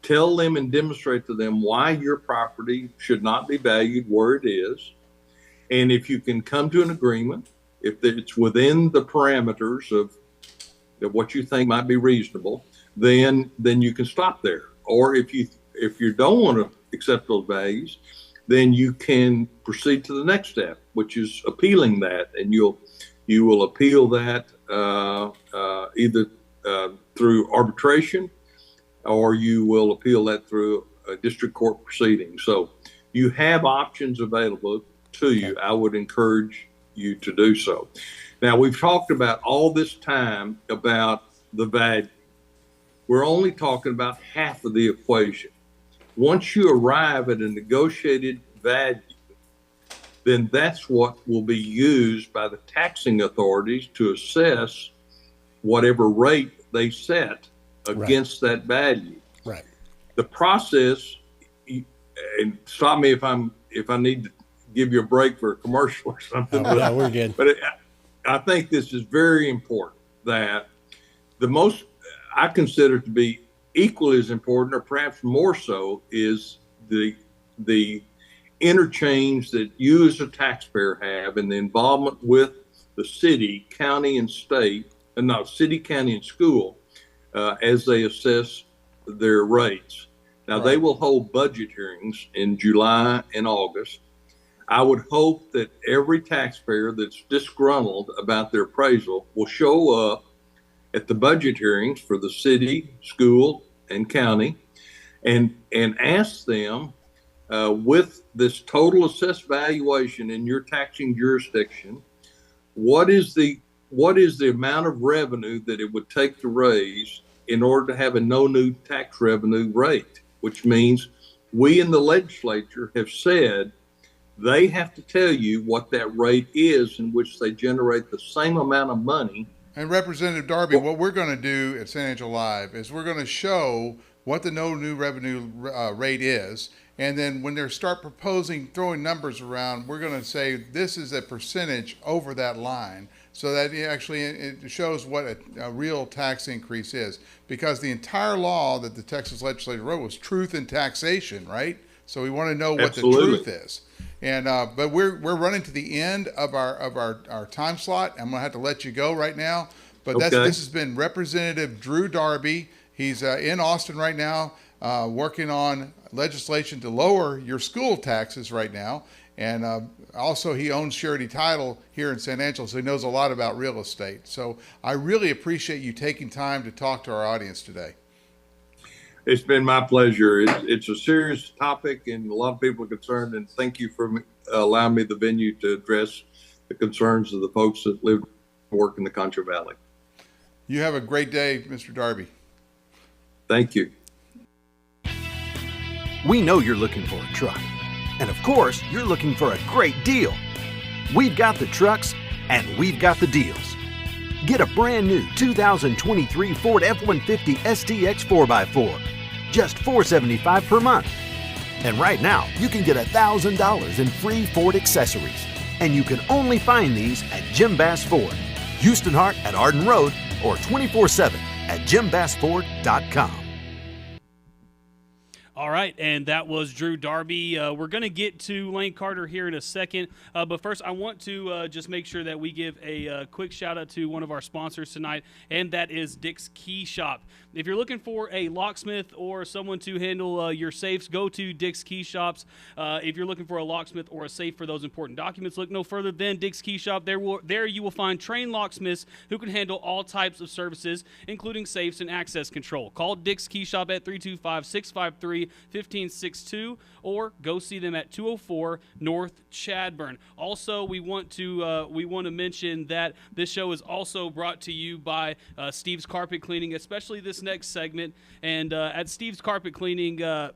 tell them and demonstrate to them why your property should not be valued where it is. And if you can come to an agreement, if it's within the parameters of what you think might be reasonable, then you can stop there. Or if you don't want to accept those values, then you can proceed to the next step, which is appealing that, and you will appeal that either through arbitration, or you will appeal that through a district court proceeding. So you have options available to you. I would encourage you to do so. Now, we've talked about all this time about the value. We're only talking about half of the equation. Once you arrive at a negotiated value, then that's what will be used by the taxing authorities to assess whatever rate they set against that value.
Right.
The process, and stop me if I need to give you a break for a commercial or something.
No, we're good.
But I think this is very important, that the most I consider to be equally as important, or perhaps more so, is the interchange that you as a taxpayer have and the involvement with the city, county, and state, and not city, county, and school as they assess their rates. Now, they will hold budget hearings in July and August. I would hope that every taxpayer that's disgruntled about their appraisal will show up at the budget hearings for the city, school, and county and ask them, with this total assessed valuation in your taxing jurisdiction, what is the amount of revenue that it would take to raise in order to have a no new tax revenue rate, which means we in the legislature have said they have to tell you what that rate is in which they generate the same amount of money.
And Representative Darby, what we're going to do at San Angelo Live is we're going to show what the no new revenue rate is. And then when they start throwing numbers around, we're going to say this is a percentage over that line, so that it shows what a real tax increase is. Because the entire law that the Texas legislature wrote was truth in taxation, right? So we want to know what
Absolutely.
the truth is. And but we're running to the end of our time slot. I'm gonna have to let you go right now. But
Okay.
this has been Representative Drew Darby. He's in Austin right now, working on legislation to lower your school taxes right now. And also he owns surety title here in San Angelo, so he knows a lot about real estate. So I really appreciate you taking time to talk to our audience today.
It's been my pleasure. It's a serious topic, and a lot of people are concerned. And thank you for allowing me the venue to address the concerns of the folks that live and work in the Concho Valley.
You have a great day, Mr. Darby.
Thank you.
We know you're looking for a truck. And of course, you're looking for a great deal. We've got the trucks and we've got the deals. Get a brand new 2023 Ford F-150 STX 4x4, just $475 per month. And right now, you can get $1,000 in free Ford accessories. And you can only find these at Jim Bass Ford, Houston Hart at Arden Road, or 24/7 at jimbassford.com.
All right, and that was Drew Darby. We're going to get to Lane Carter here in a second, but first I want to just make sure that we give a quick shout-out to one of our sponsors tonight, and that is Dick's Key Shop. If you're looking for a locksmith or someone to handle your safes, go to Dick's Key Shops. If you're looking for a locksmith or a safe for those important documents, look no further than Dick's Key Shop. There you will find trained locksmiths who can handle all types of services, including safes and access control. Call Dick's Key Shop at 325-653-1562 or go see them at 204 North Chadburn. Also, we want to mention that this show is also brought to you by Steve's Carpet Cleaning, especially this next segment. And at Steve's Carpet Cleaning, the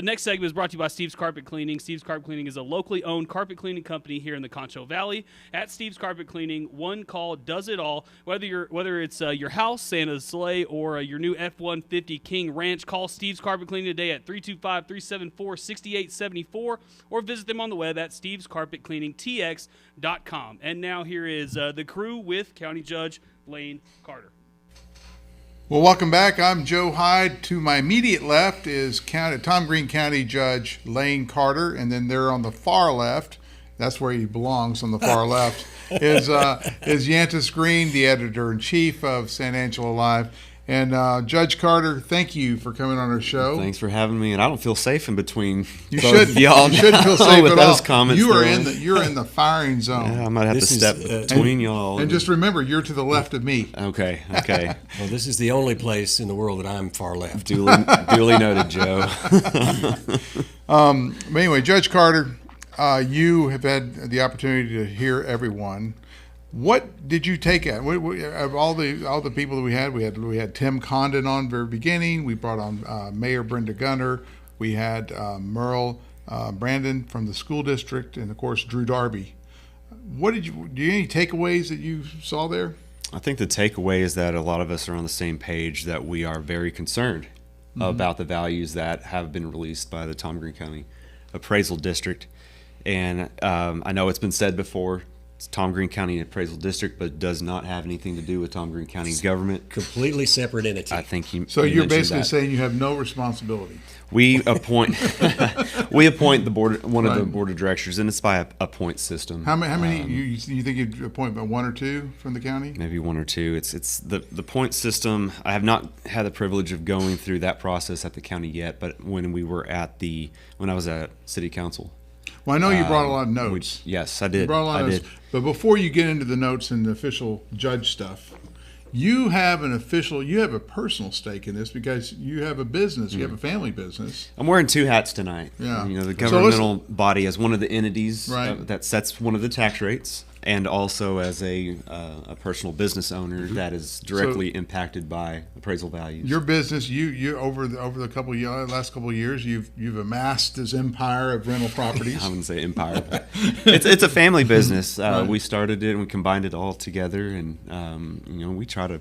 next segment is brought to you by Steve's Carpet Cleaning. Steve's Carpet Cleaning is a locally owned carpet cleaning company here in the Concho Valley. At Steve's Carpet Cleaning, one call does it all. Whether it's your house, Santa's sleigh, or your new F-150 King Ranch, call Steve's Carpet Cleaning today at 325-374-6874 or visit them on the web at stevescarpetcleaningtx.com. And now here is the crew with County Judge Lane Carter.
Well, welcome back. I'm Joe Hyde. To my immediate left is Tom Green County Judge Lane Carter, and then there on the far left, that's where he belongs, on the far left, is Yantis Green, the editor-in-chief of San Angelo Live. And Judge Carter, thank you for coming on our show.
Thanks for having me. And I don't feel safe in between.
You
both
should.
y'all
You shouldn't feel safe
with
at
those
all.
comments.
You're in the firing zone.
Yeah, I might have to step between y'all.
And just remember, you're to the left of me.
Okay.
Well, this is the only place in the world that I'm far left.
Duly noted, Joe.
But anyway, Judge Carter, you have had the opportunity to hear everyone. What did you take at? Of all the people that we had Tim Condon on very beginning. We brought on Mayor Brenda Gunter. We had Merl, Brandon from the school district, and of course Drew Darby. Do you have any takeaways that you saw there?
I think the takeaway is that a lot of us are on the same page, that we are very concerned about the values that have been released by the Tom Green County Appraisal District. And I know it's been said before, it's Tom Green County Appraisal District, but does not have anything to do with Tom Green County government.
Completely separate entity.
I think
So you're basically saying you have no responsibility.
We appoint the board, one of the board of directors, and it's by a point system.
How many you think you'd appoint by one or two from the county?
Maybe one or two. It's the point system. I have not had the privilege of going through that process at the county yet, but when I was at city council.
Well, I know you brought a lot of notes.
Yes, I did.
You brought a lot of notes. But before you get into the notes and the official judge stuff, you have a personal stake in this because you have a business, you have a family business.
I'm wearing two hats tonight.
Yeah.
The governmental body as one of the entities
Right.
that sets one of the tax rates, and also as a personal business owner that is directly impacted by appraisal values.
Your business, you over the last couple of years, you've amassed this empire of rental properties.
I wouldn't say empire, but it's a family business.
Right.
We started it and we combined it all together, and we try to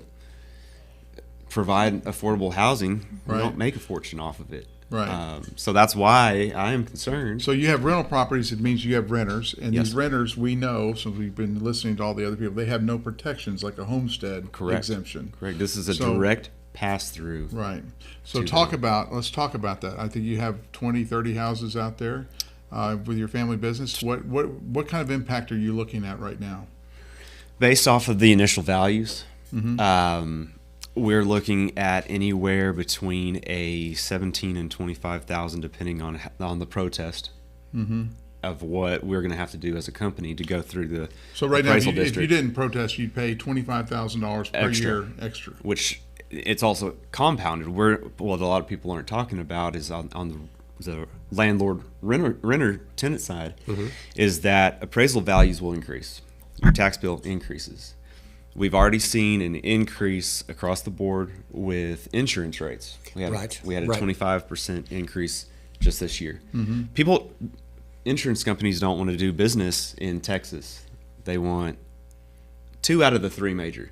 provide affordable housing. We
Right.
don't make a fortune off of it.
Right.
So that's why I am concerned.
So you have rental properties. It means you have renters, and
Yes.
these renters, we know, since we've been listening to all the other people, they have no protections like a homestead
Correct.
exemption.
Correct. This is a
So-
direct pass through.
Right. So
to
let's talk about that. I think you have 20, 30 houses out there with your family business. What kind of impact are you looking at right now?
Based off of the initial values,
Mm-hmm.
we're looking at anywhere between a 17 and 25,000, depending on the protest
Mm-hmm.
of what we're going to have to do as a company to go through the
So right now,
appraisal
if you
district,
didn't protest, you'd pay $25,000 per
Extra.
year extra.
which it's also compounded. What a lot of people aren't talking about is on the landlord renter tenant side, is that appraisal values will increase. Your tax bill increases. We've already seen an increase across the board with insurance rates. We had a 25% increase just this year. Insurance companies don't want to do business in Texas. They want 2 out of the 3 major: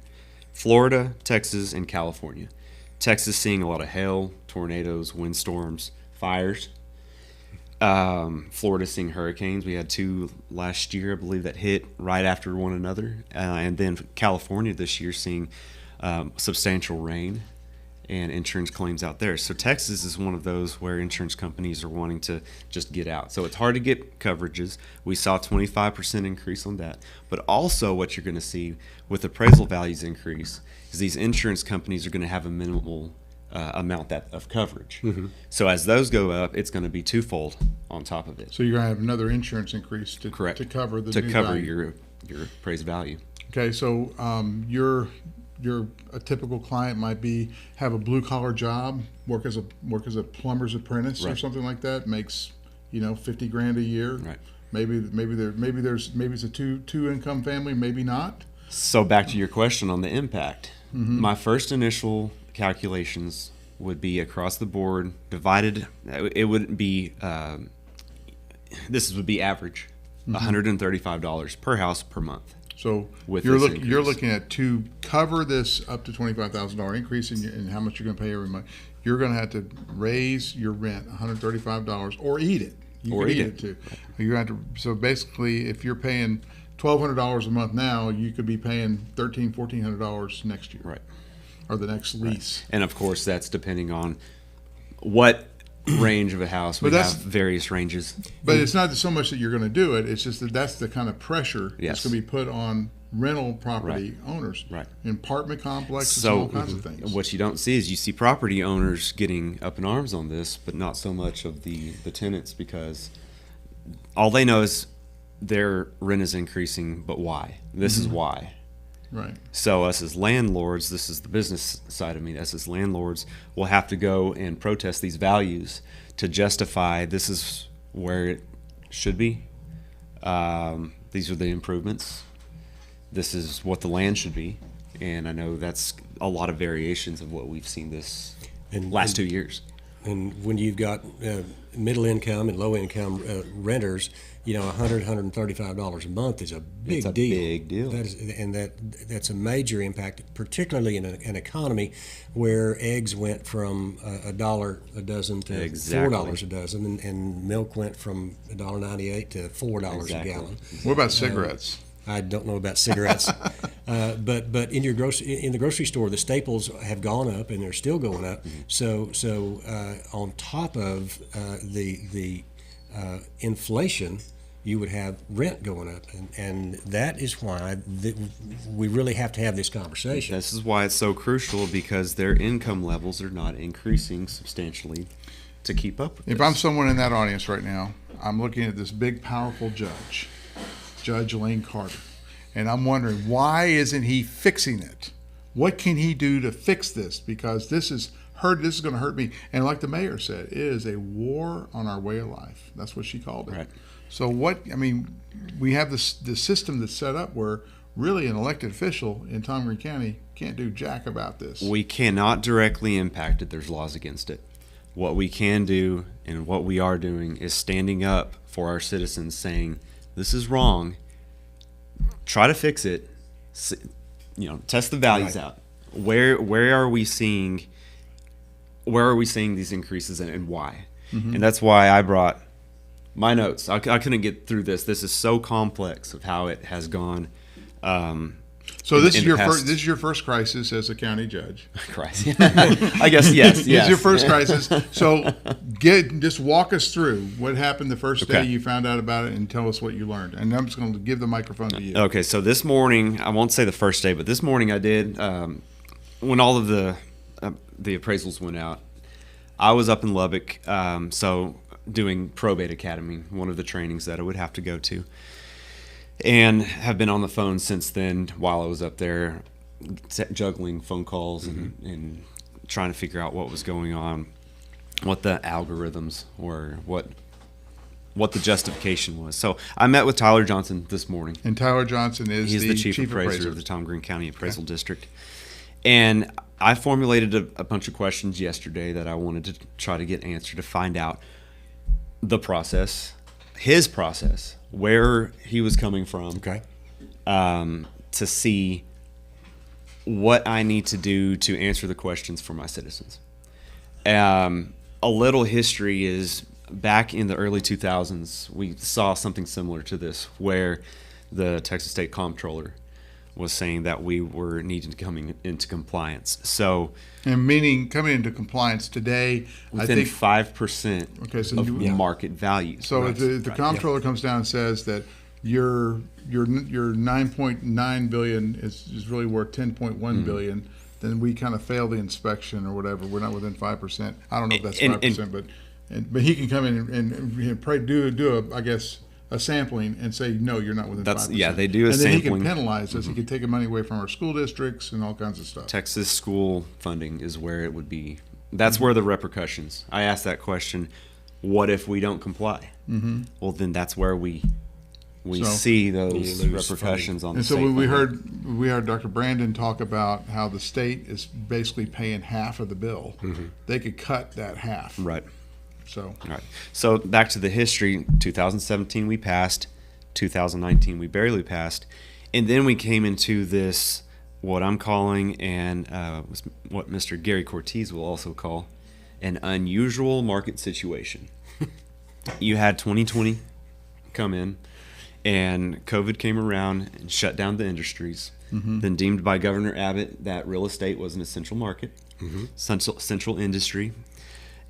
Florida, Texas, and California. Texas seeing a lot of hail, tornadoes, windstorms, fires. Florida seeing hurricanes. We had 2 last year, I believe, that hit right after one another. And then California this year seeing substantial rain and insurance claims out there. So Texas is one of those where insurance companies are wanting to just get out. So it's hard to get coverages. We saw a 25% increase on that. But also what you're going to see with appraisal values increase is these insurance companies are going to have a minimal amount of coverage. So as those go up, it's going to be twofold on top of it.
So you're going to have another insurance increase to
Correct.
to cover the
to
new
cover
value.
your appraised value.
Okay, so a typical client might have a blue collar job, work as a plumber's apprentice or
Right.
something like that, makes $50,000 a year.
Right.
Maybe it's a two income family, maybe not.
So back to your question on the impact. My first initial calculations would be across the board divided. It wouldn't be. This would be average, $135 per house per month.
So
With
you're
this
you're
increase.
looking at, to cover this up to $25,000 increase in how much you're going to pay every month. You're going to have to raise your rent $135 or eat it. You
Or
could
eat
eat
it.
it too. You're going to have to. So basically, if you're paying $1,200 a month now, you could be paying $1,400 next year.
Right.
Or the next lease.
And of course, that's depending on what range of a house. We
But that's-
have various ranges.
But it's not so much that you're going to do it. It's just that's the kind of pressure
Yes.
that's going to be put on rental property owners.
Right.
Apartment complexes,
So
all kinds of things.
what you don't see is you see property owners getting up in arms on this, but not so much of the tenants, because all they know is their rent is increasing, but why? This is why.
Right.
So us as landlords, this is the business side of me, us as landlords will have to go and protest these values to justify this is where it should be. These are the improvements. This is what the land should be. And I know that's a lot of variations of what we've seen this last 2 years.
And when you've got middle income and low income renters, $100, $135 a month is a big
It's a
deal.
big deal.
That's a major impact, particularly in an economy where eggs went from $1 a dozen to
Exactly.
$4 a dozen, and milk went from $1.98 to $4
Exactly.
a gallon.
What about cigarettes?
I don't know about cigarettes, but in the grocery store, the staples have gone up and they're still going up. So on top of the inflation, you would have rent going up, and that is why we really have to have this conversation.
This is why it's so crucial, because their income levels are not increasing substantially to keep up with
If
this.
I'm someone in that audience right now, I'm looking at this big, powerful judge, Judge Lane Carter, and I'm wondering, why isn't he fixing it? What can he do to fix this? Because this is going to hurt me. And like the mayor said, it is a war on our way of life. That's what she called it.
Right.
So we have this system that's set up where really an elected official in Tom Green County can't do jack about this.
We cannot directly impact it. There's laws against it. What we can do and what we are doing is standing up for our citizens, saying this is wrong. Try to fix it. Test the values
Right.
out. Where are we seeing these increases and why?
Mm-hmm.
And that's why I brought my notes. I couldn't get through this. This is so complex of how it has gone.
So this is your
past-
first. This is your first crisis as a county judge.
Christ. I guess yes.
This
Yes.
is your first crisis. So just walk us through what happened the first day
Okay.
you found out about it, and tell us what you learned. And I'm just going to give the microphone to you.
Okay, so this morning, I won't say the first day, but this morning I did, when all of the appraisals went out, I was up in Lubbock, so doing Probate Academy, one of the trainings that I would have to go to, and have been on the phone since then while I was up there, juggling phone calls and trying to figure out what was going on, what the algorithms were, what the justification was. So I met with Tyler Johnson this morning.
And Tyler Johnson is
He's the chief appraiser of the Tom Green County Appraisal District. And I formulated a bunch of questions yesterday that I wanted to try to get answered, to find out the process, his process, where he was coming from,
Okay.
to see what I need to do to answer the questions for my citizens. A little history is, back in the early 2000s, we saw something similar to this, where the Texas State Comptroller was saying that we were needing to come into compliance. So
And meaning coming into compliance today, I
within
think.
5%
Okay, so
of
you-
market values.
So if the comptroller comes down and says that your 9.9 billion is really worth 10.1 billion, then we kind of fail the inspection or whatever. We're not within 5%. I don't know if that's
And-
5%, but he can come in and pray, do I guess a sampling and say no, you're not within 5%.
Yeah, they do a
and then he
sampling.
can penalize us. He can take money away from our school districts and all kinds of stuff.
Texas school funding is where it would be. That's where the repercussions. I asked that question, what if we don't comply? Mm-hmm. Well, then that's where we
So-
see those
You lose
repercussions on the
And so
state
when we
funding.
heard Dr. Brandon talk about how the state is basically paying half of the bill. They could cut that half.
Right.
So
Right. So back to the history, 2017 we passed, 2019 we barely passed, and then we came into this, what I'm calling, and what Mr. Gary Cortez will also call, an unusual market situation. You had 2020 come in, and COVID came around and shut down the industries, then deemed by Governor Abbott that real estate was an essential market, central industry.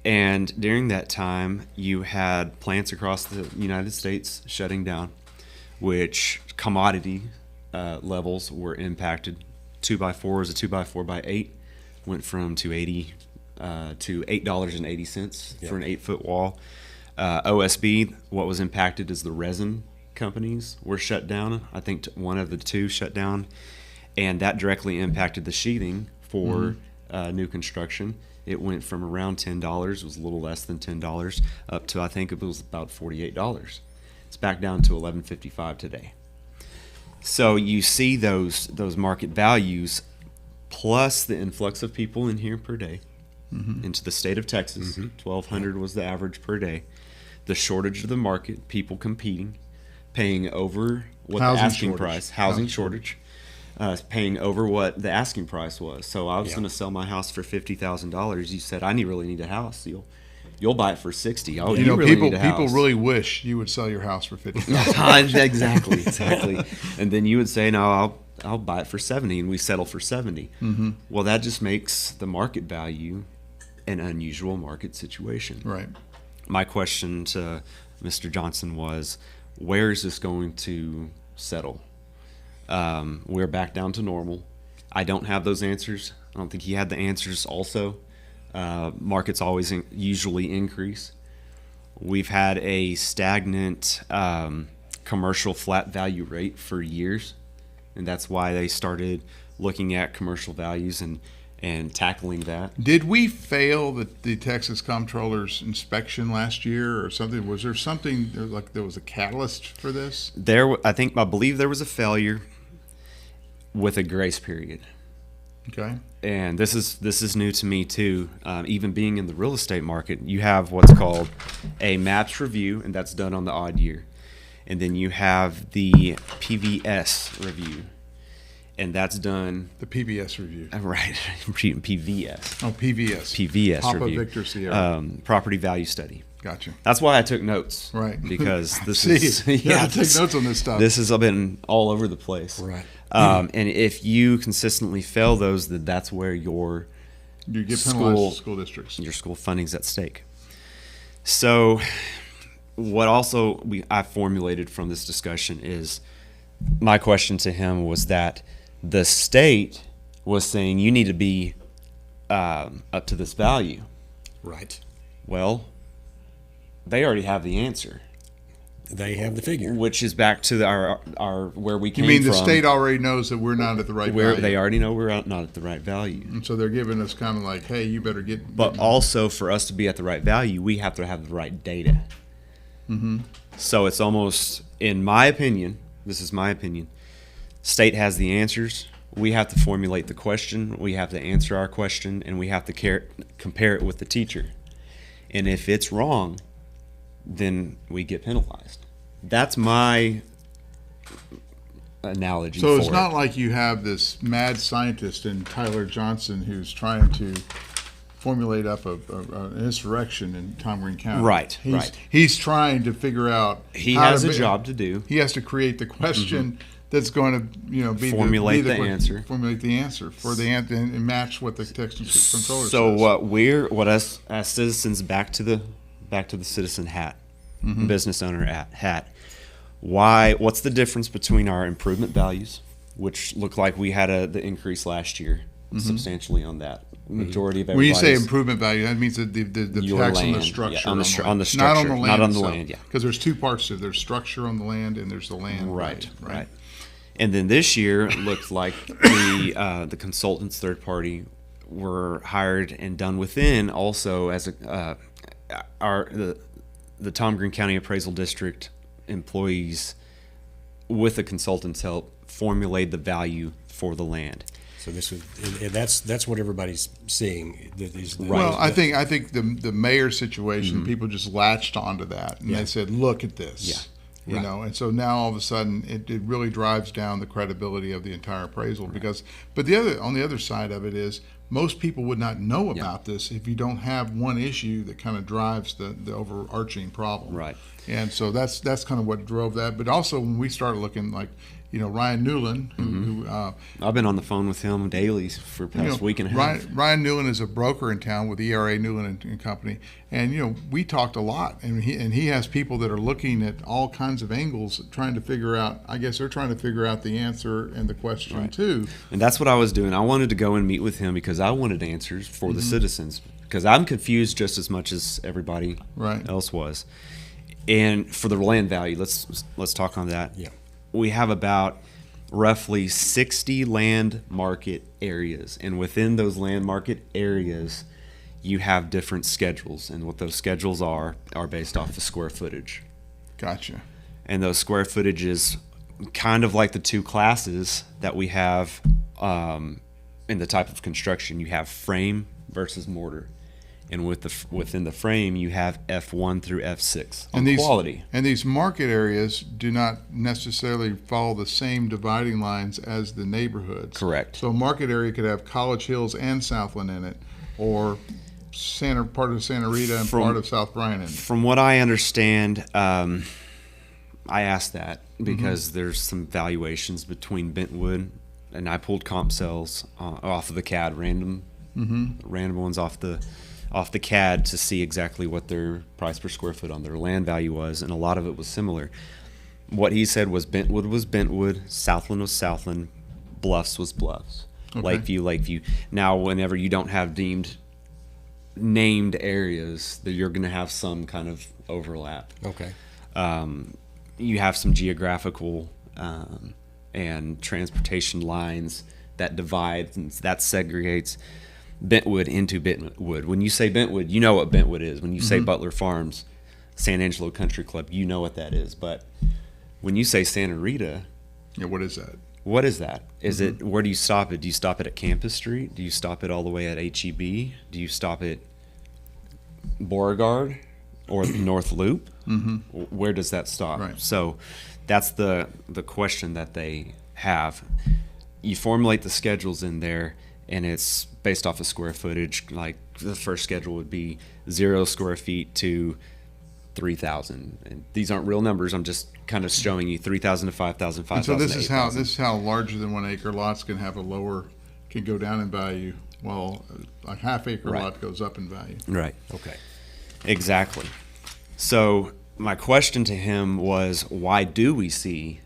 And during that time, you had plants across the United States shutting down, which commodity levels were impacted. 2x4s, a 2x4x8 went from $2.80 to $8.80 for an 8-foot wall. OSB, what was impacted is the resin companies were shut down. I think one of the two shut down, and that directly impacted the sheathing for new construction. It went from around $10, it was a little less than $10, up to, I think it was about $48. It's back down to $11.55 today. So you see those market values, plus the influx of people in here per day into the state of Texas. 1,200 was the average per day. The shortage of the market, people competing, paying over what
Housing
the asking
shortage.
price, housing shortage. Paying over what the asking price was. So I was going to sell my house for $50,000. You said, I really need a house. You'll buy it for $60,000. Oh,
you know,
really need a
people
house.
really wish you would sell your house for $50,000.
exactly. And then you would say, no, I'll buy it for $70,000, and we settle for $70,000. Well, that just makes the market value an unusual market situation.
Right.
My question to Mr. Johnson was, where is this going to settle? We're back down to normal. I don't have those answers. I don't think he had the answers also. Markets always usually increase. We've had a stagnant commercial flat value rate for years, and that's why they started looking at commercial values and tackling that.
Did we fail the Texas Comptroller's inspection last year or something? Was there something like there was a catalyst for this?
I believe there was a failure with a grace period.
Okay.
And this is new to me too. Even being in the real estate market, you have what's called a MAPS review, and that's done on the odd year. And then you have the PVS review, and that's done.
The PVS review.
Right. PVS.
Oh, PVS.
PVS
Papa
review.
Victor Sierra.
Property value study.
Gotcha.
That's why I took notes.
Right.
Because this
See,
is
take notes on this stuff.
This has been all over the place.
Right.
And if you consistently fail those, then that's where you
get penalized school districts.
Your school funding's at stake. So, what also I formulated from this discussion is my question to him was that the state was saying you need to be up to this value.
Right.
Well, they already have the answer.
They have the figure.
Which is back to our where we came
from. You mean
from.
the state already knows that we're not at the right value?
They already know we're not at the right value.
And so they're giving us kind of like, hey, you better get...
But also, for us to be at the right value, we have to have the right data.
Mm-hmm.
So it's almost, in my opinion, this is my opinion, state has the answers. We have to formulate the question. We have to answer our question, and we have to compare it with the teacher. And if it's wrong, then we get penalized. That's my analogy.
So it's not like you have this mad scientist in Tyler Johnson who's trying to formulate up an insurrection in Tom Green County.
Right.
He's trying to figure out.
He has a job to do.
He has to create the question that's going to, be
formulate the answer.
Formulate the answer for the answer and match what the Texas Comptroller says.
So what us as citizens back to the citizen hat. Business owner hat. What's the difference between our improvement values, which look like we had the increase last year substantially on that? Majority of everybody.
When you say improvement value, that means that the tax
land,
on the structure.
On the structure,
not on the land.
Not on the land, yeah.
Because there's two parts to it. There's structure on the land and there's the land.
Right. And then this year, it looked like the consultants, third party, were hired and done within also as the Tom Green County Appraisal District employees, with the consultant's help, formulate the value for the land.
So that's what everybody's seeing.
Well, I think the mayor situation, people just latched onto that and they said, "Look at this."
Yeah.
You know, and so now all of a sudden it really drives down the credibility of the entire appraisal because. But on the other side of it is most people would not know about this if you don't have one issue that kind of drives the overarching problem.
Right.
And so that's kind of what drove that. But also when we started looking like, Ryan Newland, who
I've been on the phone with him daily for the past week and a half.
Ryan Newland is a broker in town with ERA Newland and Company, and we talked a lot, and he has people that are looking at all kinds of angles, trying to figure out. I guess they're trying to figure out the answer and the question too.
And that's what I was doing. I wanted to go and meet with him because I wanted answers for the citizens, because I'm confused just as much as everybody else was. And for the land value, let's talk on that.
Yeah.
We have about roughly 60 land market areas, and within those land market areas you have different schedules, and what those schedules are based off the square footage.
Gotcha.
And those square footages, kind of like the two classes that we have in the type of construction, you have frame versus mortar. And within the frame, you have F1 through F6 on quality.
And these market areas do not necessarily follow the same dividing lines as the neighborhoods.
Correct.
So a market area could have College Hills and Southland in it, or part of Santa Rita and part of South Bryan in it.
From what I understand, I asked that because there's some valuations between Bentwood, and I pulled comp sales off of the CAD, random ones off the CAD to see exactly what their price per square foot on their land value was, and a lot of it was similar. What he said was Bentwood, Southland was Southland, Bluffs was Bluffs, Lakeview. Now, whenever you don't have deemed named areas that you're going to have some kind of overlap.
Okay.
You have some geographical and transportation lines that divide and that segregates Bentwood into Bentwood. When you say Bentwood, you know what Bentwood is. When you say Butler Farms, San Angelo Country Club, you know what that is. But when you say Santa Rita,
Yeah, what is that?
what is that? Is it, where do you stop it? Do you stop it at Campus Street? Do you stop it all the way at HEB? Do you stop it Beauregard or North Loop? Where does that stop?
Right.
So that's the question that they have. You formulate the schedules in there, and it's based off of square footage. Like the first schedule would be 0 square feet to 3,000. And these aren't real numbers. I'm just kind of showing you 3,000 to 5,000, 5,000
And so
to 8,000.
this is how larger than 1 acre lots can have a lower, can go down in value, while a half acre
Right.
lot goes up in value.
Right.
Okay.
Exactly. So my question to him was, why do we see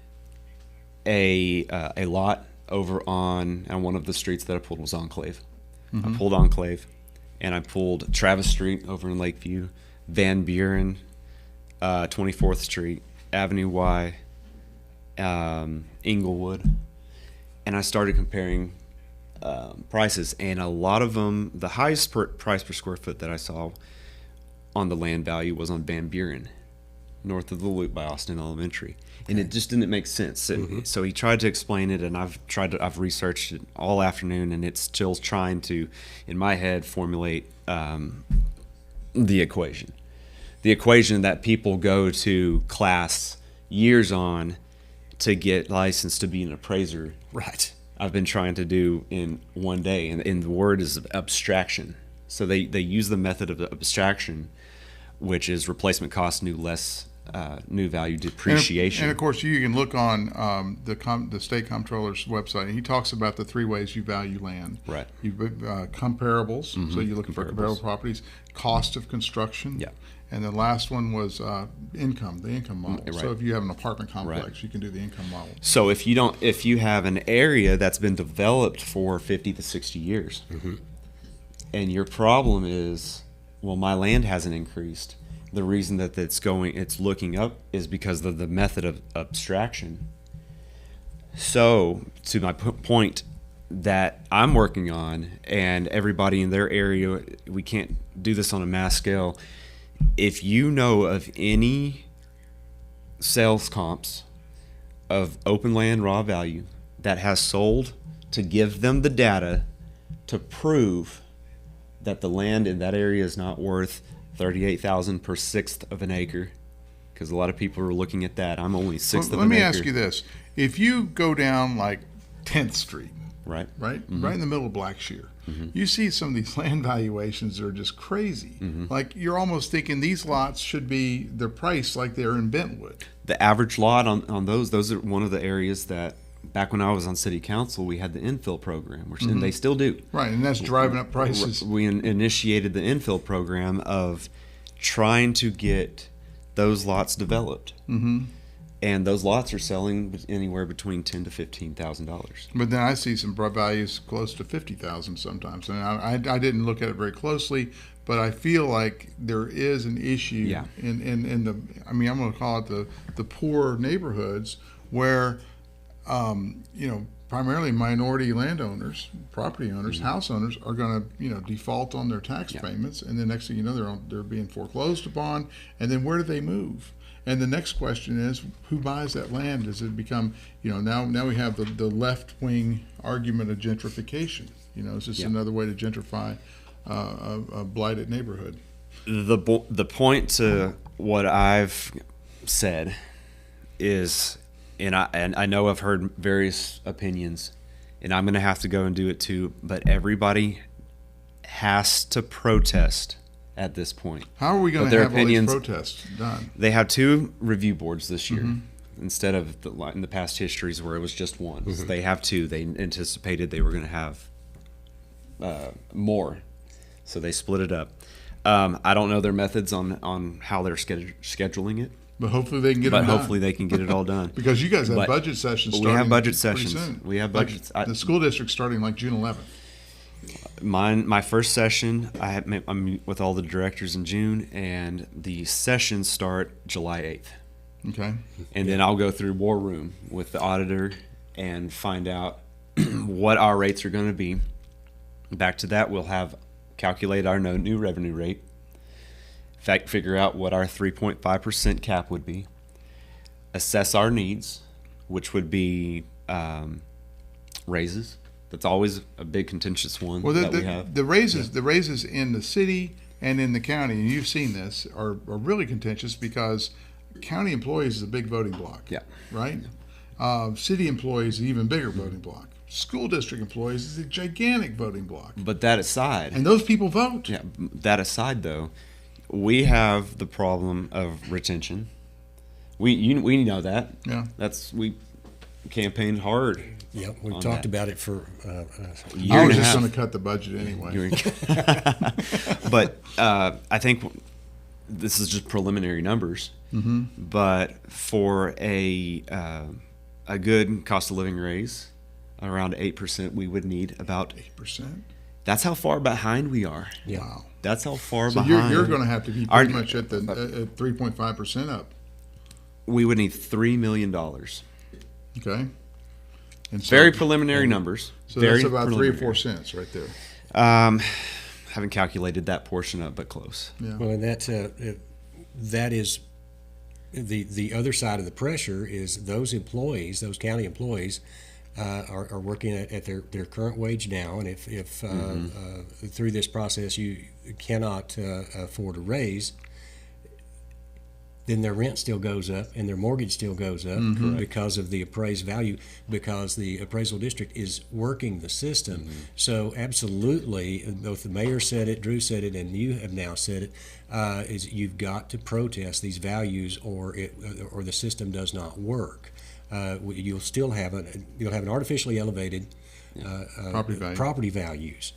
a lot over on one of the streets that I pulled was Enclave. I pulled Enclave, and I pulled Travis Street over in Lakeview, Van Buren, 24th Street, Avenue Y, Inglewood, and I started comparing prices, and a lot of them, the highest price per square foot that I saw on the land value was on Van Buren, north of the Loop by Austin Elementary, and it just didn't make sense. So he tried to explain it, and I've researched it all afternoon, and it's still trying to, in my head, formulate the equation that people go to class years on to get licensed to be an appraiser.
Right.
I've been trying to do in one day, and the word is abstraction. So they use the method of abstraction, which is replacement cost, new value depreciation.
And of course, you can look on the state comptroller's website, and he talks about the 3 ways you value land.
Right.
You comparables, so you're looking for comparable
Comparables.
properties, cost of construction.
Yeah.
And the last one was income, the income model.
Right.
So if you have an apartment complex,
Right.
you can do the income model.
So if you have an area that's been developed for 50 to 60 years, and your problem is, well, my land hasn't increased. The reason that it's looking up is because of the method of abstraction. So to my point that I'm working on, and everybody in their area, we can't do this on a mass scale. If you know of any sales comps of open land raw value that has sold, to give them the data to prove that the land in that area is not worth $38,000 per sixth of an acre, because a lot of people are looking at that. I'm only sixth of
Let
an
me
acre.
ask you this: if you go down like 10th Street,
Right.
right in the middle of Blackshear, you see some of these land valuations that are just crazy. Like, you're almost thinking these lots should be their price like they're in Bentwood.
The average lot on those are one of the areas that, back when I was on city council, we had the infill program, which and they still do.
Right, and that's driving up prices.
We initiated the infill program of trying to get those lots developed, and those lots are selling anywhere between $10,000 to $15,000.
But then I see some values close to 50,000 sometimes, and I didn't look at it very closely, but I feel like there is an issue
Yeah.
in the, I mean, I'm going to call it the poor neighborhoods where, primarily minority landowners, property owners, house owners are going to, default on their tax payments, and the next thing you know, they're being foreclosed upon, and then where do they move? And the next question is, who buys that land? Does it become, now we have the left-wing argument of gentrification. Is this another way to gentrify a blighted neighborhood?
The point to what I've said is, and I know I've heard various opinions, and I'm going to have to go and do it too, but everybody has to protest at this point.
How are we going
But
to
their
have all these
opinions-
protests done?
They have 2 review boards this year instead of in the past histories where it was just one. So they have 2. They anticipated they were going to have more, so they split it up. I don't know their methods on how they're scheduling it,
But hopefully they can get it
but
done.
hopefully they can get it all done.
Because you guys have
But
budget sessions
we
starting
have budget
pretty
sessions.
soon.
We have
Like
budgets.
the school district starting like June 11th.
My first session, I'm with all the directors in June, and the sessions start July 8th.
Okay.
And then I'll go through War Room with the auditor and find out what our rates are going to be. Back to that, we'll have calculate our new revenue rate. In fact, figure out what our 3.5% cap would be. Assess our needs, which would be raises. That's always a big contentious one that we have.
The raises in the city and in the county, and you've seen this, are really contentious because county employees is a big voting block.
Yeah.
Right? City employees is an even bigger voting block. School district employees is a gigantic voting block.
But that aside,
And those people vote.
yeah, that aside though, we have the problem of retention. We know that.
Yeah.
We campaigned hard.
Yeah, we've
on
talked
that.
about it for a year
I
and
was
a
just
half.
going to cut the budget anyway.
But I think this is just preliminary numbers.
Mm-hmm.
But for a good cost of living raise, around 8%, we would need about.
8%?
That's how far behind we are.
Yeah.
Wow.
That's how far
So
behind.
you're going to have to be
Our-
pretty much at 3.5% up.
We would need $3 million.
Okay. And so,
Very preliminary numbers.
So
Very
that's about 3 or
preliminary.
4 cents right there.
Haven't calculated that portion up, but close.
Yeah.
Well, and that is the other side of the pressure is those employees, those county employees, are working at their current wage now, and if through this process you cannot afford a raise, then their rent still goes up and their mortgage still goes up because of the appraised value, because the appraisal district is working the system. So absolutely, both the mayor said it, Drew said it, and you have now said it, is you've got to protest these values or the system does not work. You'll still have an artificially elevated property values.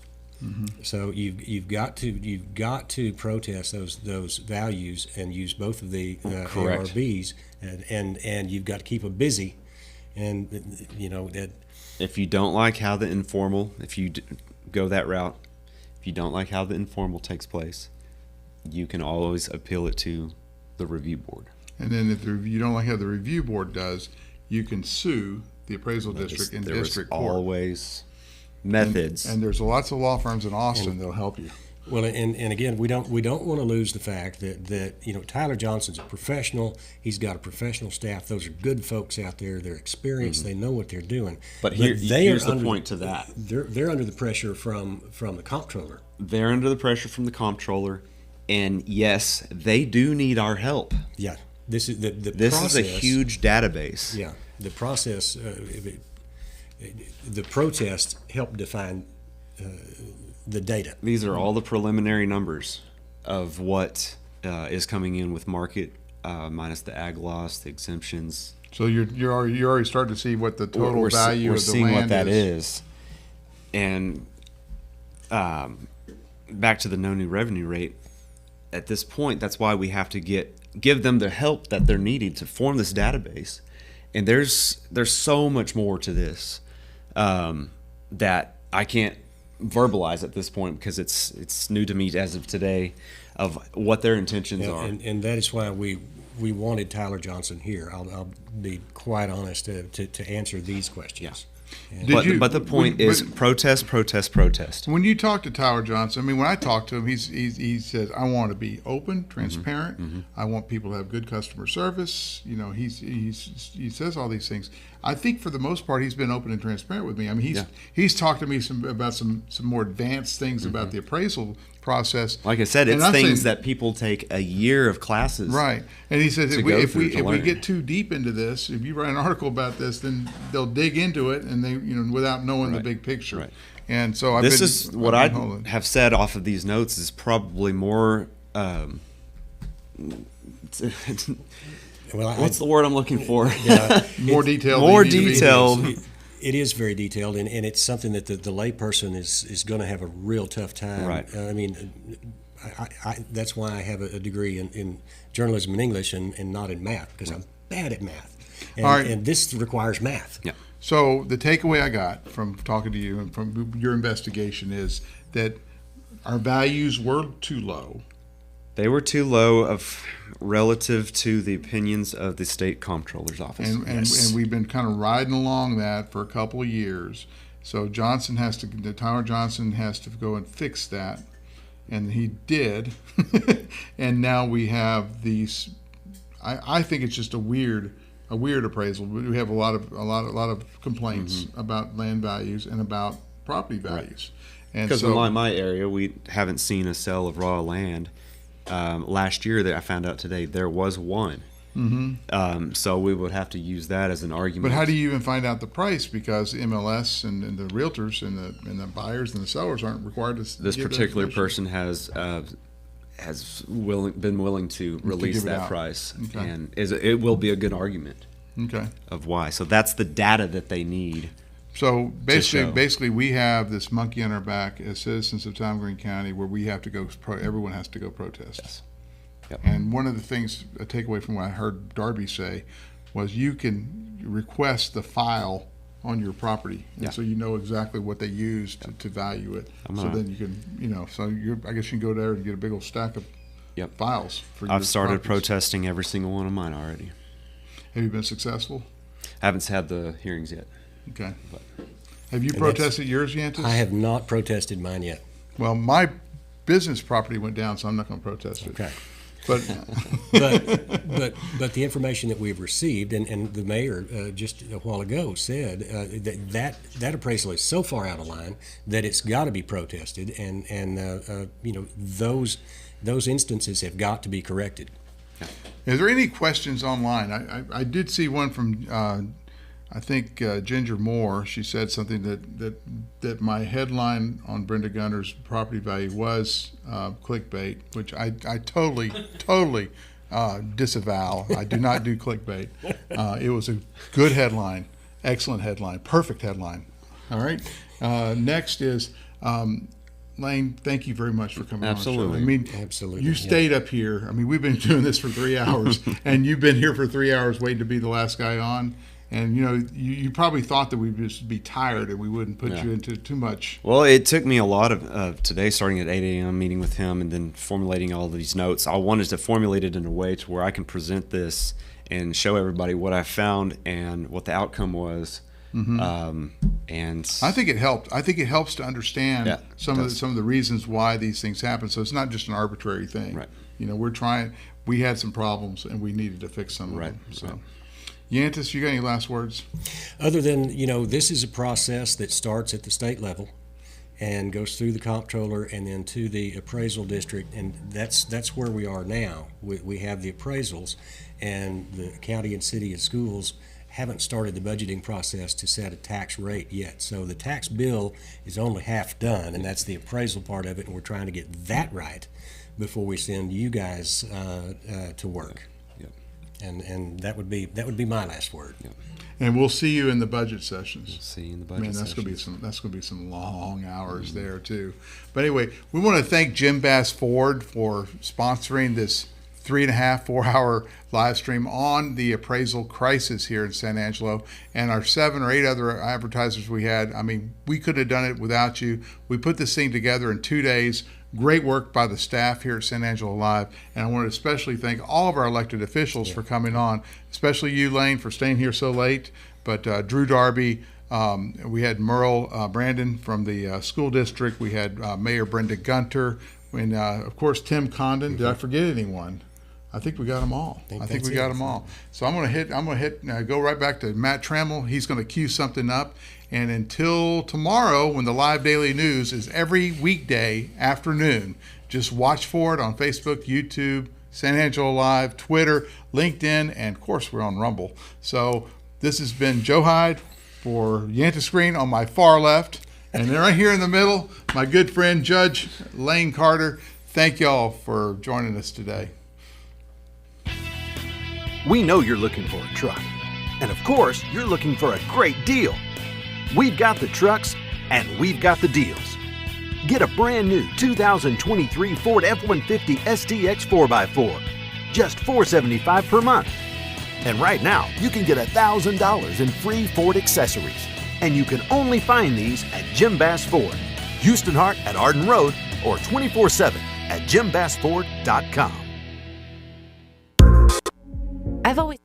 So you've got to protest those values and use both of the
Correct.
ARBs and you've got to keep them busy, and that
If you don't like how the informal, if you go that route, if you don't like how the informal takes place, you can always appeal it to the review board.
And then if you don't like how the review board does, you can sue the appraisal district in
There was
district court.
always methods.
And there's lots of law firms in Austin that'll help you.
Well, and again, we don't want to lose the fact that Tyler Johnson's a professional. He's got a professional staff. Those are good folks out there. They're experienced. They know what they're doing.
But
they
here's
are
the
under,
point to that.
They're under the pressure from the comptroller.
They're under the pressure from the comptroller, and yes, they do need our help.
Yeah, this is the
This
process,
is a huge database.
Yeah, the process. The protest helped define the data.
These are all the preliminary numbers of what is coming in with market, minus the ag loss, the exemptions.
So you're already starting to see what the total value
we're
of the
seeing
land
what that
is.
is. And back to the no new revenue rate. At this point, that's why we have to give them the help that they're needing to form this database. And there's so much more to this that I can't verbalize at this point because it's new to me as of today of what their intentions are.
And that is why we wanted Tyler Johnson here. I'll be quite honest to answer these questions.
But the point is protest.
When you talk to Tyler Johnson, I mean, when I talk to him, he says, I want to be open, transparent. I want people to have good customer service. He says all these things. I think for the most part, he's been open and transparent with me. I mean, he's talked to me about some more advanced things about the appraisal process.
Like I said,
And
it's
I'm
things
saying-
that people take a year of classes.
Right. And he says
to
if we
go
if
through
we
to
if we
learn.
get too deep into this, if you write an article about this, then they'll dig into it and they without knowing the big picture.
Right.
And so
This is what I
holding.
have said off of these notes is probably more.
Well,
What's the word I'm looking for?
more detailed.
More
than you need to be.
detailed.
It is very detailed, and it's something that the layperson is going to have a real tough time.
Right.
I mean, I that's why I have a degree in journalism and English and not in math, because I'm bad at math. And,
All right.
and this requires math.
Yeah.
So the takeaway I got from talking to you and from your investigation is that our values were too low.
They were too low of relative to the opinions of the state comptroller's office.
And we've been kind of riding along that for a couple of years. So Tyler Johnson has to go and fix that, and he did. And now we have these. I think it's just a weird appraisal. We have a lot of complaints about land values and about property values. And
Because
so,
in my area, we haven't seen a sale of raw land. Last year, that I found out today, there was one. So we would have to use that as an argument.
but how do you even find out the price? Because MLS and the realtors and the buyers and the sellers aren't required to.
This
give that
particular
information.
person been willing to release
give it
that
out.
price,
Okay.
and it will be a good argument
Okay.
of why. So that's the data that they need.
So
show.
basically, we have this monkey on our back as citizens of Tom Green County, where we have to go. Everyone has to go protest.
Yes. Yep.
And one of the things, a takeaway from what I heard Darby say, was you can request the file on your property, and
Yeah.
so you know exactly what they used to value it. So
gonna-
then you can, so I guess you can go there and get a big old stack of
Yep.
files for your
I've started
properties.
protesting every single one of mine already.
Have you been successful?
I haven't had the hearings yet.
Okay. Have you
And
protested yours, Yantis?
I have not protested mine yet.
Well, my business property went down, so I'm not going to protest it.
Okay.
But
But the information that we've received, and the mayor just a while ago said that appraisal is so far out of line that it's got to be protested, and those instances have got to be corrected.
is there any questions online? I did see one from I think Ginger Moore. She said something that my headline on Brenda Gunter's property value was clickbait, which I totally disavow. I do not do clickbait. It was a good headline, excellent headline, perfect headline. All right. Next is Lane. Thank you very much for coming
Absolutely.
on the show. I mean,
Absolutely,
You
yeah.
stayed up here. I mean, we've been doing this for 3 hours, and you've been here for 3 hours waiting to be the last guy on. And you probably thought that we'd just be tired and we wouldn't put you into too much.
Well, it took me a lot of today, starting at 8 a.m., meeting with him, and then formulating all of these notes. I wanted to formulate it in a way to where I can present this and show everybody what I found and what the outcome was. And
I think it helped. I think it helps to understand
Yeah,
some of the reasons why these things happen. So it's not just an arbitrary thing.
Right.
We had some problems and we needed to fix some of
Right,
them. So.
right.
Yantis, you got any last words?
Other than, this is a process that starts at the state level and goes through the comptroller and then to the appraisal district, and that's where we are now. We have the appraisals, and the county and city and schools haven't started the budgeting process to set a tax rate yet. So the tax bill is only half done, and that's the appraisal part of it, and we're trying to get that right before we send you guys to work. And that would be my last word.
And we'll see you in the budget sessions.
See you in the budget
Man, that's
sessions.
gonna be some long hours there too. But anyway, we want to thank Jim Bass Ford for sponsoring this 3.5-4 hour live stream on the appraisal crisis here in San Angelo, and our 7 or 8 other advertisers we had. I mean, we couldn't have done it without you. We put this thing together in 2 days. Great work by the staff here at San Angelo Live, and I want to especially thank all of our elected officials for coming on, especially you, Lane, for staying here so late. But Drew Darby, we had Merl Brandon from the school district, we had Mayor Brenda Gunter, and of course Tim Condon. Did I forget anyone? I think we got them all. I think we got them all. So I'm gonna go right back to Matt Trammell. He's gonna cue something up. And until tomorrow, when the live daily news is every weekday afternoon, just watch for it on Facebook, YouTube, San Angelo Live, Twitter, LinkedIn, and of course we're on Rumble. So this has been Joe Hyde for Yanta Screen on my far left, and then right here in the middle, my good friend Judge Lane Carter. Thank y'all for joining us today.
We know you're looking for a truck. And of course, you're looking for a great deal. We've got the trucks and we've got the deals. Get a brand new 2023 Ford F-150 STX 4x4, just $475 per month. And right now, you can get $1,000 in free Ford accessories. And you can only find these at Jim Bass Ford, Houston Hart at Arden Road, or 24/7 at jimbassford.com.
I've always